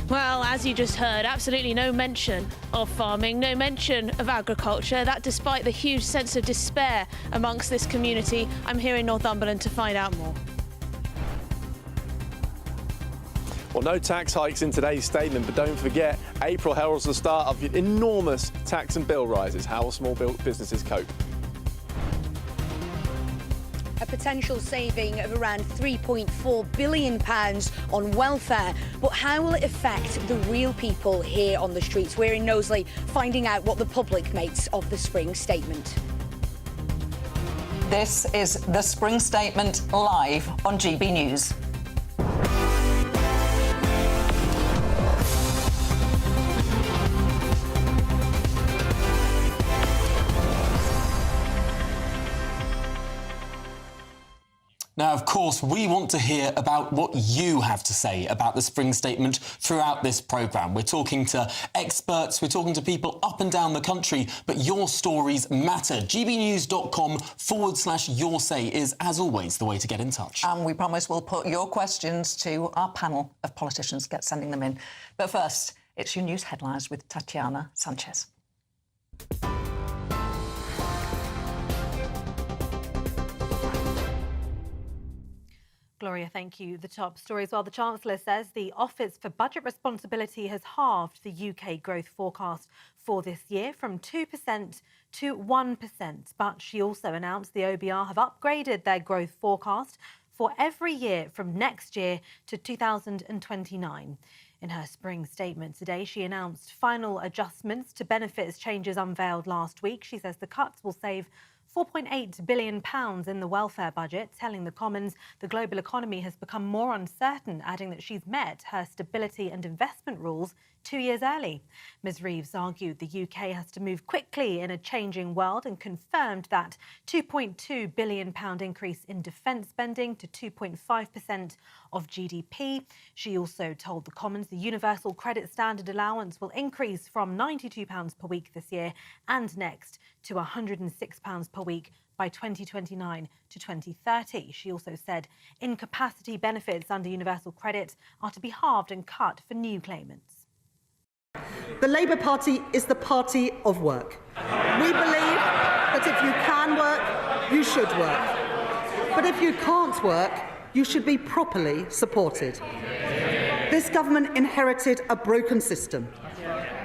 Well, as you just heard, absolutely no mention of farming, no mention of agriculture. That despite the huge sense of despair amongst this community. I'm here in Northumberland to find out more. Well, no tax hikes in today's statement, but don't forget, April heralds the start of enormous tax and bill rises. How will small businesses cope? A potential saving of around £3.4 billion on welfare. But how will it affect the real people here on the streets? We're in Knowsley finding out what the public makes of the spring statement. This is the Spring Statement live on GB News. Now, of course, we want to hear about what you have to say about the Spring Statement throughout this programme. We're talking to experts, we're talking to people up and down the country, but your stories matter. gbnews.com/yoursay is, as always, the way to get in touch. And we promise we'll put your questions to our panel of politicians. Get sending them in. But first, it's your news headlines with Tatiana Sanchez. Gloria, thank you. The top story as well. The Chancellor says the Office for Budget Responsibility has halved the UK growth forecast for this year from 2% to 1%. But she also announced the OBR have upgraded their growth forecast for every year from next year to 2029. In her spring statement today, she announced final adjustments to benefits changes unveiled last week. She says the cuts will save £4.8 billion in the welfare budget, telling the Commons the global economy has become more uncertain, adding that she's met her stability and investment rules 2 years early. Ms Reeves argued the UK has to move quickly in a changing world and confirmed that £2.2 billion increase in defence spending to 2.5% of GDP. She also told the Commons the Universal Credit Standard allowance will increase from £92 per week this year and next to £106 per week by 2029 to 2030. She also said incapacity benefits under Universal Credit are to be halved and cut for new claimants. The Labour Party is the party of work. We believe that if you can work, you should work. But if you can't work, you should be properly supported. This government inherited a broken system.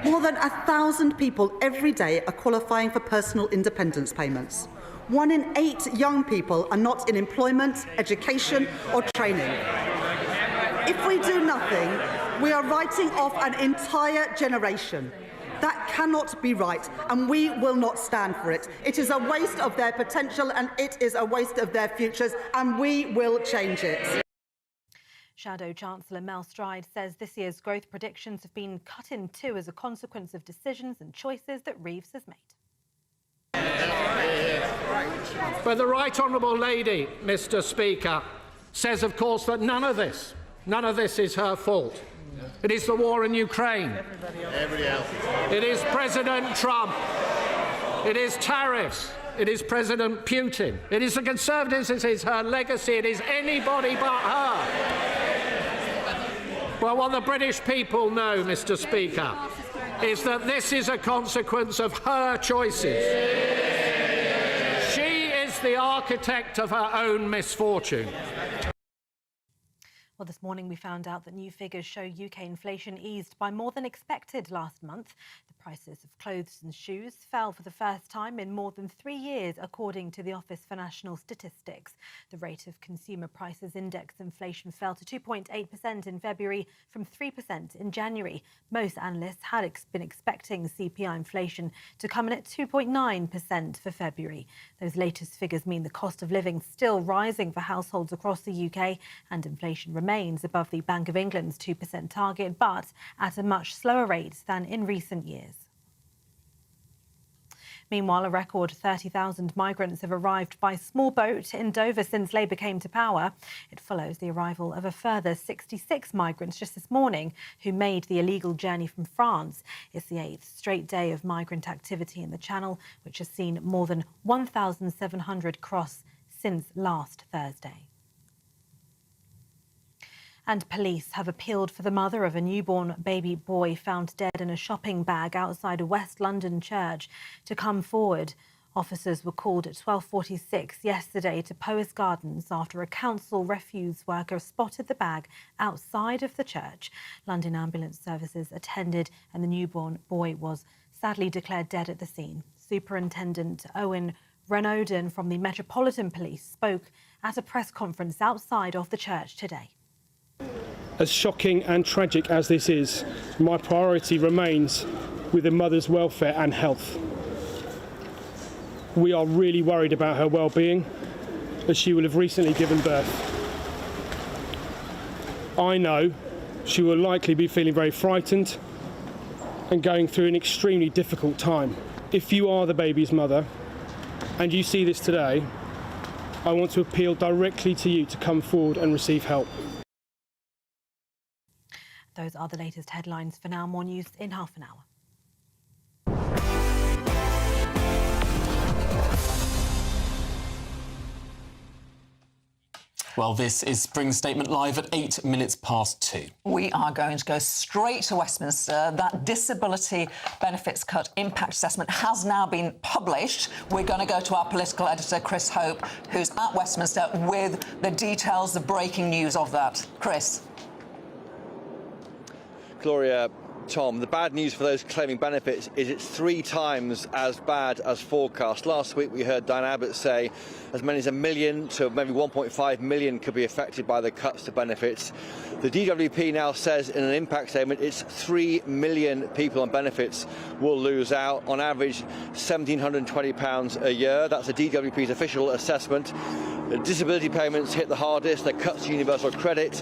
More than 1,000 people every day are qualifying for personal independence payments. 1 in 8 young people are not in employment, education or training. If we do nothing, we are writing off an entire generation. That cannot be right, and we will not stand for it. It is a waste of their potential, and it is a waste of their futures, and we will change it. Shadow Chancellor Mel Stride says this year's growth predictions have been cut in two as a consequence of decisions and choices that Reeves has made. But the Right Honourable Lady, Mr Speaker, says, of course, that none of this is her fault. It is the war in Ukraine. It is President Trump. It is tariffs. It is President Putin. It is the Conservatives. It is her legacy. It is anybody but her. Well, what the British people know, Mr Speaker, is that this is a consequence of her choices. She is the architect of her own misfortune. Well, this morning we found out that new figures show UK inflation eased by more than expected last month. The prices of clothes and shoes fell for the first time in more than 3 years, according to the Office for National Statistics. The rate of consumer prices index inflation fell to 2.8% in February from 3% in January. Most analysts had been expecting CPI inflation to come in at 2.9% for February. Those latest figures mean the cost of living still rising for households across the UK, and inflation remains above the Bank of England's 2% target, but at a much slower rate than in recent years. Meanwhile, a record 30,000 migrants have arrived by small boat in Dover since Labour came to power. It follows the arrival of a further 66 migrants just this morning who made the illegal journey from France. It's the 8th straight day of migrant activity in the Channel, which has seen more than 1,700 cross since last Thursday. And police have appealed for the mother of a newborn baby boy found dead in a shopping bag outside a West London church to come forward. Officers were called at 12:46 yesterday to Powys Gardens after a council refuse worker spotted the bag outside of the church. London Ambulance Services attended and the newborn boy was sadly declared dead at the scene. Superintendent Owen Renaudin from the Metropolitan Police spoke at a press conference outside of the church today. As shocking and tragic as this is, my priority remains with the mother's welfare and health. We are really worried about her well-being, as she will have recently given birth. I know she will likely be feeling very frightened and going through an extremely difficult time. If you are the baby's mother and you see this today, I want to appeal directly to you to come forward and receive help. Those are the latest headlines for now. More news in half an hour. Well, this is Spring Statement Live at 8 minutes past 2. We are going to go straight to Westminster. That disability benefits cut impact assessment has now been published. We're going to go to our political editor, Chris Hope, who's at Westminster with the details, the breaking news of that. Chris. Gloria, Tom, the bad news for those claiming benefits is it's 3 times as bad as forecast. Last week we heard Diane Abbott say as many as 1 million to maybe 1.5 million could be affected by the cuts to benefits. The DWP now says in an impact statement it's 3 million people on benefits will lose out. On average, £1,720 a year. That's the DWP's official assessment. The disability payments hit the hardest. They cut to universal credit,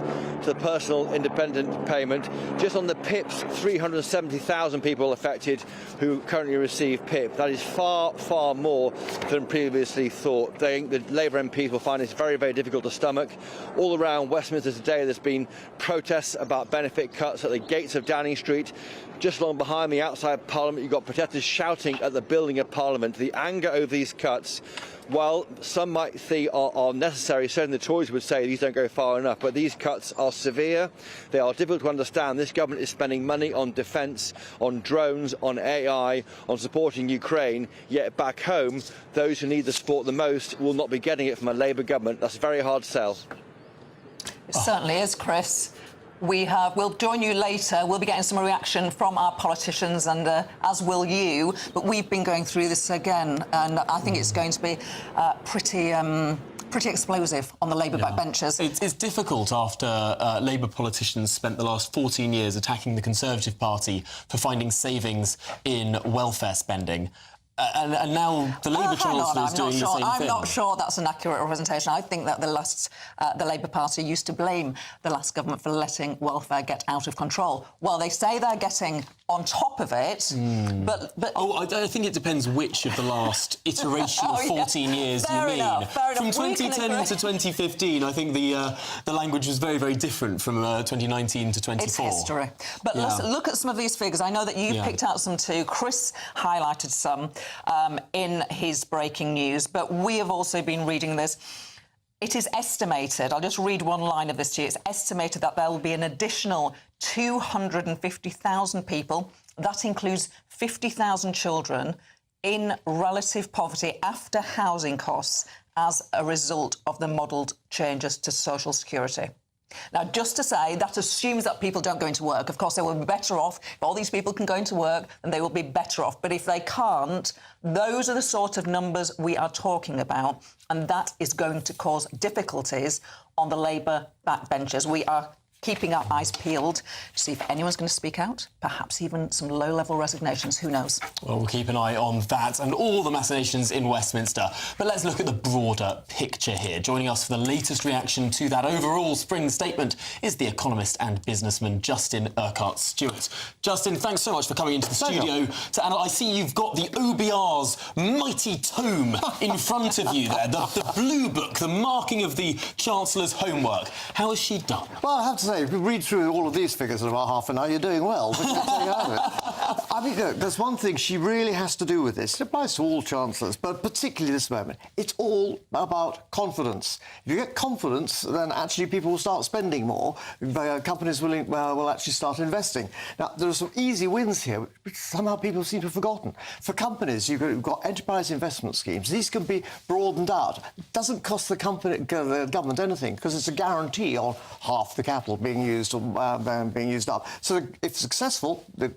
to the personal independent payment. Just on the PIPs, 370,000 people affected who currently receive PIP. That is far, far more than previously thought. They think the Labour MPs will find this very, very difficult to stomach. All around Westminster today, there's been protests about benefit cuts at the gates of Downing Street. Just along behind me, outside Parliament, you've got protesters shouting at the building of Parliament. The anger over these cuts, while some might think are necessary, certainly the Tories would say these don't go far enough, but these cuts are severe. They are difficult to understand. This government is spending money on defence, on drones, on AI, on supporting Ukraine, yet back home, those who need the support the most will not be getting it from a Labour government. That's a very hard sell. It certainly is, Chris. We'll join you later. We'll be getting some reaction from our politicians, and as will you. But we've been going through this again, and I think it's going to be pretty explosive on the Labour backbenchers. It's difficult after Labour politicians spent the last 14 years attacking the Conservative Party for finding savings in welfare spending. And now the Labour Chancellor is doing the same thing. I'm not sure that's an accurate representation. I think that the Labour Party used to blame the last government for letting welfare get out of control. Well, they say they're getting on top of it, but... Oh, I think it depends which of the last iteration of 14 years you mean. Fair enough. From 2010 to 2015, I think the language was very, very different from 2019 to 24. It's history. But listen, look at some of these figures. I know that you've picked out some too. Chris highlighted some in his breaking news, but we have also been reading this. It is estimated, I'll just read one line of this to you, it's estimated that there will be an additional 250,000 people, that includes 50,000 children, in relative poverty after housing costs as a result of the modelled changes to social security. Now, just to say, that assumes that people don't go into work. Of course, they will be better off. If all these people can go into work, then they will be better off. But if they can't, those are the sort of numbers we are talking about, and that is going to cause difficulties on the Labour backbenchers. We are keeping our eyes peeled to see if anyone's going to speak out, perhaps even some low-level resignations. Who knows? Well, we'll keep an eye on that and all the machinations in Westminster. But let's look at the broader picture here. Joining us for the latest reaction to that overall spring statement is the economist and businessman Justin Urquhart-Stewart. Justin, thanks so much for coming into the studio. I see you've got the OBR's mighty tome in front of you there, the blue book, the marking of the Chancellor's homework. How has she done? Well, I have to say, if you read through all of these figures in about half an hour, you're doing well. But I mean, look, there's one thing she really has to do with this. It applies to all chancellors, but particularly this moment. It's all about confidence. If you get confidence, then actually people will start spending more. Companies will actually start investing. Now, there are some easy wins here, which somehow people seem to have forgotten. For companies, you've got enterprise investment schemes. These can be broadened out. It doesn't cost the government anything, because it's a guarantee on half the capital being used up. So if successful, the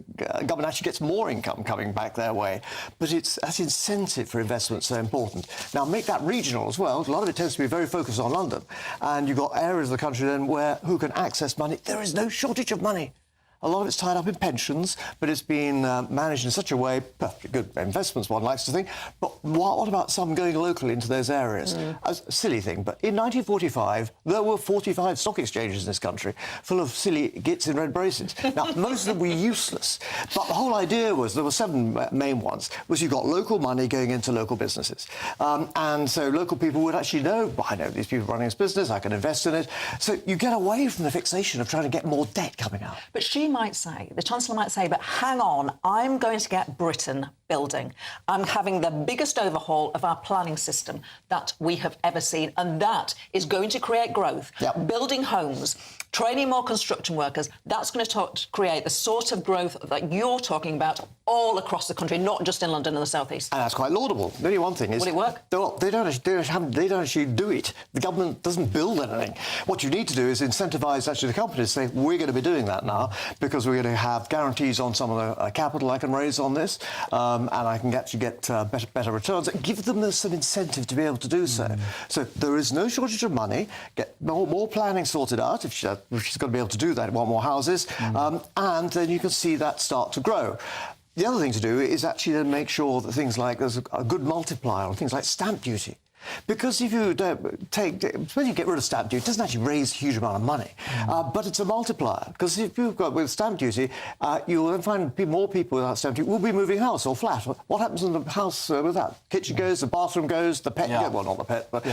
government actually gets more income coming back their way. But that incentive for investment so important. Now, make that regional as well. A lot of it tends to be very focused on London. And you've got areas of the country then who can access money. There is no shortage of money. A lot of it's tied up in pensions, but it's been managed in such a way, perfectly good investments, one likes to think. But what about some going locally into those areas? A silly thing, but in 1945, there were 45 stock exchanges in this country full of silly gits in red braces. Now, most of them were useless, but the whole idea was, there were 7 main ones, was you got local money going into local businesses. And so local people would actually know, well, I know these people running this business, I can invest in it. So you get away from the fixation of trying to get more debt coming out. But the Chancellor might say, but hang on, I'm going to get Britain building and having the biggest overhaul of our planning system that we have ever seen. And that is going to create growth. Building homes, training more construction workers, that's going to create the sort of growth that you're talking about all across the country, not just in London and the South East. And that's quite laudable. The only one thing is... Will it work? They don't actually do it. The government doesn't build anything. What you need to do is incentivise actually the companies to say, we're going to be doing that now because we're going to have guarantees on some of the capital I can raise on this, and I can actually get better returns. Give them some incentive to be able to do so. So there is no shortage of money. Get more planning sorted out, if she's got to be able to do that, want more houses, and then you can see that start to grow. The other thing to do is actually then make sure that things like there's a good multiplier on things like stamp duty. Because if you when you get rid of stamp duty, it doesn't actually raise a huge amount of money, but it's a multiplier. Because if you've got with stamp duty, you'll then find more people without stamp duty will be moving house or flat. What happens in the house with that? Kitchen goes, the bathroom goes, the pet goes. Well, not the pet, but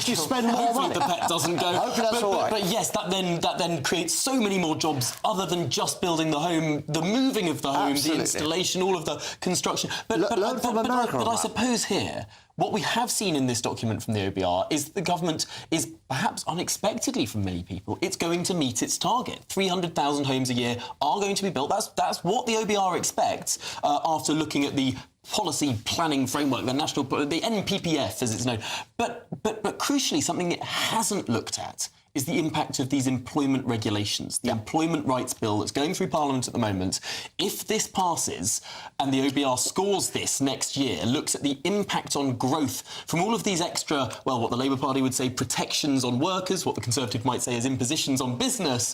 you spend more money. The pet doesn't go. Hopefully that's all right. But yes, that then creates so many more jobs other than just building the home, the moving of the home, the installation, all of the construction. But I suppose here, what we have seen in this document from the OBR is the government is, perhaps unexpectedly from many people, it's going to meet its target. 300,000 homes a year are going to be built. That's what the OBR expects after looking at the policy planning framework, the NPPF as it's known. But crucially, something it hasn't looked at is the impact of these employment regulations, the Employment Rights Bill that's going through Parliament at the moment. If this passes and the OBR scores this next year, looks at the impact on growth from all of these extra, well, what the Labour Party would say protections on workers, what the Conservative might say is impositions on business,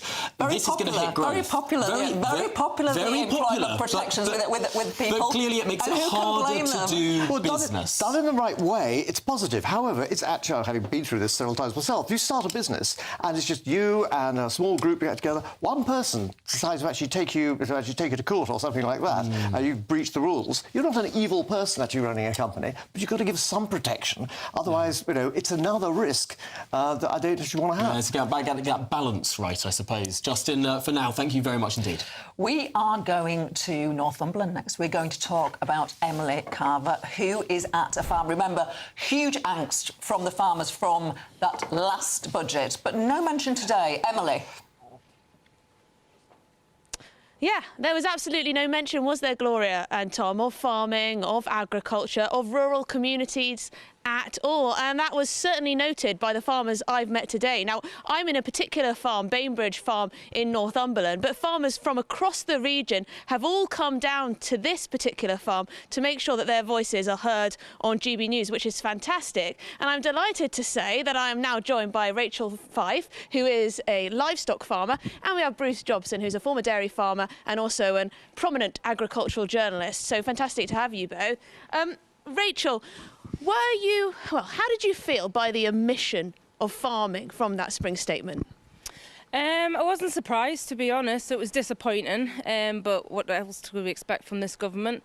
this is going to hit growth. Very popular, the employment protections with people. But clearly it makes it harder to do business. Done in the right way, it's positive. However, it's actually, having been through this several times myself, you start a business and it's just you and a small group get together. One person decides to actually take you to court or something like that, and you breach the rules. You're not an evil person actually running a company, but you've got to give some protection. Otherwise, it's another risk that I don't actually want to have. It's getting that balance right, I suppose. Justin, for now, thank you very much indeed. We are going to Northumberland next. We're going to talk about Emily Carver, who is at a farm. Remember, huge angst from the farmers from that last budget, but no mention today. Emily. Yeah, there was absolutely no mention, was there, Gloria and Tom, of farming, of agriculture, of rural communities at all, and that was certainly noted by the farmers I've met today. Now, I'm in a particular farm, Bainbridge Farm in Northumberland, but farmers from across the region have all come down to this particular farm to make sure that their voices are heard on GB News, which is fantastic. And I'm delighted to say that I am now joined by Rachel Fife, who is a livestock farmer, and we have Bruce Jobson, who's a former dairy farmer and also a prominent agricultural journalist. So fantastic to have you both. Rachel, how did you feel by the omission of farming from that spring statement? I wasn't surprised, to be honest. It was disappointing, but what else could we expect from this government?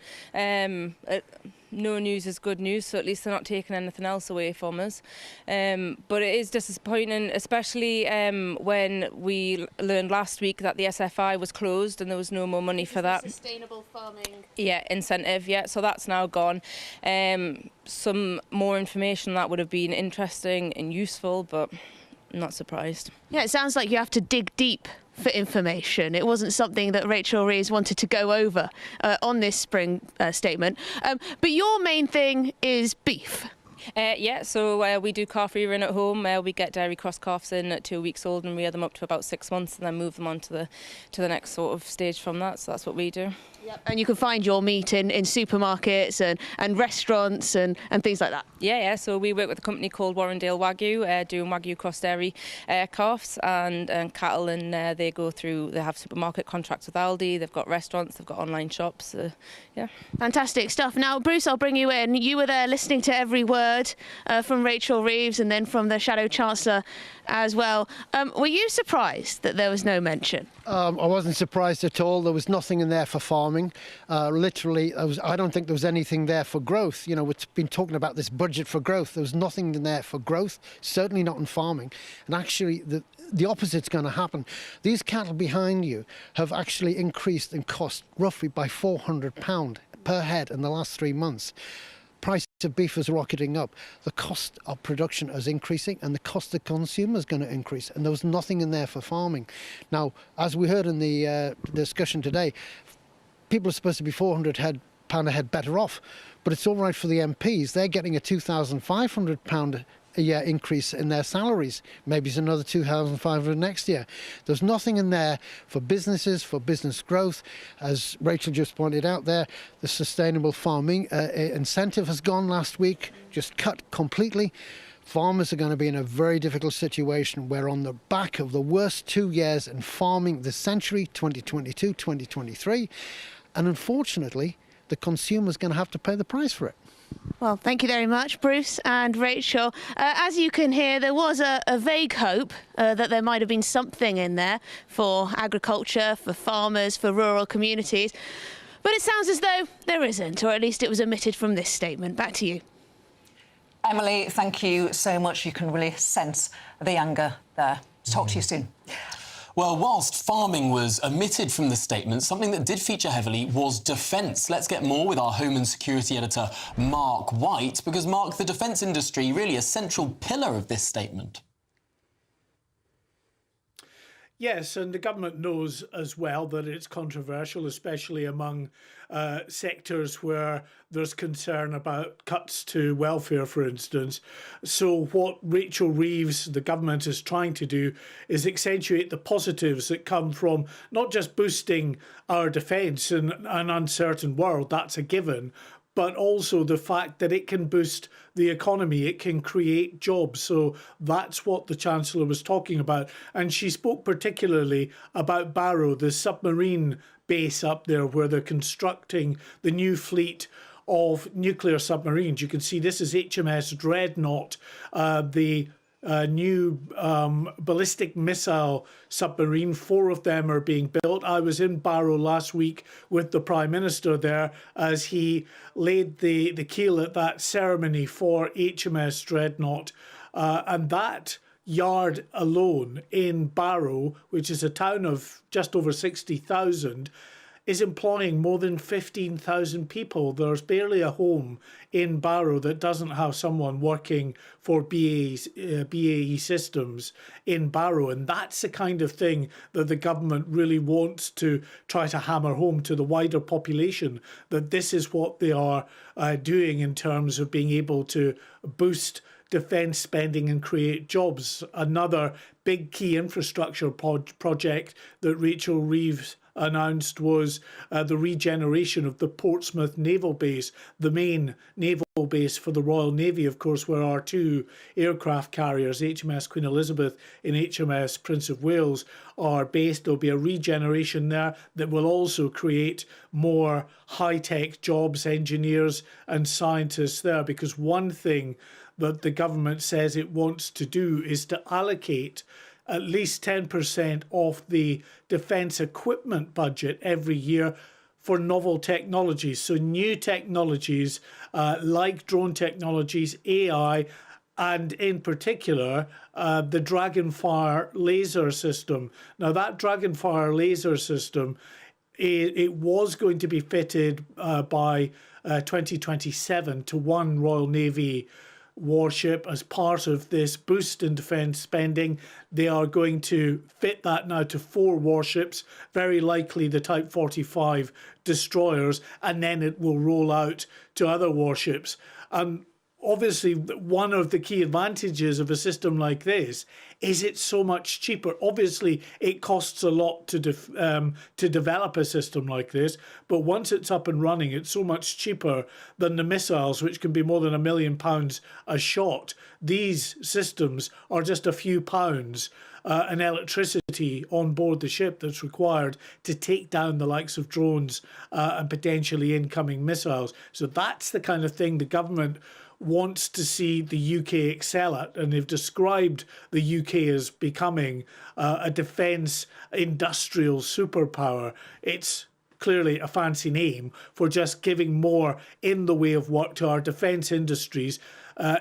No news is good news, so at least they're not taking anything else away from us. But it is disappointing, especially when we learned last week that the SFI was closed and there was no more money for that. Sustainable farming. Yeah, incentive, so that's now gone. Some more information that would have been interesting and useful, but not surprised. Yeah, it sounds like you have to dig deep for information. It wasn't something that Rachel Reeves wanted to go over on this spring statement. But your main thing is beef. So we do calf rearing at home. We get dairy cross calves in at 2 weeks old and rear them up to about 6 months and then move them on to the next sort of stage from that. So that's what we do. Yep. And you can find your meat in supermarkets and restaurants and things like that. Yeah. So we work with a company called Warrendale Wagyu, doing Wagyu cross dairy calves and cattle, and they have supermarket contracts with Aldi, they've got restaurants, they've got online shops. Yeah. Fantastic stuff. Now, Bruce, I'll bring you in. You were there listening to every word from Rachel Reeves and then from the Shadow Chancellor as well. Were you surprised that there was no mention? I wasn't surprised at all. There was nothing in there for farming. Literally, I don't think there was anything there for growth. We've been talking about this budget for growth. There was nothing in there for growth, certainly not in farming. And actually, the opposite's going to happen. These cattle behind you have actually increased in cost roughly by £400 per head in the last 3 months. Price of beef is rocketing up. The cost of production is increasing and the cost to consumer is going to increase. And there was nothing in there for farming. Now, as we heard in the discussion today, people are supposed to be £400 a head better off. But it's all right for the MPs. They're getting a £2,500 a year increase in their salaries. Maybe it's another $2,500 next year. There's nothing in there for businesses, for business growth. As Rachel just pointed out there, the sustainable farming incentive has gone last week, just cut completely. Farmers are going to be in a very difficult situation. We're on the back of the worst 2 years in farming this century, 2022, 2023. And unfortunately, the consumer's going to have to pay the price for it. Well, thank you very much, Bruce and Rachel. As you can hear, there was a vague hope that there might have been something in there for agriculture, for farmers, for rural communities. But it sounds as though there isn't, or at least it was omitted from this statement. Back to you. Emily, thank you so much. You can really sense the anger there. Talk to you soon. Well, whilst farming was omitted from the statement, something that did feature heavily was defence. Let's get more with our Home and Security Editor, Mark White, because, Mark, the defence industry really a central pillar of this statement. Yes, and the government knows as well that it's controversial, especially among sectors where there's concern about cuts to welfare, for instance. So what Rachel Reeves, the government, is trying to do is accentuate the positives that come from not just boosting our defence in an uncertain world, that's a given, but also the fact that it can boost the economy, it can create jobs. So that's what the Chancellor was talking about. And she spoke particularly about Barrow, the submarine base up there where they're constructing the new fleet of nuclear submarines. You can see this is HMS Dreadnought, the new ballistic missile submarine. 4 of them are being built. I was in Barrow last week with the Prime Minister there as he laid the keel at that ceremony for HMS Dreadnought. And that yard alone in Barrow, which is a town of just over 60,000, is employing more than 15,000 people. There's barely a home in Barrow that doesn't have someone working for BAE Systems in Barrow. And that's the kind of thing that the government really wants to try to hammer home to the wider population, that this is what they are doing in terms of being able to boost defence spending and create jobs. Another big key infrastructure project that Rachel Reeves announced was the regeneration of the Portsmouth Naval Base, the main naval base for the Royal Navy, of course, where our 2 aircraft carriers, HMS Queen Elizabeth and HMS Prince of Wales, are based. There'll be a regeneration there that will also create more high-tech jobs, engineers and scientists there, because one thing that the government says it wants to do is to allocate at least 10% of the defence equipment budget every year for novel technologies. So new technologies like drone technologies, AI, and in particular, the Dragonfire laser system. Now, that Dragonfire laser system, it was going to be fitted by 2027 to 1 Royal Navy warship as part of this boost in defence spending. They are going to fit that now to 4 warships, very likely the Type 45 destroyers, and then it will roll out to other warships. And obviously, one of the key advantages of a system like this is it's so much cheaper. Obviously, it costs a lot to develop a system like this, but once it's up and running, it's so much cheaper than the missiles, which can be more than £1 million a shot. These systems are just a few pounds and electricity on board the ship that's required to take down the likes of drones and potentially incoming missiles. So that's the kind of thing the government wants to see the UK excel at, and they've described the UK as becoming a defence industrial superpower. It's clearly a fancy name for just giving more in the way of work to our defence industries.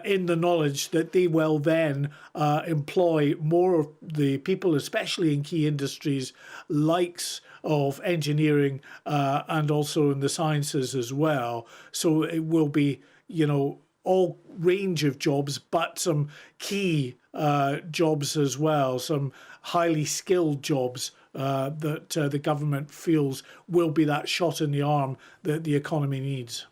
in the knowledge that they will then employ more of the people, especially in key industries likes of engineering and also in the sciences as well. So it will be, you know, all range of jobs, but some key jobs as well, some highly skilled jobs that the government feels will be that shot in the arm that the economy needs.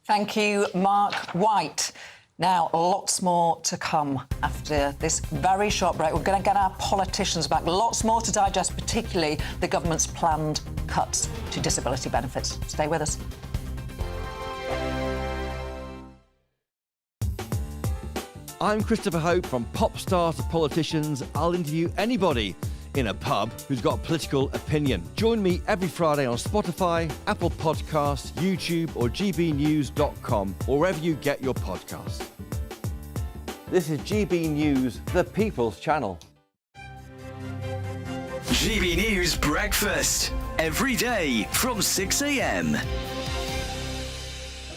Thank you, Mark White. Now, lots more to come after this very short break. We're going to get our politicians back. Lots more to digest, particularly the government's planned cuts to disability benefits. Stay with us. I'm Christopher Hope. From pop stars to politicians, I'll interview anybody in a pub who's got a political opinion. Join me every Friday on Spotify, Apple Podcasts, YouTube or gbnews.com, or wherever you get your podcasts. This is GB News, the People's Channel. GB News Breakfast, every day from 6 a.m.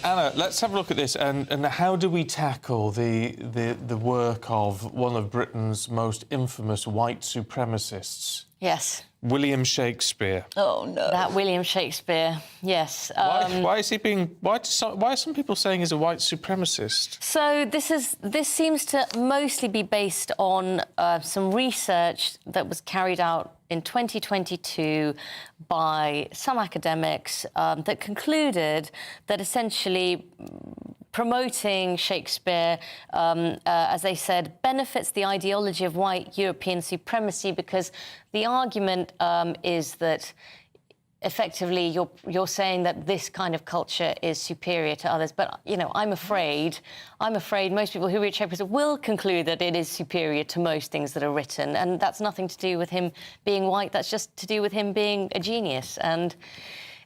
Anna, let's have a look at this and how do we tackle the work of one of Britain's most infamous white supremacists? Yes. William Shakespeare. Oh no. That William Shakespeare, yes. Why is he being? Why are some people saying he's a white supremacist? So this seems to mostly be based on some research that was carried out in 2022 by some academics that concluded that essentially promoting Shakespeare, as they said, benefits the ideology of white European supremacy, because the argument is that effectively you're saying that this kind of culture is superior to others. But, you know, I'm afraid most people who read Shakespeare will conclude that it is superior to most things that are written. And that's nothing to do with him being white. That's just to do with him being a genius. And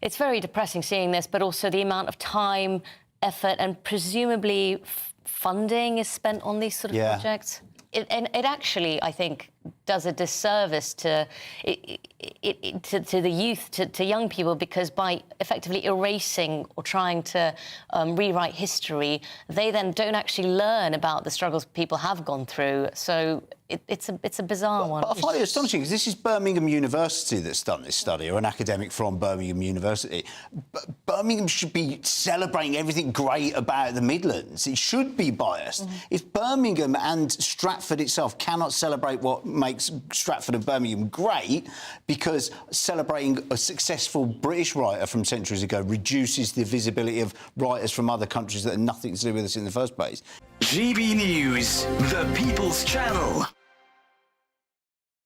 it's very depressing seeing this, but also the amount of time, effort and presumably funding is spent on these sort of projects. It actually, I think, does a disservice to the youth, to young people, because by effectively erasing or trying to rewrite history, they then don't actually learn about the struggles people have gone through. So it's a bizarre one. But I find it astonishing because this is Birmingham University that's done this study, or an academic from Birmingham University. Birmingham should be celebrating everything great about the Midlands. It should be biased. If Birmingham and Stratford itself cannot celebrate what makes Stratford and Birmingham great, because celebrating a successful British writer from centuries ago reduces the visibility of writers from other countries that had nothing to do with us in the first place. GB News, the People's Channel.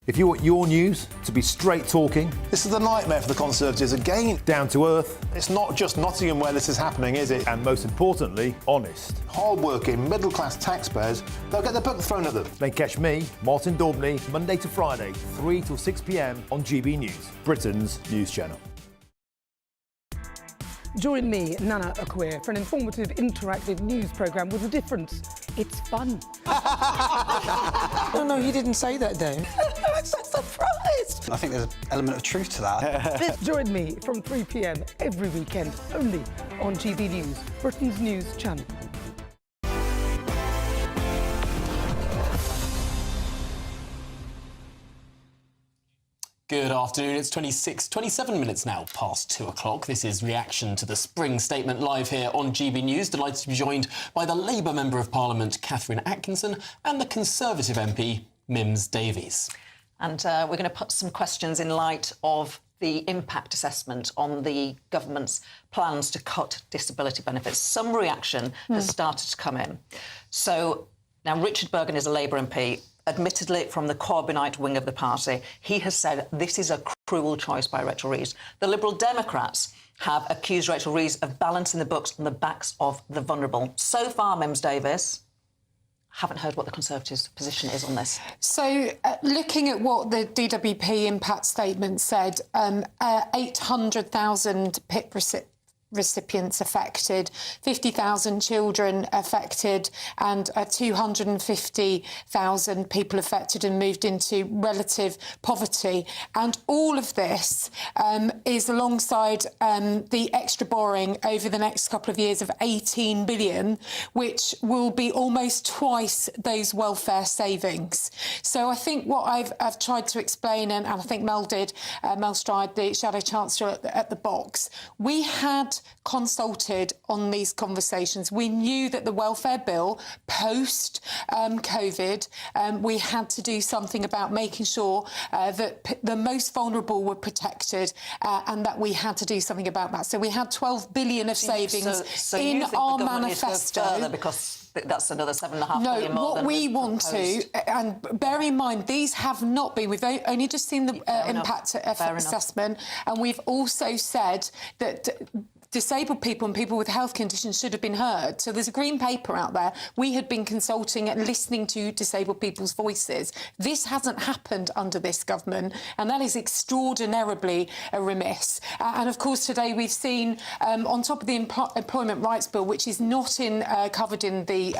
If you want your news to be straight talking... This is a nightmare for the Conservatives again. Down to earth. It's not just Nottingham where this is happening, is it? And most importantly, honest. Hard-working, middle-class taxpayers, they'll get their book thrown at them. Then catch me, Martin Daubney, Monday to Friday, 3 till 6 p.m. on GB News, Britain's news channel. Join me, Nana Akweer, for an informative, interactive news programme with a difference. It's fun. No, he didn't say that, though. I'm so surprised. I think there's an element of truth to that. Join me from 3 p.m. every weekend, only on GB News, Britain's news channel. Good afternoon. It's 27 minutes now past 2 o'clock. This is reaction to the spring statement live here on GB News. Delighted to be joined by the Labour Member of Parliament, Catherine Atkinson, and the Conservative MP, Mims Davies. And we're going to put some questions in light of the impact assessment on the government's plans to cut disability benefits. Some reaction has started to come in. So now Richard Bergen is a Labour MP, admittedly from the Corbynite wing of the party. He has said this is a cruel choice by Rachel Reeves. The Liberal Democrats have accused Rachel Reeves of balancing the books on the backs of the vulnerable. So far, Mims Davies, haven't heard what the Conservatives' position is on this. So, looking at what the DWP impact statement said, 800,000 recipients affected, 50,000 children affected, and 250,000 people affected and moved into relative poverty. And all of this is alongside the extra borrowing over the next couple of years of 18 billion, which will be almost twice those welfare savings. So I think what I've tried to explain, and I think Mel did, Mel Stride, the Shadow Chancellor at the box, we had consulted on these conversations. We knew that the welfare bill post-COVID, we had to do something about making sure that the most vulnerable were protected, and that we had to do something about that. So we had 12 billion of savings in our manifesto. Because that's another 7.5 billion more what than we want proposed. to, and bear in mind, these have not been, we've only just seen the impact assessment, and we've also said that disabled people and people with health conditions should have been heard. So there's a green paper out there. We had been consulting and listening to disabled people's voices. This hasn't happened under this government, and that is extraordinarily remiss. And of course, today we've seen, on top of the Employment Rights Bill, which is not covered in the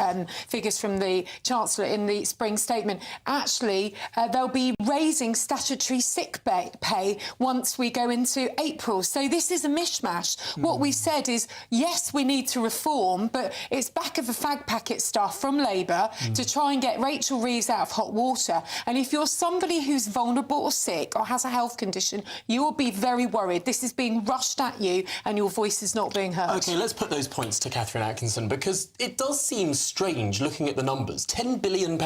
figures from the Chancellor in the spring statement, actually they'll be raising statutory sick pay once we go into April. So this is a mishmash. What we said is, yes, we need to reform, but it's back of the fag packet stuff from Labour to try and get Rachel Reeves out of hot water. And if you're somebody who's vulnerable or sick or has a health condition, you will be very worried. This is being rushed at you and your voice is not being heard. OK, let's put those points to Catherine Atkinson, because it does seem strange looking at the numbers. £10 billion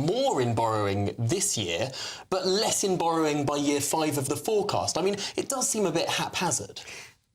more in borrowing this year, but less in borrowing by year 5 of the forecast. I mean, it does seem a bit haphazard.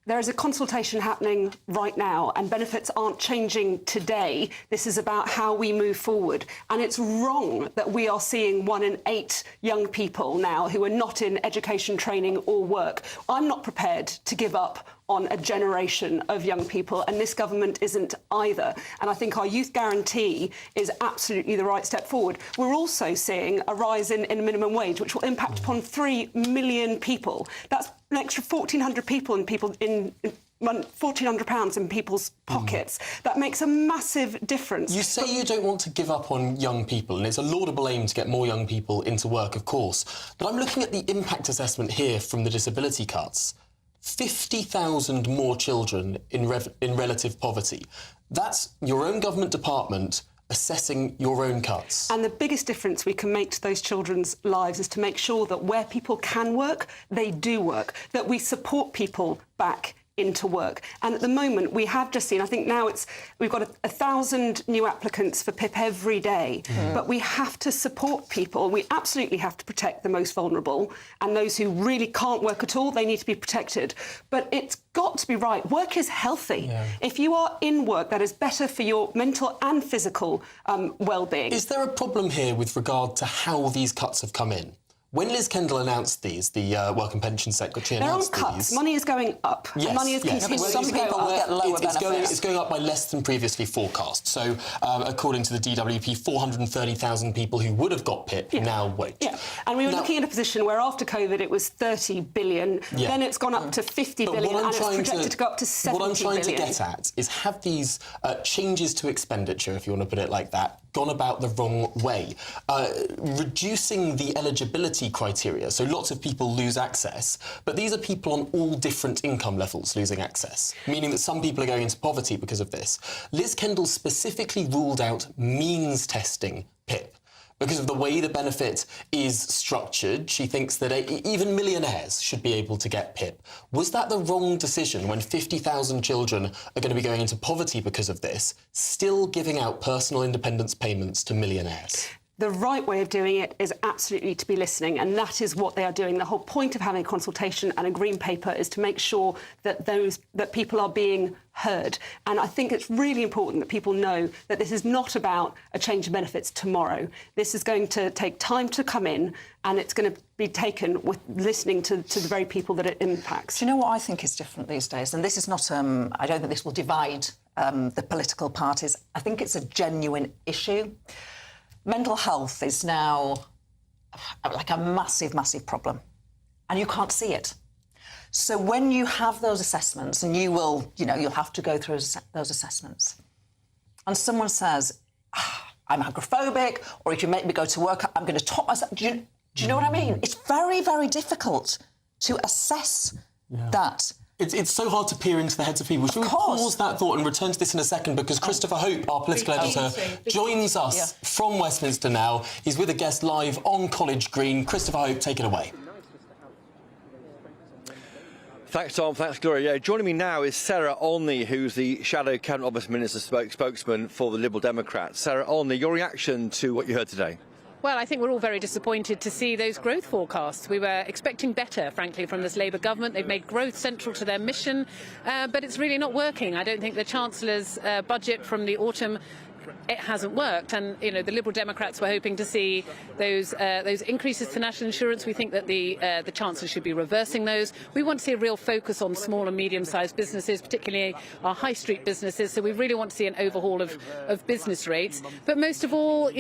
There is a consultation happening right now, and benefits aren't changing today. This is about how we move forward. And it's wrong that we are seeing 1 in 8 young people now who are not in education, training or work. I'm not prepared to give up on a generation of young people, and this government isn't either. And I think our youth guarantee is absolutely the right step forward. We're also seeing a rise in minimum wage, which will impact upon 3 million people. That's an extra 1,400 people in £1,400 in people's pockets. That makes a massive difference. You say you don't want to give up on young people, and it's a laudable aim to get more young people into work, of course. But I'm looking at the impact assessment here from the disability cuts. 50,000 more children in relative poverty. That's your own government department assessing your own cuts. And the biggest difference we can make to those children's lives is to make sure that where people can work, they do work, that we support people back into work. And at the moment, we have just seen, I think now we've got 1,000 new applicants for PIP every day, but we have to support people. We absolutely have to protect the most vulnerable, and those who really can't work at all, they need to be protected. But it's got to be right. Work is healthy. Yeah. If you are in work, that is better for your mental and physical well-being. Is there a problem here with regard to how these cuts have come in? When Liz Kendall announced these, the Work and Pension Secretary announced these... They're on cuts. Money is going up. Yes, money is continuing some to people go up. Get lower benefits. It's going up by less than previously forecast. So, according to the DWP, 430,000 people who would have got PIP now won't. Yeah, and we were looking at a position where after COVID it was 30 billion, then it's gone up to 50 billion, and it's projected to go up to 70 billion. What I'm trying to get at is, have these changes to expenditure, if you want to put it like that, gone about the wrong way? Reducing the eligibility criteria, so lots of people lose access, but these are people on all different income levels losing access, meaning that some people are going into poverty because of this. Liz Kendall specifically ruled out means testing PIP. Because of the way the benefit is structured, she thinks that even millionaires should be able to get PIP. Was that the wrong decision when 50,000 children are going to be going into poverty because of this, still giving out personal independence payments to millionaires? The right way of doing it is absolutely to be listening, and that is what they are doing. The whole point of having a consultation and a green paper is to make sure that people are being heard. And I think it's really important that people know that this is not about a change of benefits tomorrow. This is going to take time to come in, and it's going to be taken with listening to the very people that it impacts. Do you know what I think is different these days? And this is not... I don't think this will divide the political parties. I think it's a genuine issue. Mental health is now like a massive, massive problem, and you can't see it. So when you have those assessments, and you'll have to go through those assessments, and someone says, I'm agoraphobic, or if you make me go to work, I'm going to top myself. Do you know what I mean? It's very, very difficult to assess that. It's so hard to peer into the heads of people. Should we pause that thought and return to this in a second? Because Christopher Hope, our political editor, joins us from Westminster now. He's with a guest live on College Green. Christopher Hope, take it away. Thanks, Tom. Thanks, Gloria. Yeah, joining me now is Sarah Olney, who's the Shadow Cabinet Office Minister spokesman for the Liberal Democrats. Sarah Olney, your reaction to what you heard today? Well, I think we're all very disappointed to see those growth forecasts. We were expecting better, frankly, from this Labour government. They've made growth central to their mission, but it's really not working. I don't think the Chancellor's budget from the autumn, it hasn't worked, and the Liberal Democrats were hoping to see those increases to national insurance. We think that the Chancellor should be reversing those. We want to see a real focus on small and medium-sized businesses, particularly our high street businesses. So we really want to see an overhaul of business rates. But most of all,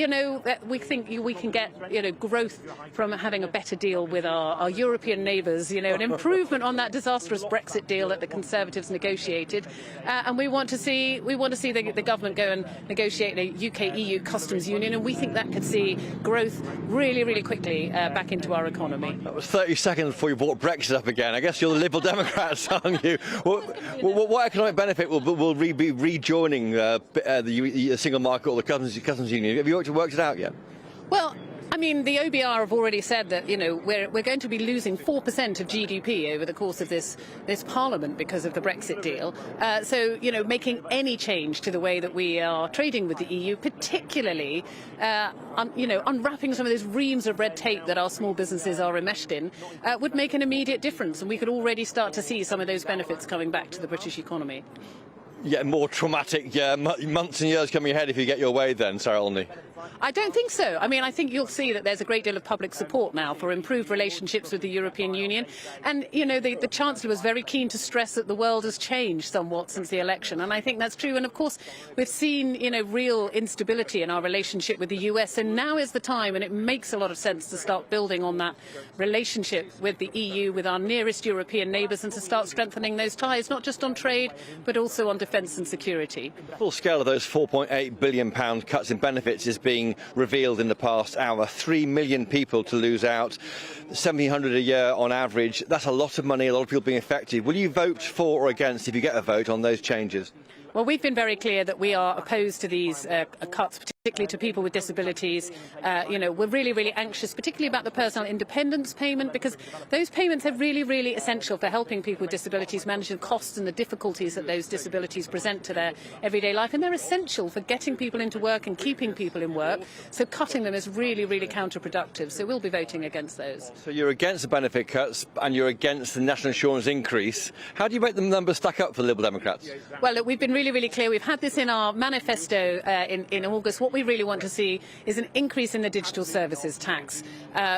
we think we can get growth from having a better deal with our European neighbours. An improvement on that disastrous Brexit deal that the Conservatives negotiated, and we want to see the government go and negotiate a UK-EU customs union, and we think that could see growth really, really quickly back into our economy. That was 30 seconds before you brought Brexit up again. I guess you're the Liberal Democrats, aren't you? What economic benefit will be rejoining the single market or the customs union? Have you worked it out yet? Well, I mean, the OBR have already said that we're going to be losing 4% of GDP over the course of this Parliament because of the Brexit deal. So making any change to the way that we are trading with the EU, particularly unwrapping some of those reams of red tape that our small businesses are enmeshed in, would make an immediate difference, and we could already start to see some of those benefits coming back to the British economy. Yeah, more traumatic months and years coming ahead if you get your way then, Sarah Olney. I don't think so. I mean, I think you'll see that there's a great deal of public support now for improved relationships with the European Union. And, the Chancellor was very keen to stress that the world has changed somewhat since the election. And I think that's true. And, of course, we've seen, real instability in our relationship with the US. So now is the time, and it makes a lot of sense to start building on that relationship with the EU, with our nearest European neighbours, and to start strengthening those ties, not just on trade, but also on defence and security. The full scale of those £4.8 billion cuts in benefits is being revealed in the past hour. 3 million people to lose out, £1,700 a year on average. That's a lot of money, a lot of people being affected. Will you vote for or against, if you get a vote, on those changes? Well, we've been very clear that we are opposed to these cuts, particularly to people with disabilities. We're really, really anxious, particularly about the personal independence payment, because those payments are really, really essential for helping people with disabilities manage the costs and the difficulties that those disabilities present to their everyday life. And they're essential for getting people into work and keeping people in work. So cutting them is really, really counterproductive. So we'll be voting against those. So you're against the benefit cuts and you're against the national insurance increase. How do you make the numbers stack up for the Liberal Democrats? Well, look, we've been really, really clear. We've had this in our manifesto in August. What we really want to see is an increase in the digital services tax.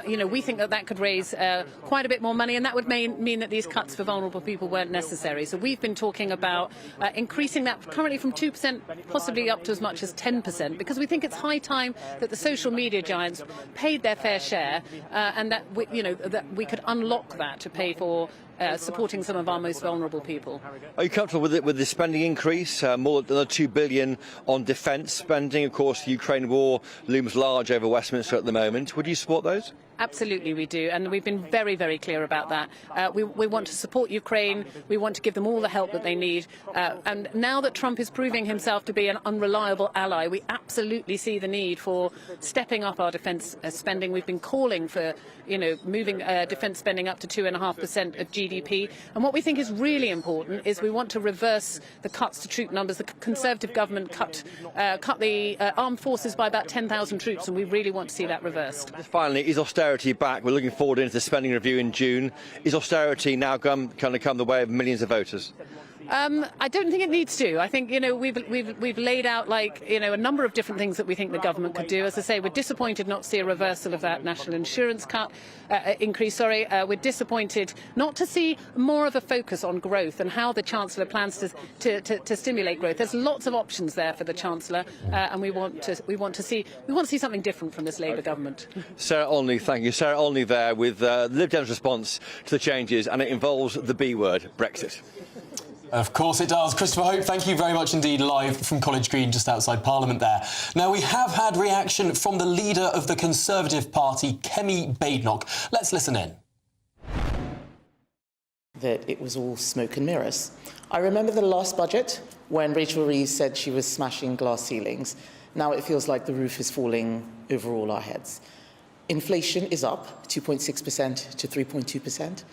We think that could raise quite a bit more money, and that would mean that these cuts for vulnerable people weren't necessary. So we've been talking about increasing that currently from 2%, possibly up to as much as 10%, because we think it's high time that the social media giants paid their fair share, and that we could unlock that to pay for supporting some of our most vulnerable people. Are you comfortable with the spending increase? More than $2 billion on defence spending. Of course, the Ukraine war looms large over Westminster at the moment. Would you support those? Absolutely we do, and we've been very, very clear about that. We want to support Ukraine, we want to give them all the help that they need, and now that Trump is proving himself to be an unreliable ally, we absolutely see the need for stepping up our defence spending. We've been calling for moving defence spending up to 2.5% of GDP, and what we think is really important is we want to reverse the cuts to troop numbers. The Conservative government cut the armed forces by about 10,000 troops, and we really want to see that reversed. Finally, is austerity back? We're looking forward into the spending review in June. Is austerity now going to come the way of millions of voters? I don't think it needs to. I think, we've laid out, a number of different things that we think the government could do. As I say, we're disappointed not to see a reversal of that national insurance increase. We're disappointed not to see more of a focus on growth and how the Chancellor plans to stimulate growth. There's lots of options there for the Chancellor, and we want to see something different from this Labour government. Sarah Olney, thank you. Sarah Olney there with Lib Dem's response to the changes, and it involves the B word, Brexit. Of course it does. Christopher Hope, thank you very much indeed, live from College Green, just outside Parliament there. Now, we have had reaction from the leader of the Conservative Party, Kemi Badenoch. Let's listen in. That it was all smoke and mirrors. I remember the last budget when Rachel Reeves said she was smashing glass ceilings. Now it feels like the roof is falling over all our heads. Inflation is up 2.6% to 3.2%.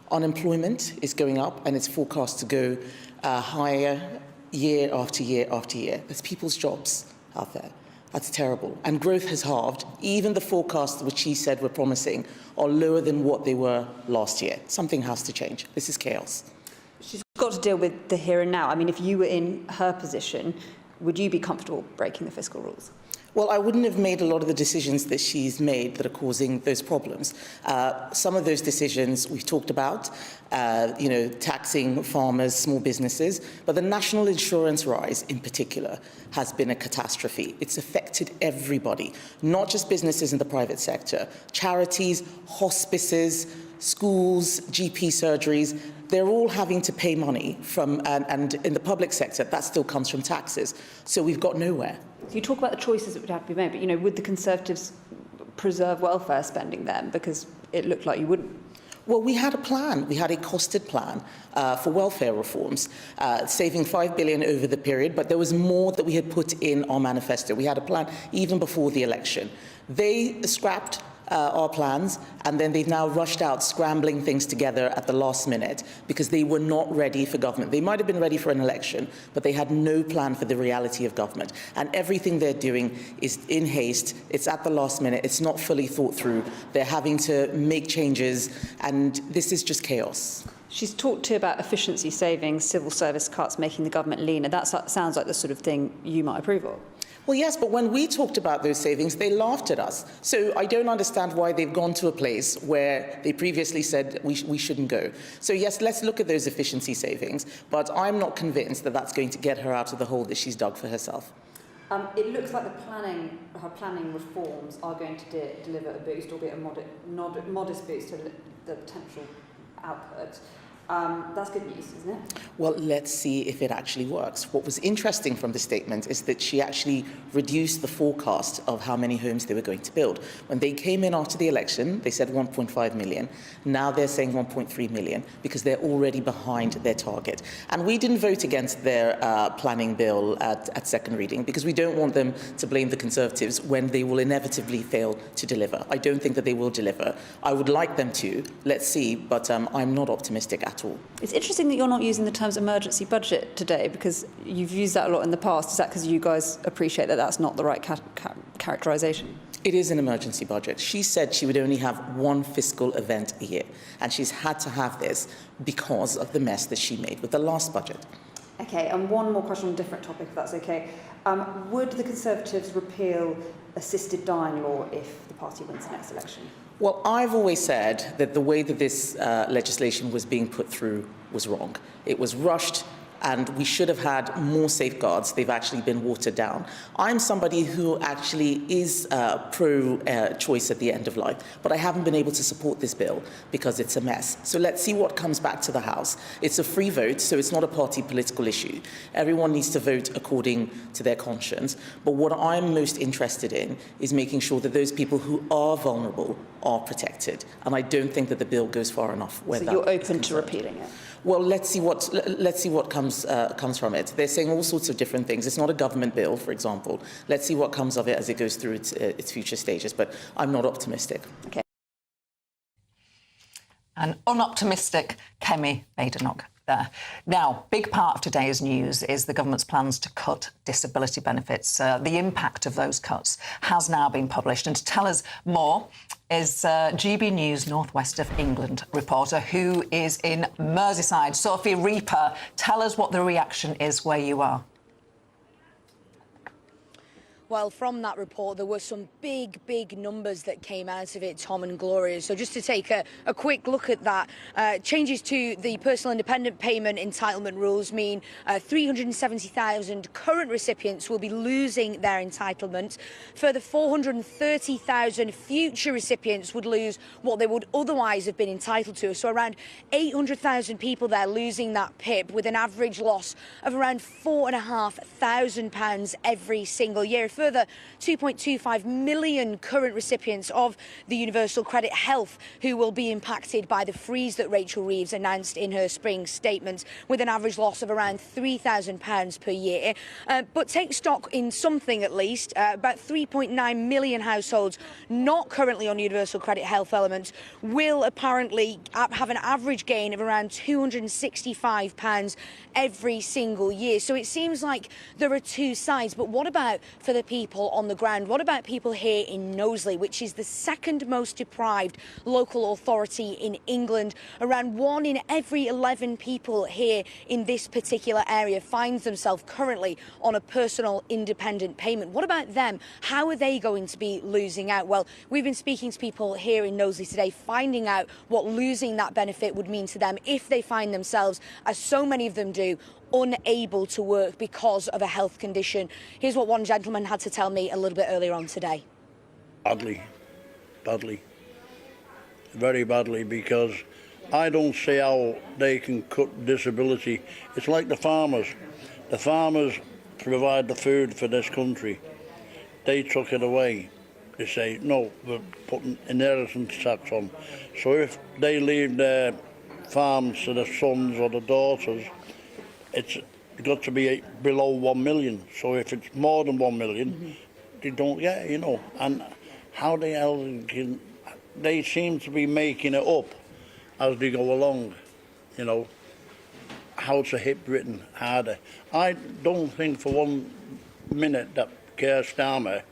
Unemployment is going up, and it's forecast to go higher year after year after year. There's people's jobs out there. That's terrible. And growth has halved. Even the forecasts which he said were promising are lower than what they were last year. Something has to change. This is chaos. She's got to deal with the here and now. I mean, if you were in her position, would you be comfortable breaking the fiscal rules? Well, I wouldn't have made a lot of the decisions that she's made that are causing those problems. Some of those decisions we've talked about, taxing farmers, small businesses, but the national insurance rise in particular has been a catastrophe. It's affected everybody, not just businesses in the private sector, charities, hospices, schools, GP surgeries. They're all having to pay money from, and in the public sector, that still comes from taxes. So we've got nowhere. So you talk about the choices that would have to be made, but, would the Conservatives preserve welfare spending then? Because it looked like you wouldn't. Well, we had a plan. We had a costed plan for welfare reforms, saving $5 billion over the period, but there was more that we had put in our manifesto. We had a plan even before the election. They scrapped our plans, and then they've now rushed out scrambling things together at the last minute because they were not ready for government. They might have been ready for an election, but they had no plan for the reality of government. And everything they're doing is in haste. It's at the last minute. It's not fully thought through. They're having to make changes, and this is just chaos. She's talked too about efficiency savings, civil service cuts, making the government leaner. That sounds like the sort of thing you might approve of. Well, yes, but when we talked about those savings, they laughed at us. So I don't understand why they've gone to a place where they previously said we shouldn't go. So yes, let's look at those efficiency savings, but I'm not convinced that that's going to get her out of the hole that she's dug for herself. It looks like her planning reforms are going to deliver a boost, albeit a modest boost to the potential output. That's good news, isn't it? Well, let's see if it actually works. What was interesting from the statement is that she actually reduced the forecast of how many homes they were going to build. When they came in after the election, they said 1.5 million. Now they're saying 1.3 million because they're already behind their target. And we didn't vote against their planning bill at second reading because we don't want them to blame the Conservatives when they will inevitably fail to deliver. I don't think that they will deliver. I would like them to. Let's see, but I'm not optimistic at all. It's interesting that you're not using the terms emergency budget today because you've used that a lot in the past. Is that because you guys appreciate that that's not the right characterisation? It is an emergency budget. She said she would only have one fiscal event a year, and she's had to have this because of the mess that she made with the last budget. OK, and one more question on a different topic, if that's OK. Would the Conservatives repeal assisted dying law if the party wins the next election? Well, I've always said that the way that this legislation was being put through was wrong. It was rushed, and we should have had more safeguards. They've actually been watered down. I'm somebody who actually is pro-choice at the end of life, but I haven't been able to support this bill because it's a mess. So let's see what comes back to the House. It's a free vote, so it's not a party political issue. Everyone needs to vote according to their conscience. But what I'm most interested in is making sure that those people who are vulnerable are protected. And I don't think that the bill goes far enough. So you're open to repealing it? Well, let's see what comes from it. They're saying all sorts of different things. It's not a government bill, for example. Let's see what comes of it as it goes through its future stages. But I'm not optimistic. Okay. An unoptimistic Kemi Badenoch there. Now, big part of today's news is the government's plans to cut disability benefits. The impact of those cuts has now been published. And to tell us more, is GB News North West of England reporter who is in Merseyside. Sophie Reaper, tell us what the reaction is where you are. Well, from that report, there were some big numbers that came out of it, Tom and Gloria. So just to take a quick look at that, changes to the personal independent payment entitlement rules mean 370,000 current recipients will be losing their entitlement. Further 430,000 future recipients would lose what they would otherwise have been entitled to. So around 800,000 people there losing that PIP, with an average loss of around £4,500 every single year. Further 2.25 million current recipients of the Universal Credit Health who will be impacted by the freeze that Rachel Reeves announced in her spring statement, with an average loss of around £3,000 per year. But take stock in something at least. About 3.9 million households not currently on Universal Credit Health elements will apparently have an average gain of around £265 every single year. So it seems like there are two sides. But what about for the people on the ground? What about people here in Knowsley, which is the second most deprived local authority in England? Around 1 in every 11 people here in this particular area finds themselves currently on a personal independent payment. What about them? How are they going to be losing out? Well, we've been speaking to people here in Knowsley today, finding out what losing that benefit would mean to them if they find themselves, as so many of them do, unable to work because of a health condition. Here's what one gentleman had to tell me a little bit earlier on today. Badly, very badly, because I don't see how they can cut disability. It's like the farmers. The farmers provide the food for this country. They took it away. They say, no, we're putting inheritance tax on. So if they leave their farms to the sons or the daughters, it's got to be below 1 million. So if it's more than 1 million, they don't get it, you know. And how the hell can... They seem to be making it up as they go along, you know, how to hit Britain harder. I don't think for 1 minute that Keir Starmer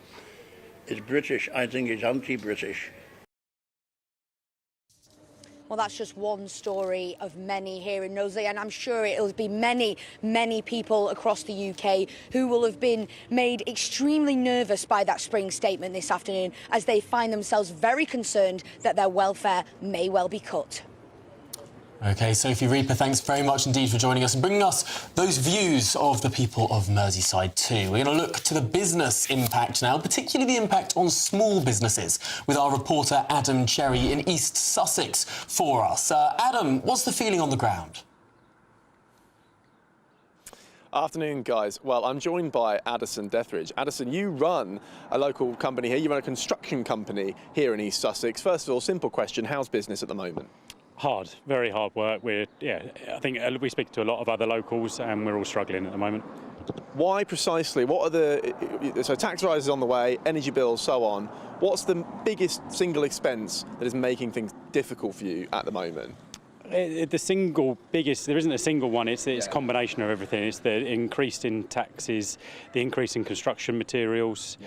is British. I think he's anti-British. Well, that's just one story of many here in Knowsley, and I'm sure it'll be many people across the UK who will have been made extremely nervous by that spring statement this afternoon, as they find themselves very concerned that their welfare may well be cut. OK, Sophie Reaper, thanks very much indeed for joining us and bringing us those views of the people of Merseyside too. We're going to look to the business impact now, particularly the impact on small businesses, with our reporter Adam Cherry in East Sussex for us. Adam, what's the feeling on the ground? Afternoon, guys. Well, I'm joined by Addison Dethridge. Addison, you run a local company here. You run a construction company here in East Sussex. First of all, simple question, how's business at the moment? Hard, very hard work. I think we speak to a lot of other locals and we're all struggling at the moment. Why precisely? What are so tax rises on the way, energy bills, so on. What's the biggest single expense that is making things difficult for you at the moment? The single biggest, there isn't a single one, it's a combination of everything. It's the increase in taxes, the increase in construction materials,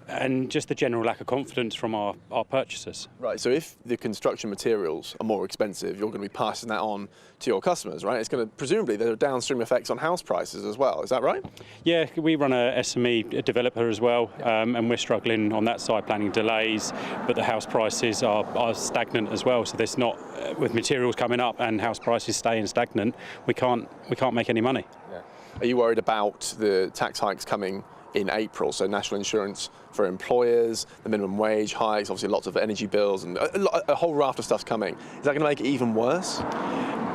and just the general lack of confidence from our purchasers. Right, so if the construction materials are more expensive, you're going to be passing that on to your customers, right? It's going to, presumably, there are downstream effects on house prices as well, is that right? Yeah, we run a SME developer as well, and we're struggling on that side, planning delays, but the house prices are stagnant as well, so there's not, with materials coming up and house prices staying stagnant, we can't make any money. Yeah. Are you worried about the tax hikes coming in April, so national insurance for employers, the minimum wage hikes, obviously lots of energy bills and a whole raft of stuff's coming? Is that going to make it even worse?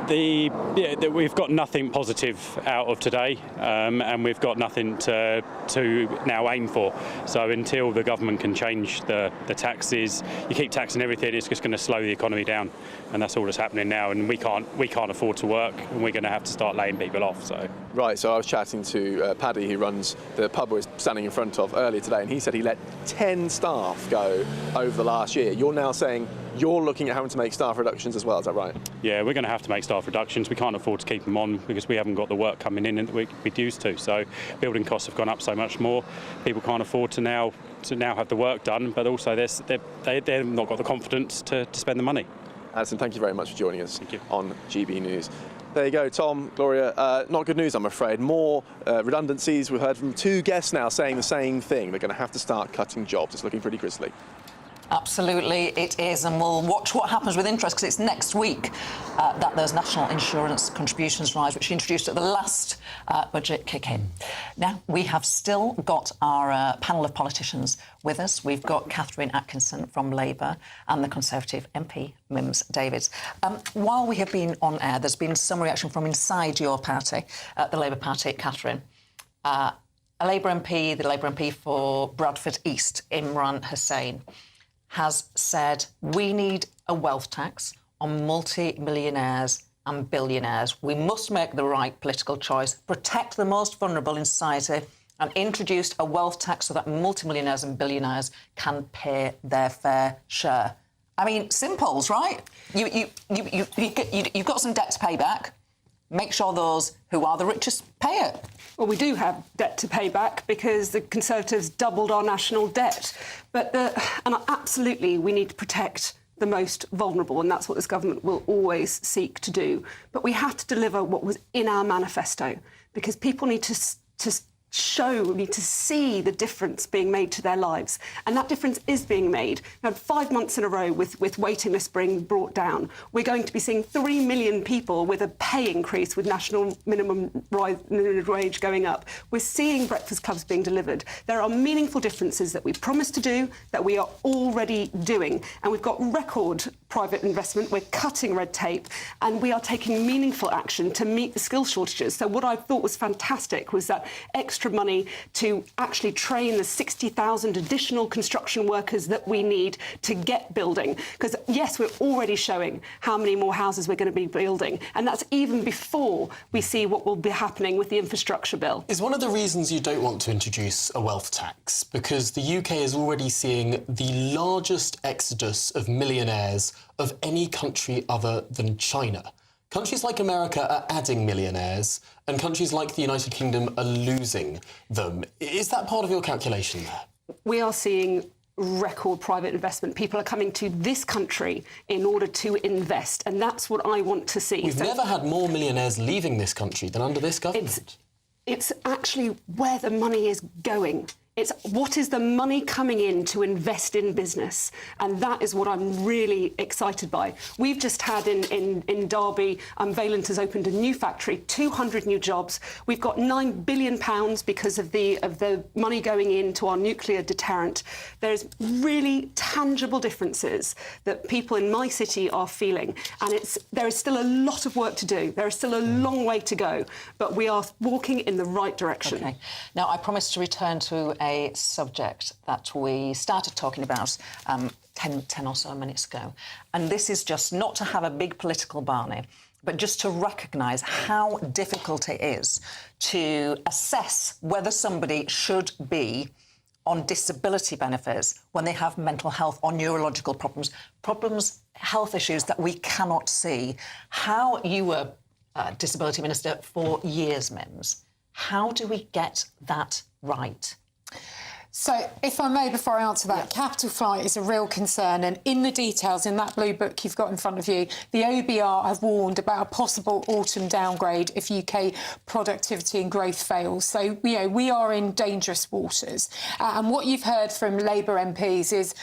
We've got nothing positive out of today, and we've got nothing to now aim for. So until the government can change the taxes, you keep taxing everything, it's just going to slow the economy down, and that's all that's happening now. And we can't afford to work, and we're going to have to start laying people off. So right. So I was chatting to Paddy, who runs the pub we're standing in front of earlier today, and he said he let 10 staff go over the last year. You're now saying you're looking at having to make staff reductions as well, is that right? Yeah, we're going to have to make staff reductions. We can't afford to keep them on because we haven't got the work coming in that we'd used to. So building costs have gone up so much more. People can't afford to now have the work done, but also they've not got the confidence to spend the money. Addison, thank you very much for joining us on GB News. There you go, Tom, Gloria. Not good news, I'm afraid. More redundancies. We've heard from 2 guests now saying the same thing. They're going to have to start cutting jobs. It's looking pretty grisly. Absolutely, it is, and we'll watch what happens with interest, because it's next week that those national insurance contributions rise, which introduced at the last budget kick in. Now, we have still got our panel of politicians with us. We've got Catherine Atkinson from Labour and the Conservative MP, Mims Davids. While we have been on air, there's been some reaction from inside your party, the Labour Party. Catherine, a Labour MP, the Labour MP for Bradford East, Imran Hussain, has said we need a wealth tax on multi-millionaires and billionaires. We must make the right political choice, protect the most vulnerable in society, and introduce a wealth tax so that multi-millionaires and billionaires can pay their fair share. I mean, simples, right? You've got some debt to pay back. Make sure those who are the richest pay it. Well, we do have debt to pay back because the Conservatives doubled our national debt. And absolutely, we need to protect the most vulnerable, and that's what this government will always seek to do. But we have to deliver what was in our manifesto, because people need to see the difference being made to their lives. And that difference is being made. Now, 5 months in a row with waiting lists being brought down, we're going to be seeing 3 million people with a pay increase with national minimum wage going up. We're seeing breakfast clubs being delivered. There are meaningful differences that we promised to do that we are already doing. And we've got record private investment, we're cutting red tape, and we are taking meaningful action to meet the skill shortages. So what I thought was fantastic was that extra money to actually train the 60,000 additional construction workers that we need to get building. Because, yes, we're already showing how many more houses we're going to be building, and that's even before we see what will be happening with the infrastructure bill. Is one of the reasons you don't want to introduce a wealth tax because the UK is already seeing the largest exodus of millionaires of any country other than China? Countries like America are adding millionaires, and countries like the United Kingdom are losing them. Is that part of your calculation there? We are seeing record private investment. People are coming to this country in order to invest, and that's what I want to see. We've never had more millionaires leaving this country than under this government. It's actually where the money is going. It's what is the money coming in to invest in business, and that is what I'm really excited by. We've just had in Derby, Valent has opened a new factory, 200 new jobs. We've got £9 billion because of the money going into our nuclear deterrent. There's really tangible differences that people in my city are feeling, and there is still a lot of work to do. There is still a long way to go, but we are walking in the right direction. Okay. Now, I promised to return to a subject that we started talking about 10 or so minutes ago. And this is just not to have a big political barney, but just to recognise how difficult it is to assess whether somebody should be on disability benefits when they have mental health or neurological problems, health issues that we cannot see. How you were Disability Minister for years, Mims. How do we get that right? So, if I may, before I answer that, capital flight is a real concern, and in the details, in that blue book you've got in front of you, the OBR have warned about a possible autumn downgrade if UK productivity and growth fails. So, we are in dangerous waters. And what you've heard from Labour MPs is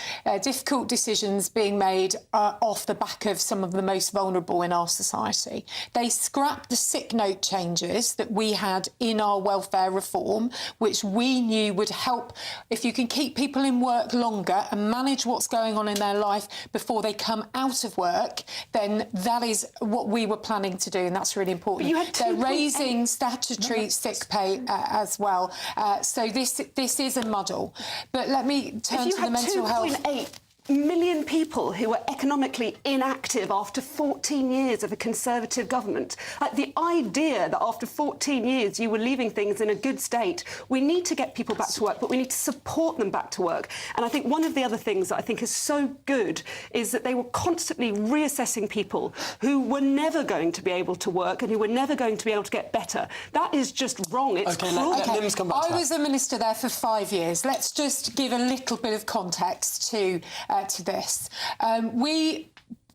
difficult decisions being made off the back of some of the most vulnerable in our society. They scrapped the sick note changes that we had in our welfare reform, which we knew would help. If you can keep people in work longer and manage what's going on in their life before they come out of work, then that is what we were planning to do, and that's really important. They're raising statutory sick pay as well. So this is a muddle. But let me turn to the mental health. million people who were economically inactive after 14 years of a Conservative government. Like, the idea that after 14 years you were leaving things in a good state, we need to get people back to work, but we need to support them back to work. And I think one of the other things that I think is so good is that they were constantly reassessing people who were never going to be able to work and who were never going to be able to get better. That is just wrong. It's cruel. Lim's come back to I was a minister there for 5 years. Let's just give a little bit of context to this. We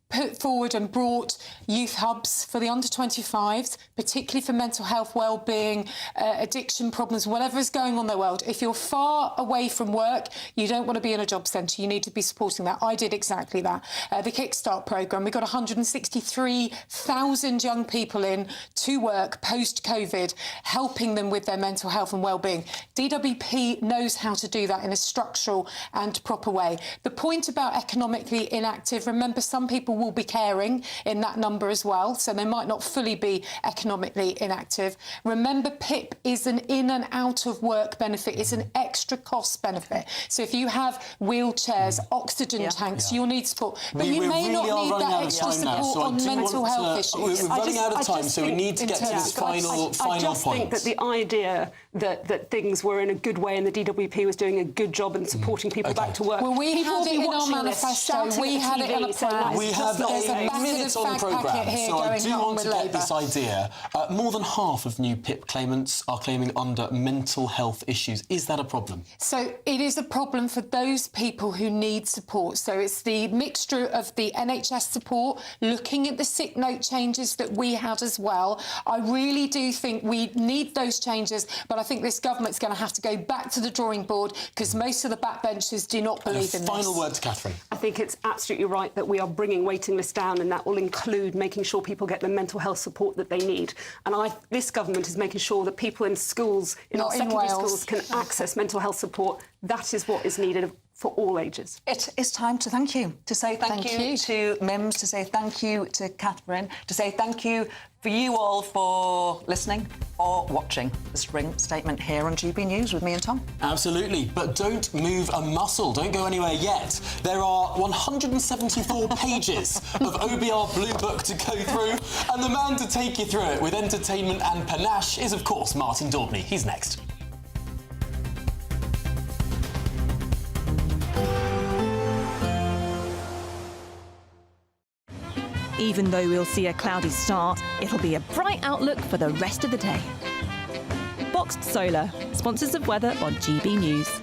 put forward and brought youth hubs for the under-25s, particularly for mental health, well-being, addiction problems, whatever is going on in the world. If you're far away from work, you don't want to be in a job centre. You need to be supporting that. I did exactly that. The Kickstart programme, we got 163,000 young people in to work post-COVID, helping them with their mental health and well-being. DWP knows how to do that in a structural and proper way. The point about economically inactive, remember, some people will be caring in that number as well, so they might not fully be economically inactive. Remember, PIP is an in and out of work benefit. It's an extra cost benefit. So if you have wheelchairs, oxygen tanks, you'll need support. But you may not need that extra support on mental health issues. We're running out of time, so we need to get to this final point. I just think that the idea that things were in a good way and the DWP was doing a good job in supporting people back to work. Well, we had it in our manifesto. We had it in a plan. We have a minute on the programme, so I do want to get this idea. More than half of new PIP claimants are claiming under mental health issues. Is that a problem? So it is a problem for those people who need support. So it's the mixture of the NHS support, looking at the sick note changes that we had as well. I really do think we need those changes, but I think this government's going to have to go back to the drawing board because most of the backbenchers do not believe in this. Final word to Catherine. I think it's absolutely right that we are bringing waiting lists down, and that will include making sure people get the mental health support that they need. And this government is making sure that people in schools, in our secondary schools, can access mental health support. That is what is needed for all ages. It is time to thank you, to say thank you to Mims, to say thank you to Catherine, to say thank you for you all for listening or watching the Spring Statement here on GB News with me and Tom. Absolutely, but don't move a muscle. Don't go anywhere yet. There are 174 pages of OBR Blue Book to go through, and the man to take you through it with entertainment and panache is, of course, Martin Daubney. He's next. Even though we'll see a cloudy start, it'll be a bright outlook for the rest of the day. Boxed Solar, sponsors of weather on GB News.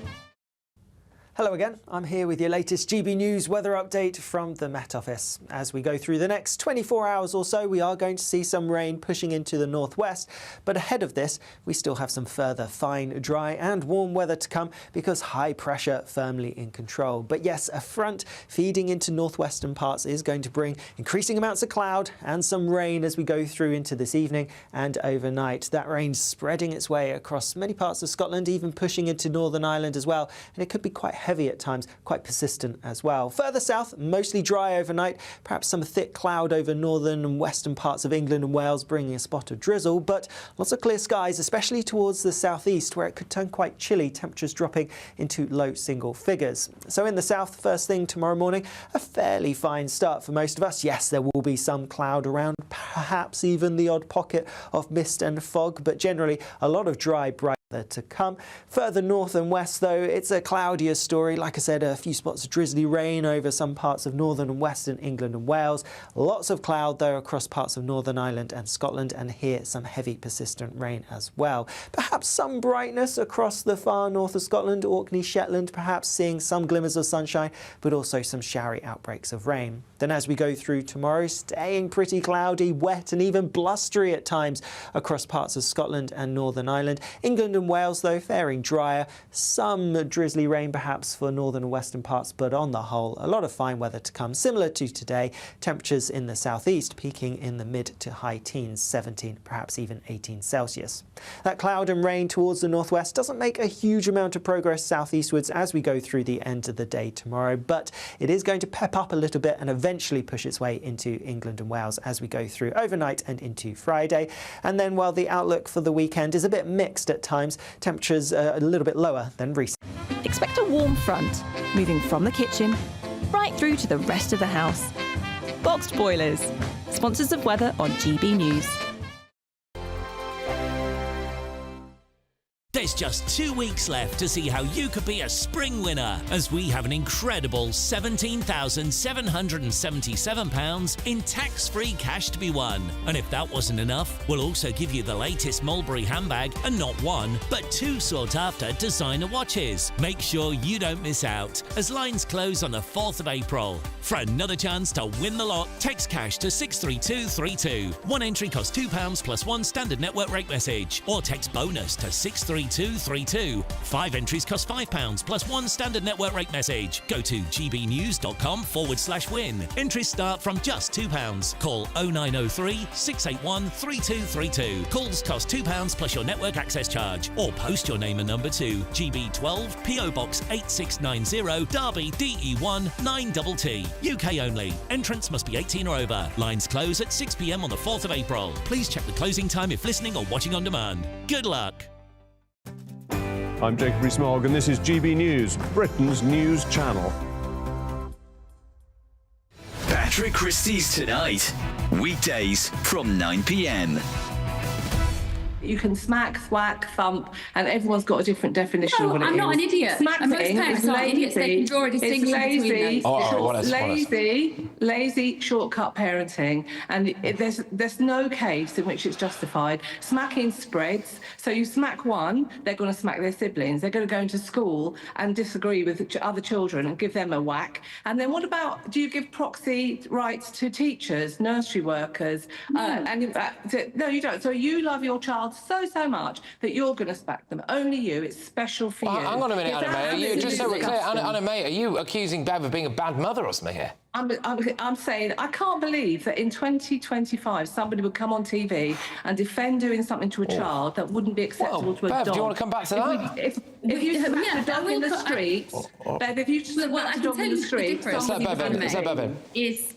Hello again, I'm here with your latest GB News weather update from the Met Office. As we go through the next 24 hours or so, we are going to see some rain pushing into the northwest, but ahead of this, we still have some further fine, dry and warm weather to come because high pressure firmly in control. But yes, a front feeding into northwestern parts is going to bring increasing amounts of cloud and some rain as we go through into this evening and overnight. That rain spreading its way across many parts of Scotland, even pushing into Northern Ireland as well, and it could be quite heavy at times, quite persistent as well. Further south, mostly dry overnight, perhaps some thick cloud over northern and western parts of England and Wales, bringing a spot of drizzle, but lots of clear skies, especially towards the southeast, where it could turn quite chilly, temperatures dropping into low single figures. So in the south, first thing tomorrow morning, a fairly fine start for most of us. Yes, there will be some cloud around, perhaps even the odd pocket of mist and fog, but generally a lot of dry, bright to come. Further north and west, though, it's a cloudier story. Like I said, a few spots of drizzly rain over some parts of northern and western England and Wales. Lots of cloud, though, across parts of Northern Ireland and Scotland, and here some heavy persistent rain as well. Perhaps some brightness across the far north of Scotland, Orkney, Shetland, perhaps seeing some glimmers of sunshine, but also some showery outbreaks of rain. Then as we go through tomorrow, staying pretty cloudy, wet and even blustery at times across parts of Scotland and Northern Ireland. England and Wales, though, faring drier. Some drizzly rain perhaps for northern and western parts, but on the whole, a lot of fine weather to come, similar to today. Temperatures in the southeast peaking in the mid to high teens, 17, perhaps even 18 Celsius. That cloud and rain towards the northwest doesn't make a huge amount of progress southeastwards as we go through the end of the day tomorrow, but it is going to pep up a little bit and eventually push its way into England and Wales as we go through overnight and into Friday. And then while the outlook for the weekend is a bit mixed at times, temperatures are a little bit lower than recent. Expect a warm front moving from the kitchen right through to the rest of the house. Boxed Boilers, sponsors of weather on GB News. There's just 2 weeks left to see how you could be a spring winner, as we have an incredible £17,777 in tax-free cash to be won. And if that wasn't enough, we'll also give you the latest Mulberry handbag and not 1, but 2 sought-after designer watches. Make sure you don't miss out, as lines close on the 4th of April. For another chance to win the lot, text cash to 63232. One entry costs £2 plus 1 standard network rate message, or text bonus to 63232. 5 entries cost £5 plus 1 standard network rate message. Go to gbnews.com/win. Entries start from just £2. Call 0903 681 3232. Calls cost £2 plus your network access charge, or post your name and number to GB12 PO Box 8690 Derby DE1 9TT. UK only. Entrants must be 18 or over. Lines close at 6 p.m. on the 4th of April. Please check the closing time if listening or watching on demand. Good luck. I'm Jacob Rees-Mogg, and this is GB News, Britain's news channel. Patrick Christie's Tonight, weekdays from 9 p.m. You can smack, thwack, thump, and everyone's got a different definition of what it is. I'm not an idiot. Smacking And most parents aren't idiots. They can draw a distinction between those. Lazy, shortcut parenting, and there's no case in which it's justified. Smacking spreads. So you smack one, they're going to smack their siblings. They're going to go into school and disagree with other children and give them a whack. And then what about, do you give proxy rights to teachers, nursery workers? And in fact, no, you don't. So you love your child so much that you're going to smack them. Only you. It's special for you. Hang on a minute, Anna May. Are you, just so we're clear, Anna May, are you accusing Bev of being a bad mother or something here? I'm saying I can't believe that in 2025 somebody would come on TV and defend doing something to a child that wouldn't be acceptable to a Bev, dog. do you want to come back to that? If you smack a dog in the street, Bev, if you smack a dog in the street, is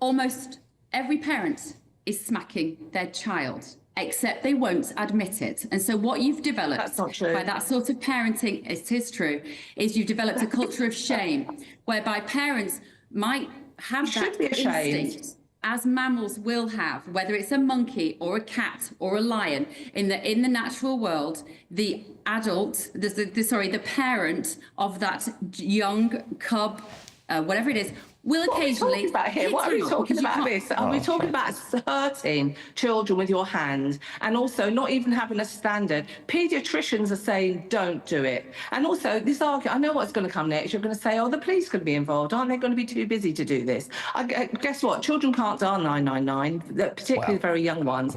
almost every parent is smacking their child, except they won't admit it. And so what you've developed by that sort of parenting, it is true, is you've developed a culture of shame, whereby parents might have that instinct, as mammals will have, whether it's a monkey or a cat or a lion. In the natural world, the adult, the parent of that young cub, whatever it is, will occasionally. What are we talking about this? Are we talking about hurting children with your hand, and also not even having a standard? Paediatricians are saying don't do it. And also this argument, I know what's going to come next. You're going to say, oh, the police could be involved. Aren't they going to be too busy to do this? Guess what? Children can't dial 999, particularly the very young ones.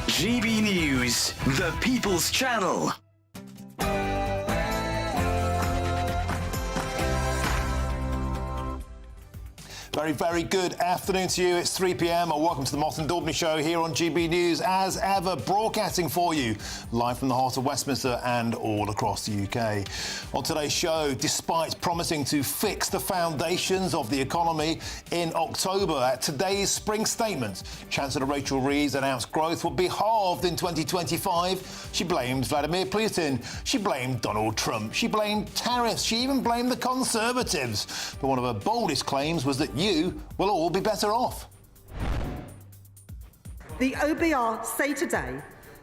GB News, the People's Channel. Very good afternoon to you. It's 3 p.m. and welcome to the Martin Daubney Show here on GB News, as ever, broadcasting for you live from the heart of Westminster and all across the UK. On today's show, despite promising to fix the foundations of the economy in October, at today's spring statement, Chancellor Rachel Reeves announced growth would be halved in 2025. She blamed Vladimir Putin. She blamed Donald Trump. She blamed tariffs. She even blamed the Conservatives. But one of her boldest claims was that you will all be better off. The OBR say today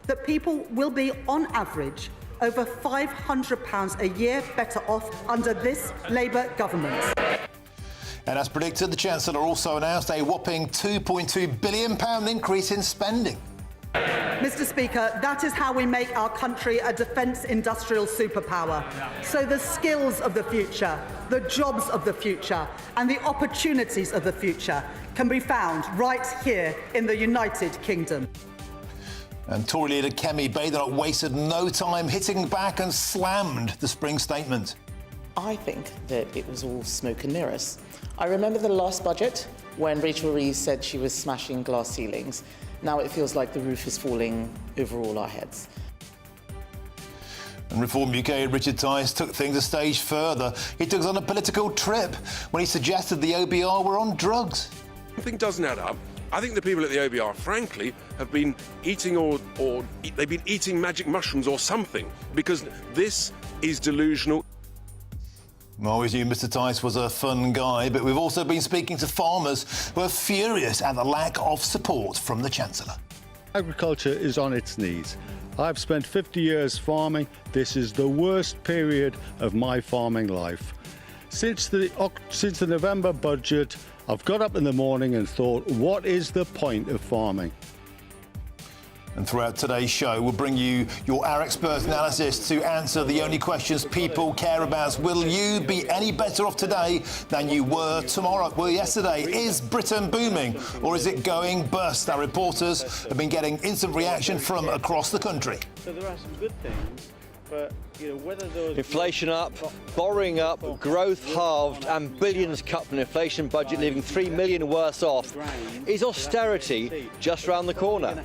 that people will be, on average, over £500 a year better off under this Labour government. And as predicted, the Chancellor also announced a whopping £2.2 billion increase in spending. Mr. Speaker, that is how we make our country a defence industrial superpower. So the skills of the future, the jobs of the future, and the opportunities of the future can be found right here in the United Kingdom. And Tory leader Kemi Badenoch wasted no time hitting back and slammed the spring statement. I think that it was all smoke and mirrors. I remember the last budget when Rachel Reeves said she was smashing glass ceilings. Now it feels like the roof is falling over all our heads. And Reform UK Richard Tice took things a stage further. He took us on a political trip when he suggested the OBR were on drugs. Something doesn't add up. I think the people at the OBR, frankly, have been eating or they've been eating magic mushrooms or something, because this is delusional. Always knew Mr Tice was a fun guy, but we've also been speaking to farmers who are furious at the lack of support from the Chancellor. Agriculture is on its knees. I've spent 50 years farming. This is the worst period of my farming life. Since the November budget, I've got up in the morning and thought, what is the point of farming? And throughout today's show, we'll bring you our expert analysis to answer the only questions people care about. Will you be any better off today than you were yesterday? Is Britain booming or is it going bust? Our reporters have been getting instant reaction from across the country. So there are some good things, but whether those... Inflation up, borrowing up, growth halved and billions cut from the inflation budget, leaving 3 million worse off. Is austerity just round the corner?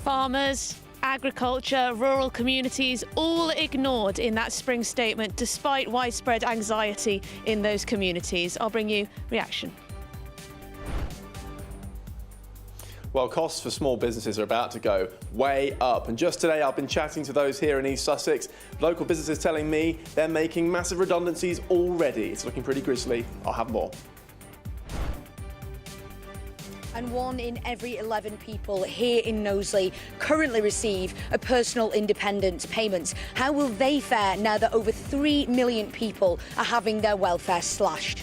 Farmers, agriculture, rural communities, all ignored in that spring statement, despite widespread anxiety in those communities. I'll bring you reaction. Well, costs for small businesses are about to go way up. And just today, I've been chatting to those here in East Sussex. Local businesses telling me they're making massive redundancies already. It's looking pretty grisly. I'll have more. And 1 in every 11 people here in Knowsley currently receive a personal independence payment. How will they fare now that over 3 million people are having their welfare slashed?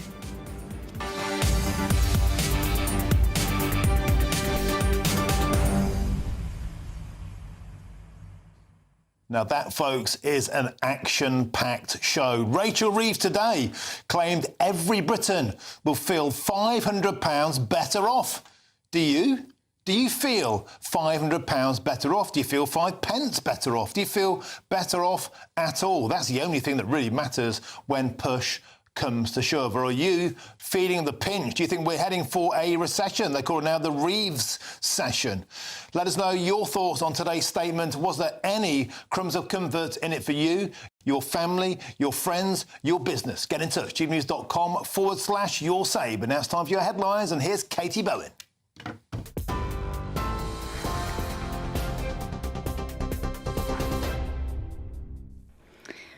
Now that, folks, is an action-packed show. Rachel Reeves today claimed every Briton will feel £500 better off. Do you? Do you feel £500 better off? Do you feel 5 pence better off? Do you feel better off at all? That's the only thing that really matters when push comes to shove. Or are you feeling the pinch? Do you think we're heading for a recession? They call it now the Reeves session. Let us know your thoughts on today's statement. Was there any crumbs of comfort in it for you, your family, your friends, your business? Get in touch. GBNews.com/your say. But now it's time for your headlines, and here's Katie Bowen.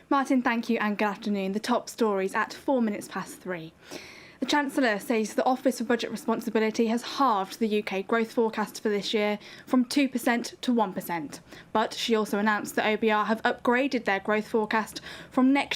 Martin, thank you and good afternoon. The top stories at 3:04. The Chancellor says the Office for Budget Responsibility has halved the UK growth forecast for this year from 2% to 1%. But she also announced that OBR have upgraded their growth forecast from next